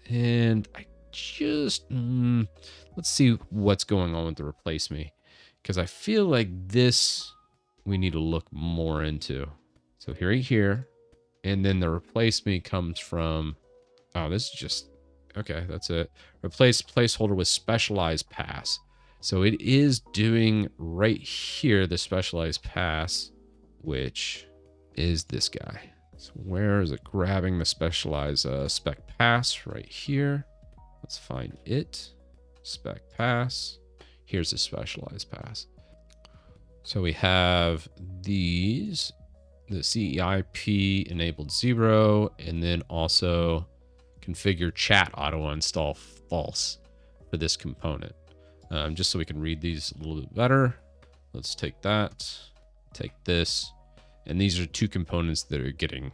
And I just, let's see what's going on with the replace me. Because I feel like this, we need to look more into. So here, and then the replace me comes from, oh, this is just, okay, that's it. Replace placeholder with specialized pass. So it is doing right here, the specialized pass, which is this guy. So where is it grabbing the specialized spec pass? Right here. Let's find it. Spec pass. Here's the specialized pass. So we have these, the CEIP enabled 0, and then also configure chat auto install false for this component. Just so we can read these a little bit better. Let's take that, take this, and these are two components that are getting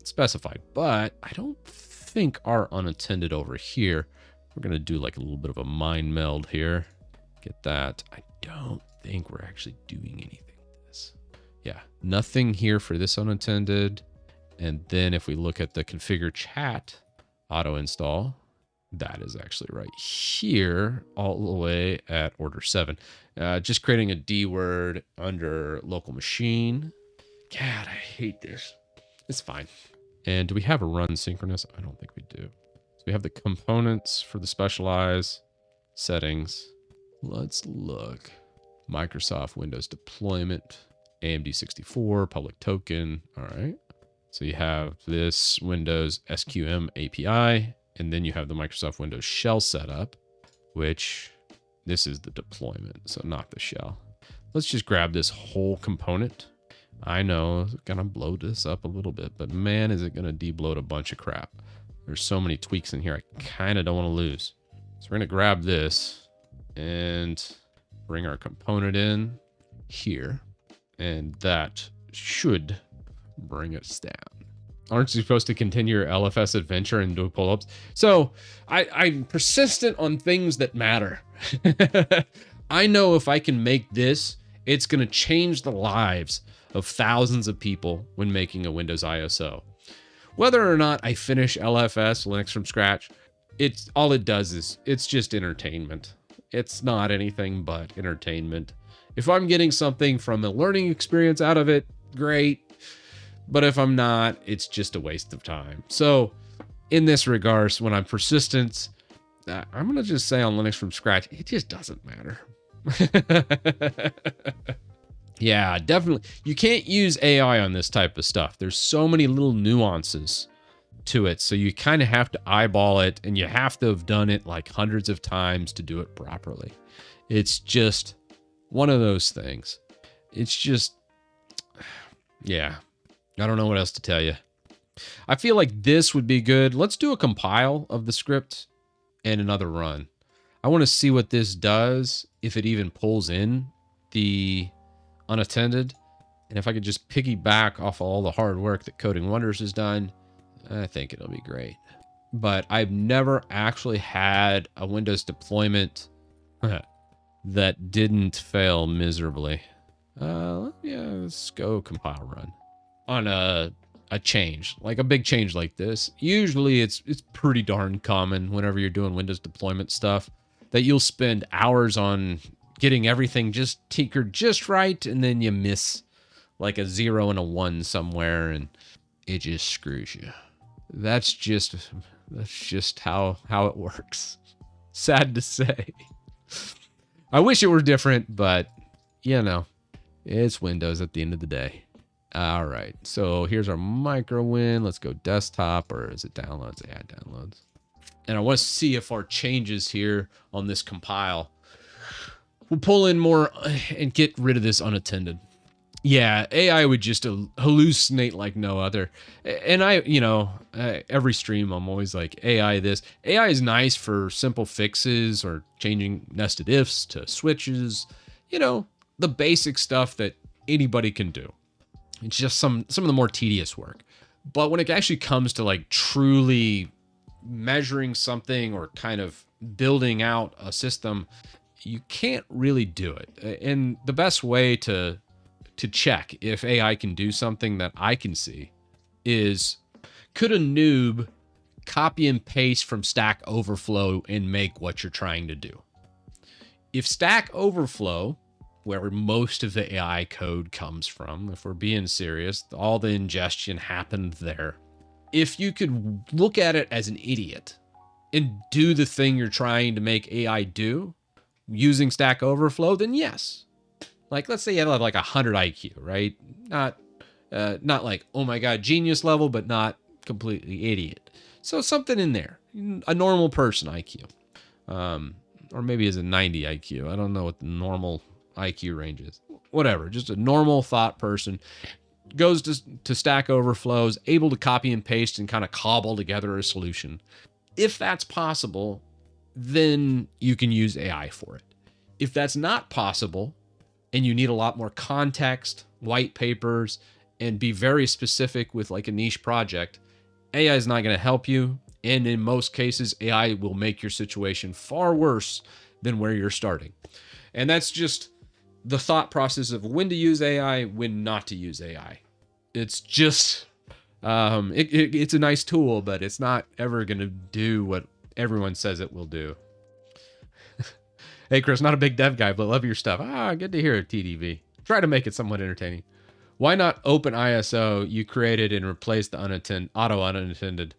specified, but I don't think are unattended over here. We're gonna do like a little bit of a mind meld here. Get that. I don't think we're actually doing anything with this. Yeah, nothing here for this unattended. And then if we look at the configure chat auto install, that is actually right here, all the way at order 7. Just creating a D word under local machine. God, I hate this. It's fine. And do we have a run synchronous? I don't think we do. So we have the components for the specialize settings. Let's look. Microsoft Windows deployment, AMD 64, public token. All right. So you have this Windows SQM API, and then you have the Microsoft Windows shell setup, which this is the deployment, so not the shell. Let's just grab this whole component. I know it's gonna blow this up a little bit, but man, is it gonna debloat a bunch of crap. There's so many tweaks in here, I kind of don't want to lose. So we're gonna grab this and bring our component in here, and that should bring us down. Aren't you supposed to continue your LFS adventure and do pull-ups? So I'm persistent on things that matter. I know if I can make this, it's going to change the lives of thousands of people when making a Windows ISO. Whether or not I finish LFS, Linux from scratch, all it does is it's just entertainment. It's not anything but entertainment. If I'm getting something from a learning experience out of it, great. But if I'm not, it's just a waste of time. So in this regards, when I'm persistent, I'm going to just say on Linux from scratch, it just doesn't matter. Yeah, definitely. You can't use AI on this type of stuff. There's so many little nuances to it. So you kind of have to eyeball it, and you have to have done it like hundreds of times to do it properly. It's just one of those things. It's just, yeah, I don't know what else to tell you. I feel like this would be good. Let's do a compile of the script and another run. I want to see what this does, if it even pulls in the unattended. And if I could just piggyback off all the hard work that Coding Wonders has done, I think it'll be great. But I've never actually had a Windows deployment that didn't fail miserably. Yeah, let's go compile run on a change, like a big change like this. Usually it's pretty darn common whenever you're doing Windows deployment stuff that you'll spend hours on getting everything just tinkered just right, and then you miss like a 0 and a 1 somewhere, and it just screws you. That's just how it works. Sad to say. I wish it were different, but you know, it's Windows at the end of the day. All right, so here's our MicroWin. Let's go desktop, or is it downloads? Yeah, downloads. And I want to see if our changes here on this compile will pull in more and get rid of this unattended. Yeah, AI would just hallucinate like no other. And every stream I'm always like, AI this. AI is nice for simple fixes or changing nested ifs to switches. The basic stuff that anybody can do. It's just some of the more tedious work. But when it actually comes to like truly measuring something or kind of building out a system, you can't really do it. And the best way to check if AI can do something that I can see is, could a noob copy and paste from Stack Overflow and make what you're trying to do? If Stack Overflow, where most of the AI code comes from, if we're being serious, all the ingestion happened there. If you could look at it as an idiot and do the thing you're trying to make AI do using Stack Overflow, then yes. Like, let's say you have like 100 IQ, right? Not like, oh my God, genius level, but not completely idiot. So something in there, a normal person IQ, or maybe is a 90 IQ. I don't know what the normal IQ range is. Whatever, just a normal thought person goes to Stack Overflow, is able to copy and paste and kind of cobble together a solution. If that's possible, then you can use AI for it. If that's not possible, and you need a lot more context, white papers, and be very specific with like a niche project, AI is not going to help you. And in most cases, AI will make your situation far worse than where you're starting. And that's just the thought process of when to use AI, when not to use AI. It's just, it's a nice tool, but it's not ever going to do what everyone says it will do. Hey, Chris, not a big dev guy, but love your stuff. Good to hear it, TDV. Try to make it somewhat entertaining. Why not open ISO? You created and replaced the auto unattended.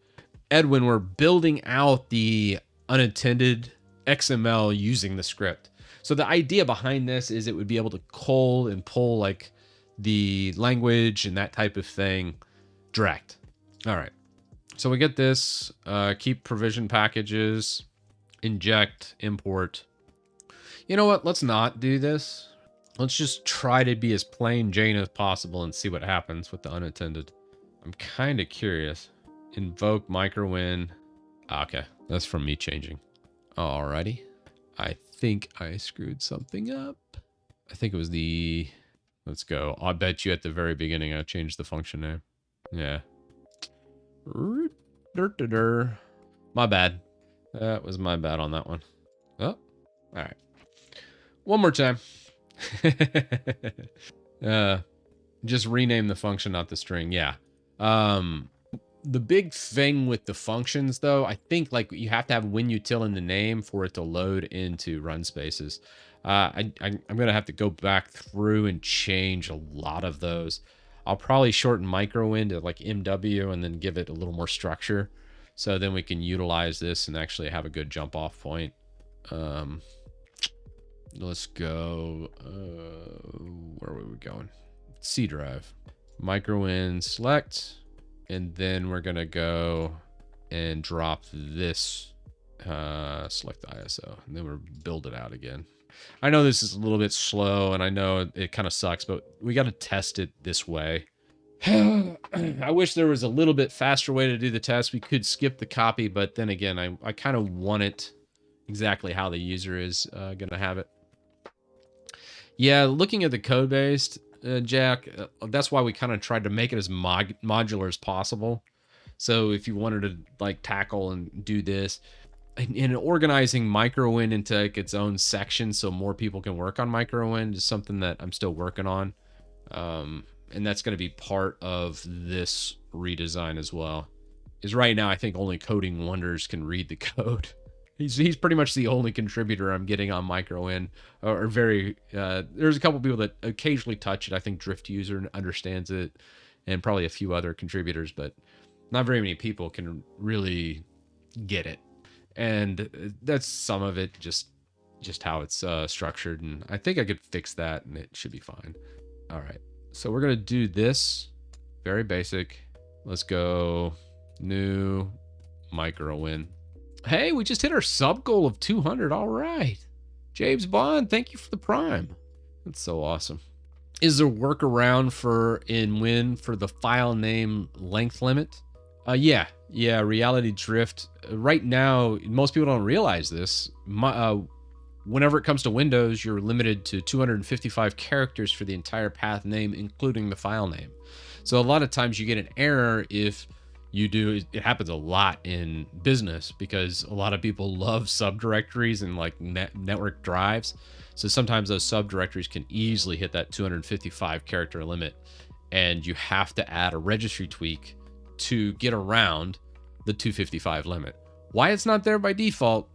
Edwin, we're building out the unattended XML using the script. So the idea behind this is it would be able to cull and pull like the language and that type of thing direct. All right. So we get this, keep provision packages, inject, import. You know what? Let's not do this. Let's just try to be as plain Jane as possible and see what happens with the unattended. I'm kind of curious. Invoke MicroWin. Okay, that's from me changing. Alrighty. I think I screwed something up. I think it was the... Let's go. I'll bet you at the very beginning I changed the function name. Yeah. My bad. That was my bad on that one. Oh, alright. One more time. Just rename the function, not the string. Yeah. The big thing with the functions, though, I think like you have to have WinUtil in the name for it to load into run spaces. I'm gonna have to go back through and change a lot of those. I'll probably shorten MicroWin to like MW and then give it a little more structure, so then we can utilize this and actually have a good jump off point. Let's go. Where were we going? C drive. MicroWin select. And then we're going to go and drop this. Select ISO. And then we'll build it out again. I know this is a little bit slow, and I know it kind of sucks, but we got to test it this way. I wish there was a little bit faster way to do the test. We could skip the copy, but then again, I kind of want it exactly how the user is going to have it. Yeah, looking at the code base, Jack, that's why we kind of tried to make it as modular as possible. So if you wanted to like tackle and do this, and organizing MicroWin into like its own section so more people can work on MicroWin is something that I'm still working on. And that's going to be part of this redesign as well. Is right now I think only Coding Wonders can read the code. He's pretty much the only contributor I'm getting on MicroWin, or very. There's a couple people that occasionally touch it. I think Drift User understands it, and probably a few other contributors, but not very many people can really get it. And that's some of it, just how it's structured. And I think I could fix that, and it should be fine. All right. So we're going to do this. Very basic. Let's go new MicroWin. Hey, we just hit our sub goal of 200. All right. James Bond, thank you for the prime. That's so awesome. Is there workaround in Win for the file name length limit? Yeah, Reality Drift. Right now, most people don't realize this. Whenever it comes to Windows, you're limited to 255 characters for the entire path name, including the file name. So a lot of times you get an error if you do. It happens a lot in business because a lot of people love subdirectories and like network drives. So sometimes those subdirectories can easily hit that 255 character limit, and you have to add a registry tweak to get around the 255 limit. Why it's not there by default,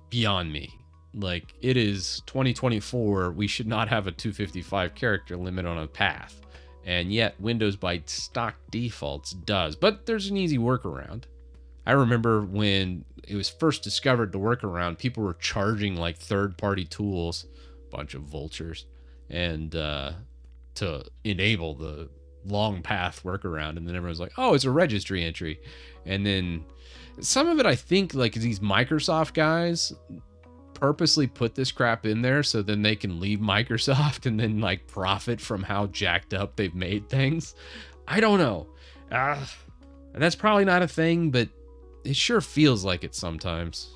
beyond me. Like, it is 2024, we should not have a 255 character limit on a path. And yet Windows by stock defaults does. But there's an easy workaround. I remember when it was first discovered, the workaround, people were charging like third-party tools, bunch of vultures, and to enable the long path workaround. And then everyone's like, oh, it's a registry entry. And then some of it, I think, like these Microsoft guys purposely put this crap in there so then they can leave Microsoft and then like profit from how jacked up they've made things. I don't know. And that's probably not a thing, but it sure feels like it sometimes.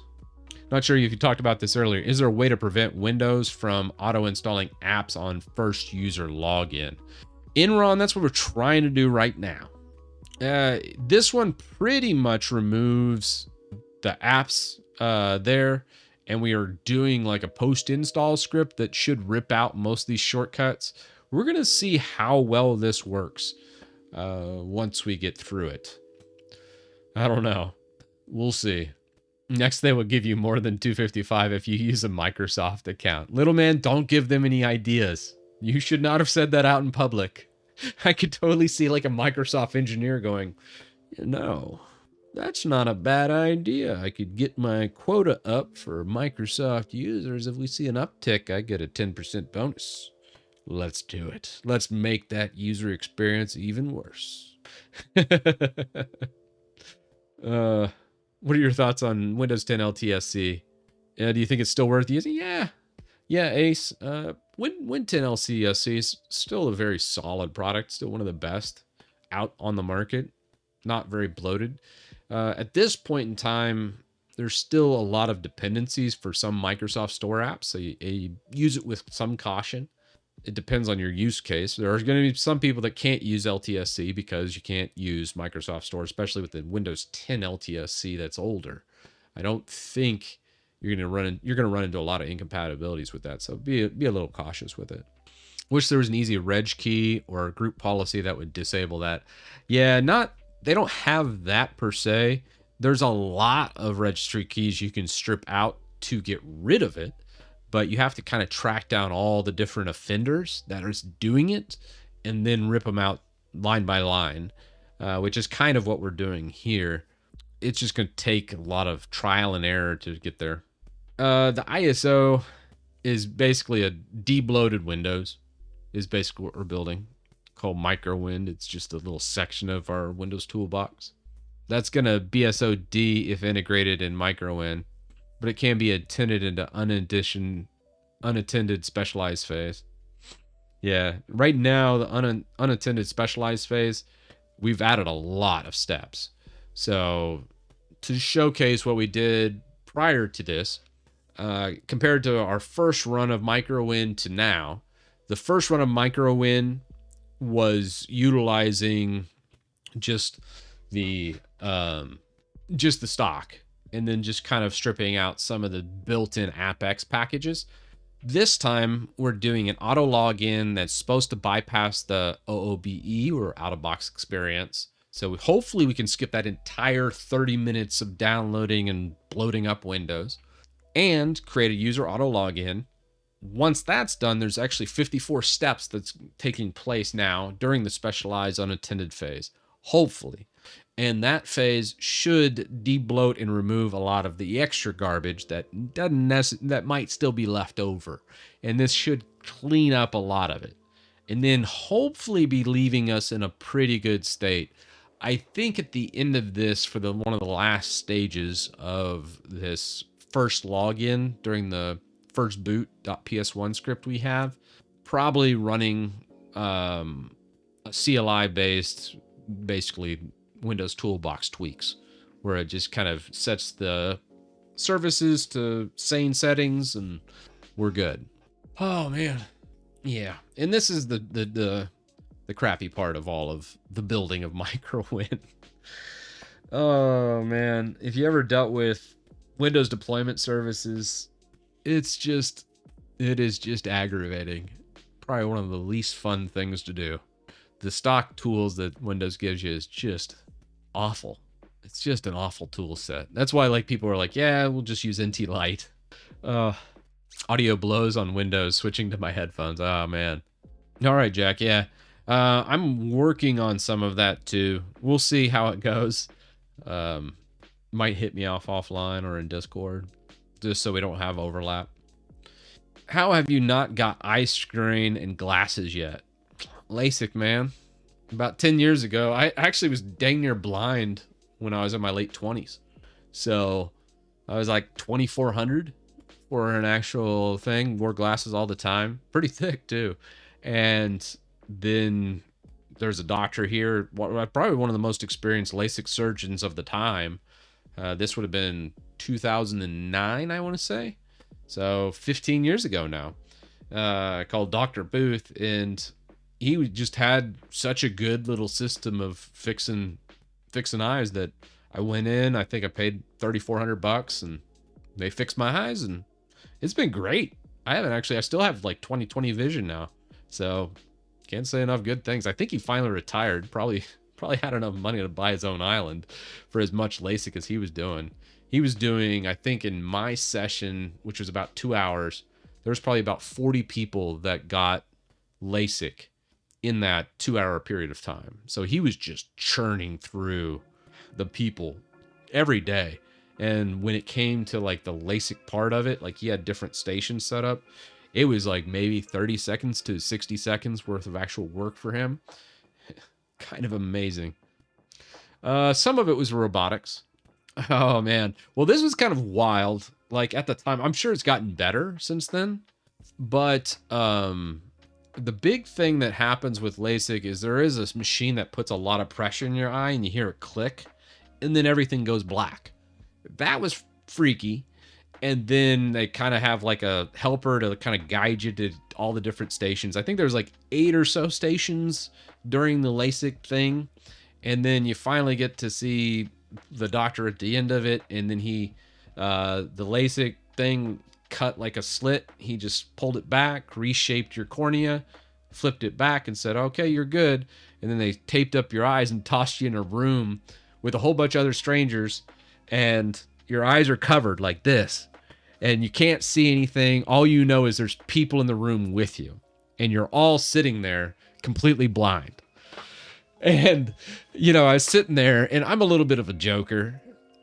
Not sure if you talked about this earlier. Is there a way to prevent Windows from auto-installing apps on first user login? Enron, that's what we're trying to do right now. This one pretty much removes the apps there, and we are doing like a post-install script that should rip out most of these shortcuts. We're going to see how well this works once we get through it. I don't know. We'll see. Next, they will give you more than 255 if you use a Microsoft account. Little man, don't give them any ideas. You should not have said that out in public. I could totally see like a Microsoft engineer going, no, that's not a bad idea. I could get my quota up for Microsoft users. If we see an uptick, I get a 10% bonus. Let's do it. Let's make that user experience even worse. What are your thoughts on Windows 10 LTSC? Do you think it's still worth using? Yeah, Ace. Win 10 LTSC is still a very solid product. Still one of the best out on the market. Not very bloated. At this point in time, there's still a lot of dependencies for some Microsoft Store apps, so you use it with some caution. It depends on your use case. There are going to be some people that can't use LTSC because you can't use Microsoft Store, especially with the Windows 10 LTSC that's older. I don't think you're going to run into a lot of incompatibilities with that, so be a little cautious with it. Wish there was an easy reg key or a group policy that would disable that. Yeah, they don't have that per se. There's a lot of registry keys you can strip out to get rid of it, but you have to kind of track down all the different offenders that are doing it and then rip them out line by line, which is kind of what we're doing here. It's just going to take a lot of trial and error to get there. The ISO, is basically a debloated Windows, is basically what we're building, called MicroWin. It's just a little section of our Windows toolbox. That's going to BSOD if integrated in MicroWin, but it can be attended into unattended specialized phase. Yeah, right now, the unattended specialized phase, we've added a lot of steps. So to showcase what we did prior to this, compared to our first run of MicroWin to now, the first run of MicroWin was utilizing just the stock, and then just kind of stripping out some of the built-in Apex packages. This time we're doing an auto login that's supposed to bypass the OOBE, or out of box experience. So hopefully we can skip that entire 30 minutes of downloading and bloating up Windows, and create a user auto login. Once that's done, there's actually 54 steps that's taking place now during the specialized unattended phase, hopefully. And that phase should debloat and remove a lot of the extra garbage that that might still be left over. And this should clean up a lot of it. And then hopefully be leaving us in a pretty good state. I think at the end of this, for one of the last stages of this first login during the first boot.ps1 script we have, probably running a CLI based, basically Windows toolbox tweaks, where it just kind of sets the services to sane settings and we're good. Oh man. Yeah. And this is the crappy part of all of the building of MicroWin. Oh man. If you ever dealt with Windows deployment services, it is just aggravating. Probably one of the least fun things to do. The stock tools that Windows gives you is just awful. It's just an awful tool set. That's why like people are like, yeah, we'll just use NT Lite. Audio blows on Windows switching to my headphones. Oh man. All right, Jack. Yeah. I'm working on some of that too. We'll see how it goes. Might hit me off offline or in Discord, just so we don't have overlap. How have you not got eye strain and glasses yet? LASIK, man. About 10 years ago, I actually was dang near blind when I was in my late 20s. So I was like 2,400 for an actual thing. Wore glasses all the time. Pretty thick, too. And then there's a doctor here, probably one of the most experienced LASIK surgeons of the time. This would have been 2009, I want to say. So 15 years ago now. Called Dr. Booth, and he just had such a good little system of fixing eyes that I went in. I think I paid $3,400, and they fixed my eyes, and it's been great. I still have like 20/20 vision now, so can't say enough good things. I think he finally retired. Probably had enough money to buy his own island for as much LASIK as he was doing. He was doing, I think, in my session, which was about 2 hours, there was probably about 40 people that got LASIK in that 2-hour period of time. So he was just churning through the people every day. And when it came to like the LASIK part of it, like he had different stations set up, it was like maybe 30 seconds to 60 seconds worth of actual work for him. Kind of amazing. Some of it was robotics. Oh man. Well, this was kind of wild. Like at the time, I'm sure it's gotten better since then. But the big thing that happens with LASIK is there is this machine that puts a lot of pressure in your eye and you hear it click, and then everything goes black. That was freaky. And then they kind of have like a helper to kind of guide you to all the different stations. I think there's like 8 or so stations during the LASIK thing. And then you finally get to see the doctor at the end of it. And then the LASIK thing cut like a slit. He just pulled it back, reshaped your cornea, flipped it back and said, okay, you're good. And then they taped up your eyes and tossed you in a room with a whole bunch of other strangers. And your eyes are covered like this. And you can't see anything. All you know is there's people in the room with you. And you're all sitting there completely blind. And, you know, I was sitting there, and I'm a little bit of a joker.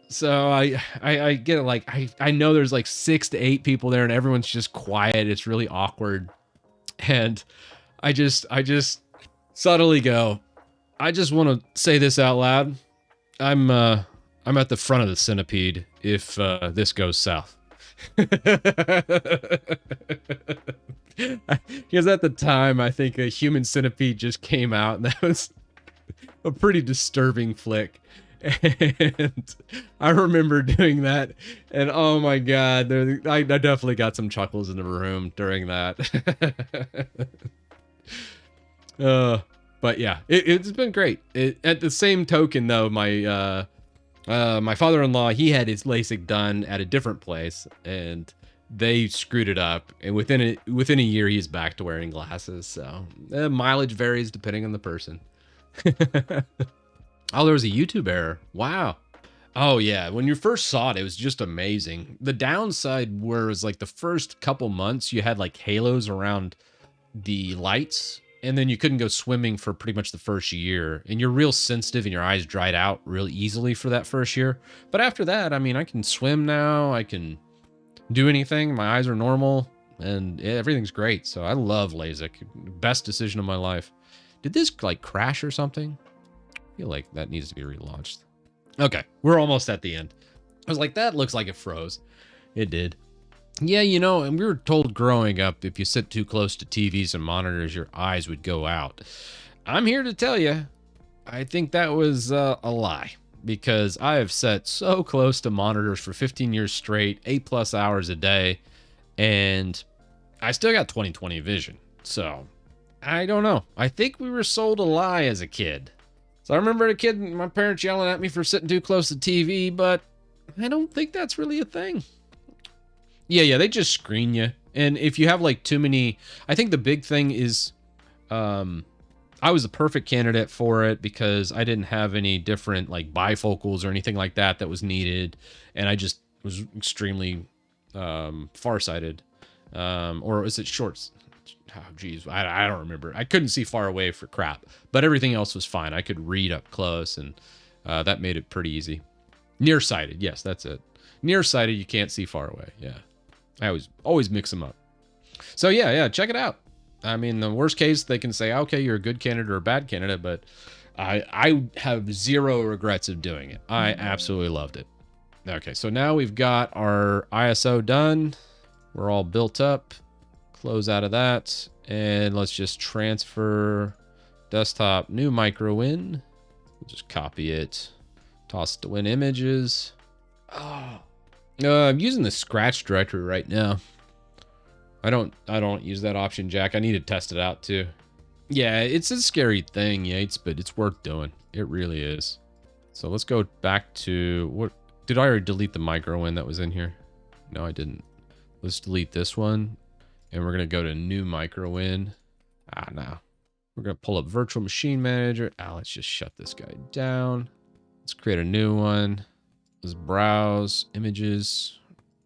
So I get it. Like, I know there's like 6 to 8 people there and everyone's just quiet. It's really awkward. And I just subtly go, I just want to say this out loud. I'm at the front of the centipede if this goes south. Because at the time, I think a human centipede just came out, and that was a pretty disturbing flick. And I remember doing that, and oh my god, I definitely got some chuckles in the room during that. But yeah, it's been great. At the same token, though, my father-in-law, he had his LASIK done at a different place, and they screwed it up. And within a year, he's back to wearing glasses. So mileage varies depending on the person. Oh, there was a YouTube error. Wow. Oh yeah, when you first saw it, it was just amazing. The downside was like the first couple months, you had like halos around the lights, and then you couldn't go swimming for pretty much the first year, and you're real sensitive and your eyes dried out real easily for that first year. But after that, I mean, I can swim now, I can do anything, my eyes are normal, and everything's great. So I love LASIK. Best decision of my life. Did this like crash or something? I feel like that needs to be relaunched. Okay, we're almost at the end. I was like, that looks like it froze. It did. Yeah, you know, and we were told growing up, if you sit too close to TVs and monitors, your eyes would go out. I'm here to tell you, I think that was a lie, because I have sat so close to monitors for 15 years straight, 8+ hours a day, and I still got 20/20 vision. So I don't know. I think we were sold a lie as a kid. So I remember as a kid, my parents yelling at me for sitting too close to TV, but I don't think that's really a thing. Yeah, they just screen you. And if you have like too many, I think the big thing is, I was the perfect candidate for it because I didn't have any different like bifocals or anything like that was needed. And I just was extremely farsighted. Or is it shorts? Oh, geez, I don't remember. I couldn't see far away for crap, but everything else was fine. I could read up close, and that made it pretty easy. Nearsighted, yes, that's it. Nearsighted, you can't see far away. Yeah, I always mix them up. So yeah, check it out. I mean, the worst case, they can say, okay, you're a good candidate or a bad candidate, but I have zero regrets of doing it. I absolutely loved it. Okay, so now we've got our ISO done. We're all built up. Close out of that, and let's just transfer desktop, new MicroWin. We'll just copy it, toss it to Win Images. Oh, I'm using the Scratch directory right now. I don't use that option, Jack. I need to test it out too. Yeah, it's a scary thing, Yates, but it's worth doing. It really is. So let's go back to what did I already delete the MicroWin that was in here? No, I didn't. Let's delete this one. And we're going to go to new MicroWin. No. We're going to pull up Virtual Machine Manager. Let's just shut this guy down. Let's create a new one. Let's browse images,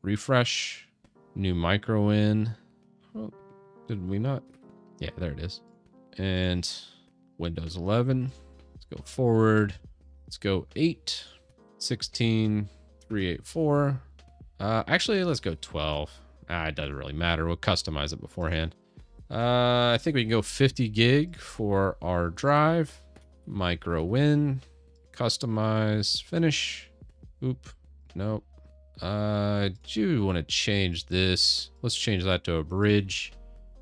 refresh, new MicroWin. Oh, did we not? Yeah, there it is. And Windows 11. Let's go forward. Let's go 8, 16, 384. Actually, let's go 12. It doesn't really matter. We'll customize it beforehand. I think we can go 50 gig for our drive. MicroWin. Customize. Finish. Oop. Nope. I do want to change this. Let's change that to a bridge.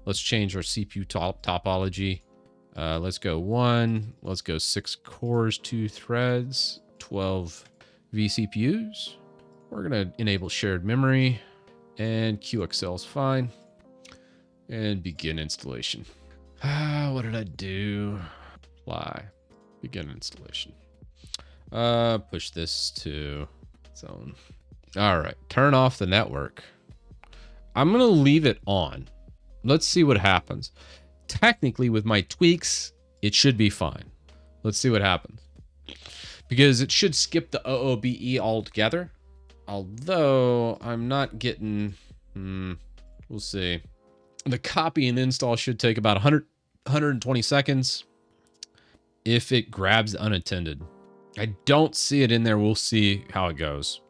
Let's change our CPU topology. Let's go 1. Let's go 6 cores, 2 threads, 12 vCPUs. We're going to enable shared memory. And QXL is fine. And begin installation. What did I do? Apply. Begin installation. Push this to zone. All right. Turn off the network. I'm going to leave it on. Let's see what happens. Technically, with my tweaks, it should be fine. Let's see what happens. Because it should skip the OOBE altogether. Although I'm not getting, we'll see. The copy and install should take about 120 seconds if it grabs unattended. I don't see it in there. We'll see how it goes.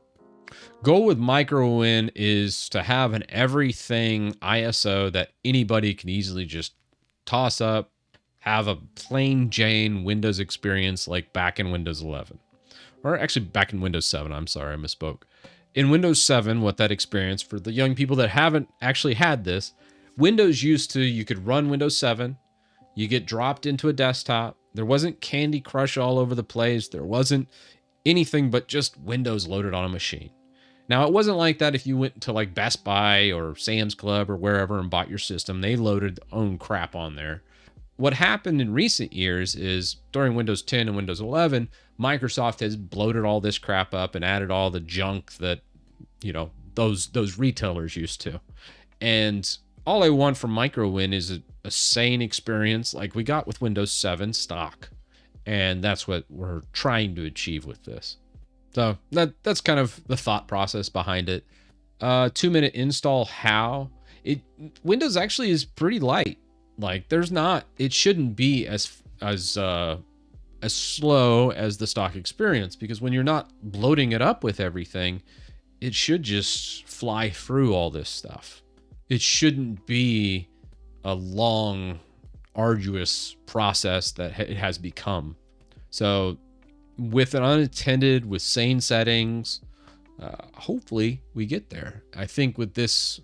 Goal with MicroWin is to have an everything ISO that anybody can easily just toss up, have a plain Jane Windows experience like back in Windows 11. Or actually back in Windows 7. I'm sorry, I misspoke. In Windows 7, what that experience, for the young people that haven't actually had this, Windows used to, you could run Windows 7, you get dropped into a desktop. There wasn't Candy Crush all over the place. There wasn't anything but just Windows loaded on a machine. Now, it wasn't like that if you went to like Best Buy or Sam's Club or wherever and bought your system. They loaded their own crap on there. What happened in recent years is during Windows 10 and Windows 11, Microsoft has bloated all this crap up and added all the junk that, you know, those retailers used to. And all I want from MicroWin is a sane experience like we got with Windows 7 stock. And that's what we're trying to achieve with this. So that's kind of the thought process behind it. 2-minute install. How? Windows actually is pretty light. Like it shouldn't be as slow as the stock experience, because when you're not loading it up with everything, it should just fly through all this stuff. It shouldn't be a long, arduous process that it has become. So with an unattended, with sane settings, hopefully we get there. I think with this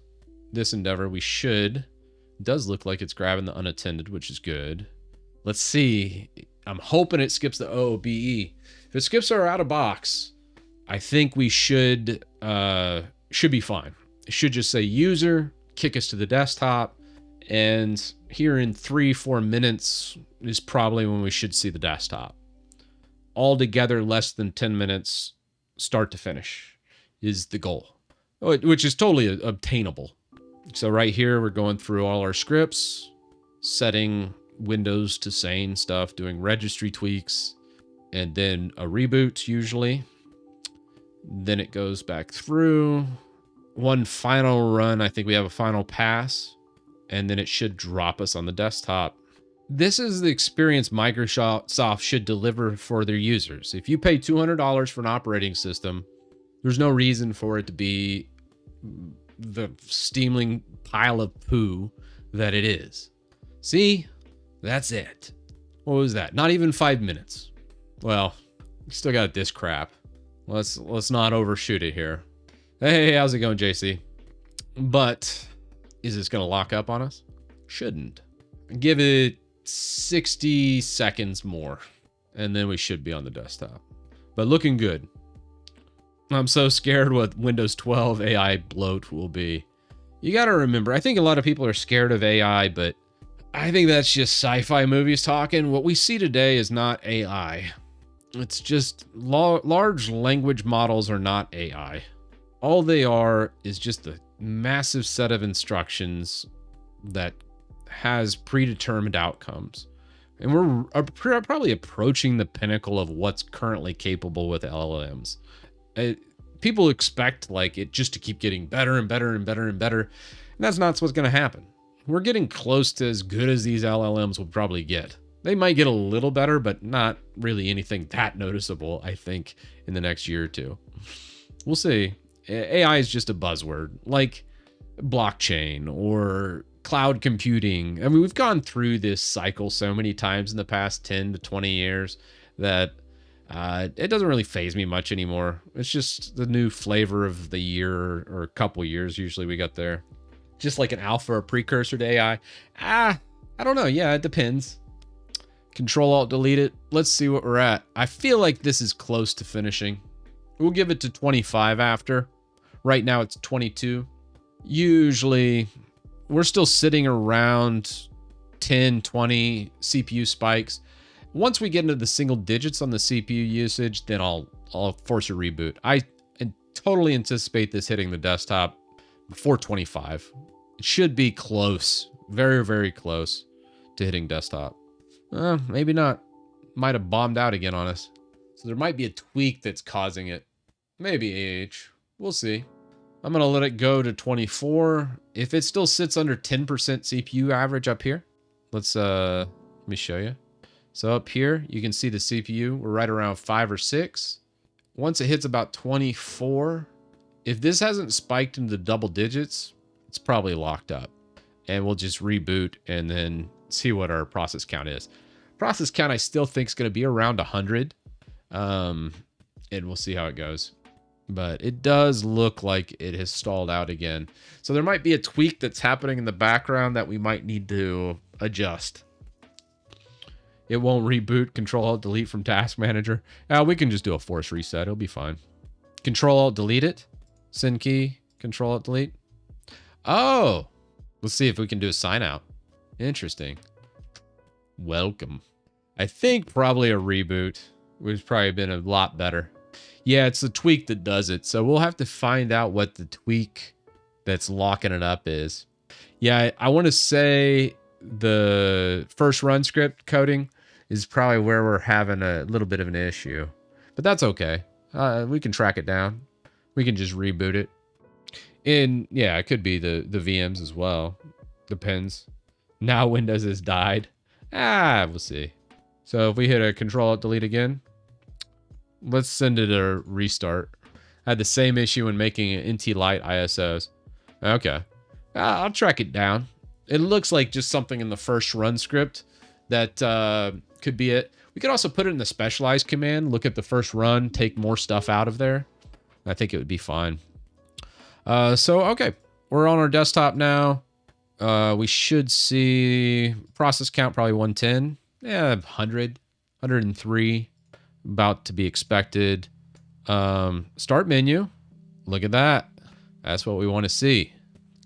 endeavor, we should. It does look like it's grabbing the unattended, which is good. Let's see. I'm hoping it skips the OOBE. If it skips our out of box, I think we should be fine. It should just say user, kick us to the desktop, and here in 3-4 minutes is probably when we should see the desktop. Altogether, less than 10 minutes, start to finish, is the goal, which is totally obtainable. So right here, we're going through all our scripts, setting Windows to sane stuff, doing registry tweaks, and then a reboot usually. Then it goes back through. One final run, I think we have a final pass, and then it should drop us on the desktop. This is the experience Microsoft should deliver for their users. If you pay $200 for an operating system, there's no reason for it to be the steaming pile of poo that it is. See, that's it. What was that? Not even 5 minutes. Well, we still got this crap. Let's not overshoot it here. Hey, how's it going, JC? But is this going to lock up on us? Shouldn't. Give it 60 seconds more, and then we should be on the desktop. But looking good. I'm so scared what Windows 12 AI bloat will be. You got to remember, I think a lot of people are scared of AI, but I think that's just sci-fi movies talking. What we see today is not AI. It's just large language models are not AI. All they are is just a massive set of instructions that has predetermined outcomes. And we're probably approaching the pinnacle of what's currently capable with LLMs. People expect like it just to keep getting better and better and better and better. And that's not what's going to happen. We're getting close to as good as these LLMs will probably get. They might get a little better, but not really anything that noticeable, I think, in the next year or two. We'll see. AI is just a buzzword, like blockchain or cloud computing. I mean, we've gone through this cycle so many times in the past 10 to 20 years that it doesn't really faze me much anymore. It's just the new flavor of the year or a couple years. Usually we got there. Just like an alpha or precursor to AI. I don't know. Yeah, it depends. Control Alt Delete it. Let's see what we're at. I feel like this is close to finishing. We'll give it to 25 after. Right now it's 22. Usually we're still sitting around 10, 20 CPU spikes. Once we get into the single digits on the CPU usage, then I'll force a reboot. I totally anticipate this hitting the desktop before 25. It should be close, very, very close to hitting desktop. Maybe not. Might have bombed out again on us. So there might be a tweak that's causing it. Maybe AH. We'll see. I'm going to let it go to 24. If it still sits under 10% CPU average up here, let me show you. So up here, you can see the CPU. We're right around 5 or 6. Once it hits about 24, if this hasn't spiked into double digits, it's probably locked up. And we'll just reboot and then see what our process count is. Process count I still think is going to be around 100. And we'll see how it goes. But it does look like it has stalled out again. So there might be a tweak that's happening in the background that we might need to adjust. It won't reboot Control-Alt-Delete from Task Manager. We can just do a force reset. It'll be fine. Control-Alt-Delete it. Send key. Control-Alt-Delete. Oh! Let's see if we can do a sign out. Interesting. Welcome. I think probably a reboot would have probably been a lot better. Yeah, it's the tweak that does it. So we'll have to find out what the tweak that's locking it up is. Yeah, I want to say the first run script coding is probably where we're having a little bit of an issue. But that's okay. We can track it down. We can just reboot it. And yeah, it could be the VMs as well. Depends. Now Windows has died. We'll see. So if we hit a Control-Alt-Delete again, let's send it a restart. I had the same issue when making NT Lite ISOs. Okay. I'll track it down. It looks like just something in the first run script that could be it. We could also put it in the specialized command, look at the first run, take more stuff out of there. I think it would be fine. Okay. We're on our desktop now. We should see process count probably 110. Yeah, 100, 103. About to be expected. Start menu. Look at that. That's what we want to see.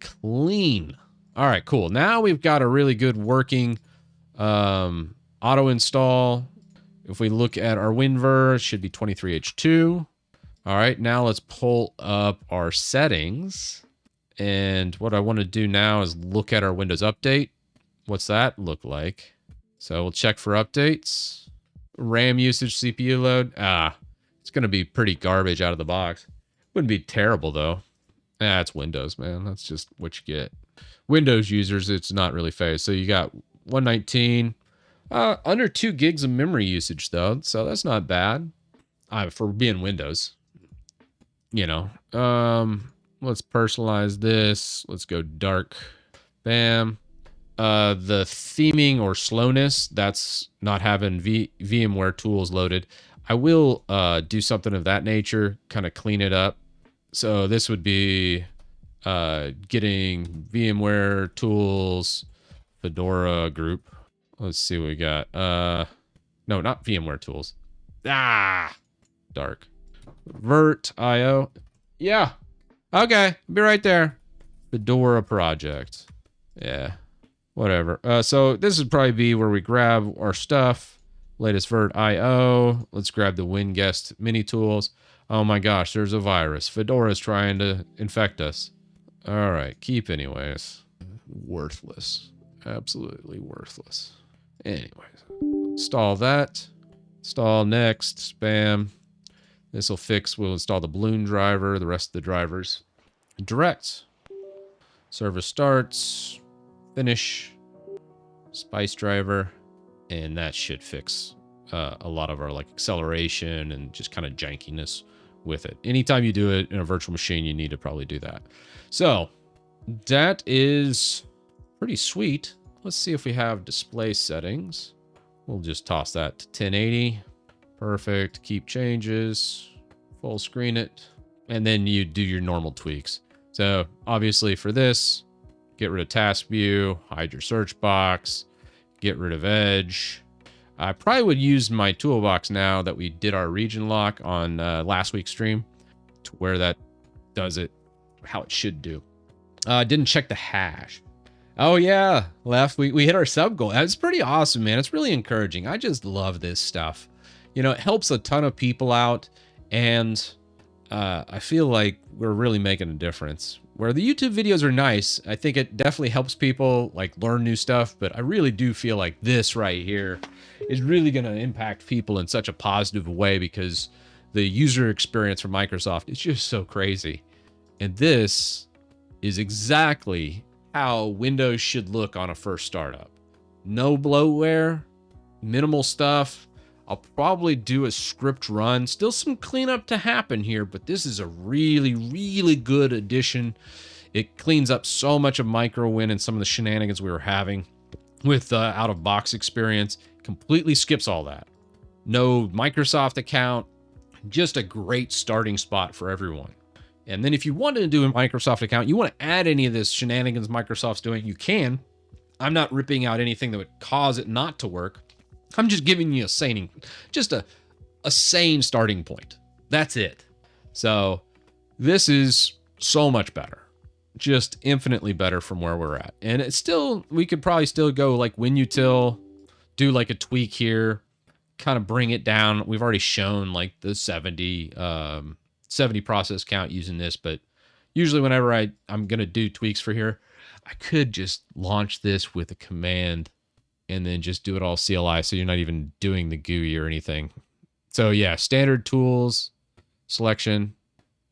Clean. All right, cool. Now we've got a really good working auto install. If we look at our WinVer, it should be 23H2. All right, now let's pull up our settings. And what I want to do now is look at our Windows Update. What's that look like? So we'll check for updates. RAM usage, CPU load. It's going to be pretty garbage out of the box. Wouldn't be terrible, though. It's Windows, man. That's just what you get. Windows users, it's not really phased. So you got 119. Under 2 gigs of memory usage, though. So that's not bad for being Windows. You know. Let's personalize this. Let's go dark. Bam. The theming or slowness, that's not having VMware tools loaded. I will do something of that nature, kind of clean it up. So this would be getting VMware tools, Fedora group. Let's see what we got. No, not VMware tools. Dark. Vert IO. Yeah. Okay, I'll be right there. Fedora project. Yeah. Whatever. So this would probably be where we grab our stuff. Latest Vert IO. Let's grab the WinGuest mini tools. Oh my gosh, there's a virus. Fedora is trying to infect us. All right, keep anyways. Worthless. Absolutely worthless. Anyways, install that. Install next. Spam. This will fix. We'll install the Balloon driver, the rest of the drivers. Direct. Service starts. Finish. Spice driver. And that should fix a lot of our like acceleration and just kind of jankiness with it. Anytime you do it in a virtual machine, you need to probably do that. So that is pretty sweet. Let's see if we have display settings. We'll just toss that to 1080. Perfect. Keep changes. Full screen it. And then you do your normal tweaks. So obviously for this, get rid of task view, hide your search box, get rid of edge. I probably would use my toolbox now that we did our region lock on last week's stream to where that does it how it should do. Didn't check the hash. Oh yeah, last week we hit our sub goal. That's pretty awesome, man. It's really encouraging. I just love this stuff. You know, it helps a ton of people out, and I feel like we're really making a difference. Where the YouTube videos are nice, I think it definitely helps people like learn new stuff, but I really do feel like this right here is really going to impact people in such a positive way because the user experience from Microsoft is just so crazy. And this is exactly how Windows should look on a first startup. No bloatware, minimal stuff. I'll probably do a script run. Still some cleanup to happen here, but this is a really, really good addition. It cleans up so much of MicroWin and some of the shenanigans we were having with out-of-box experience. Completely skips all that. No Microsoft account. Just a great starting spot for everyone. And then if you wanted to do a Microsoft account, you want to add any of this shenanigans Microsoft's doing, you can. I'm not ripping out anything that would cause it not to work. I'm just giving you a sane starting point. That's it. So this is so much better. Just infinitely better from where we're at. And it's still, we could probably still go like WinUtil, do like a tweak here, kind of bring it down. We've already shown like the 70 process count using this, but usually whenever I'm going to do tweaks for here, I could just launch this with a command and then just do it all CLI, so you're not even doing the GUI or anything. So yeah, standard tools, selection,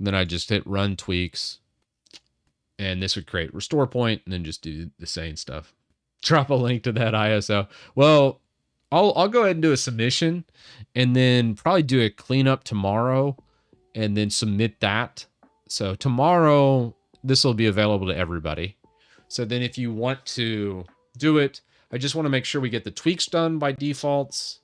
then I just hit run tweaks, and this would create restore point, and then just do the same stuff. Drop a link to that ISO. Well, I'll go ahead and do a submission, and then probably do a cleanup tomorrow, and then submit that. So tomorrow, this will be available to everybody. So then if you want to do it, I just want to make sure we get the tweaks done by defaults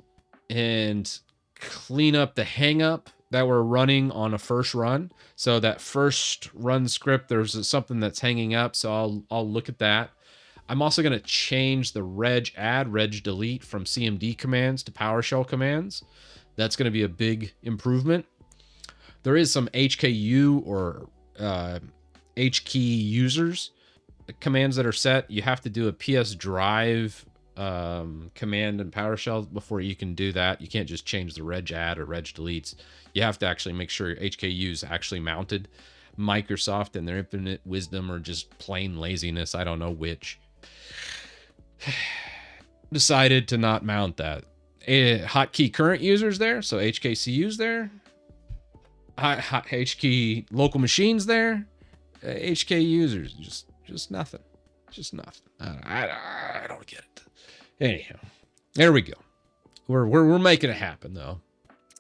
and clean up the hang up that we're running on a first run. So that first run script, there's something that's hanging up. So I'll look at that. I'm also going to change the reg add, reg delete from CMD commands to PowerShell commands. That's going to be a big improvement. There is some HKU or HKey users commands that are set. You have to do a PS drive command in PowerShell before you can do that. You can't just change the reg add or reg deletes. You have to actually make sure your HKU is actually mounted. Microsoft and their infinite wisdom or just plain laziness, I don't know which, decided to not mount that. Hotkey current users there, so HKCU's there. HKey local machines there. HK users, just nothing. Just nothing. I don't get it. Anyhow, there we go. We're making it happen though.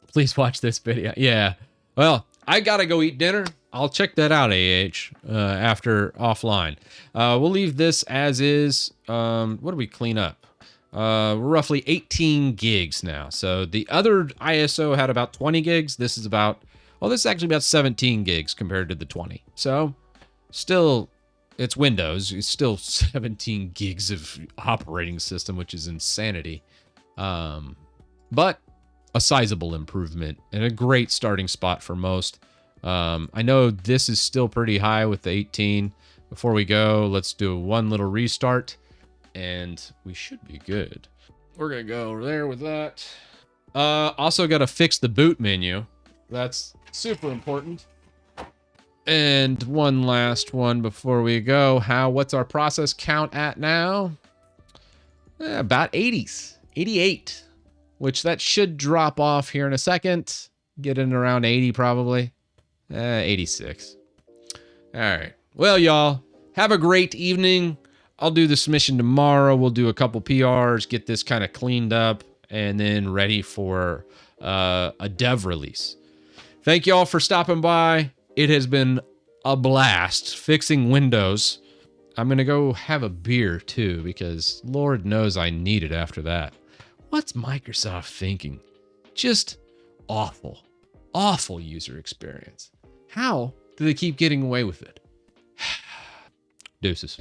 Please watch this video. Yeah. Well, I gotta go eat dinner. I'll check that out, after offline. We'll leave this as is. What do we clean up? We're roughly 18 gigs now. So the other ISO had about 20 gigs. This is about, well, this is actually about 17 gigs compared to the 20. So still, it's Windows. It's still 17 gigs of operating system, which is insanity. But a sizable improvement and a great starting spot for most. I know this is still pretty high with the 18. Before we go, let's do one little restart and we should be good. We're going to go over there with that. Also got to fix the boot menu. That's super important. And one last one before we go. What's our process count at now? About 80s, 88, which that should drop off here in a second. Get in around 80 probably. 86. All right. Well, y'all, have a great evening. I'll do the submission tomorrow. We'll do a couple PRs, get this kind of cleaned up, and then ready for a dev release. Thank y'all for stopping by. It has been a blast fixing Windows. I'm going to go have a beer too, because Lord knows I need it after that. What's Microsoft thinking? Just awful, awful user experience. How do they keep getting away with it? Deuces.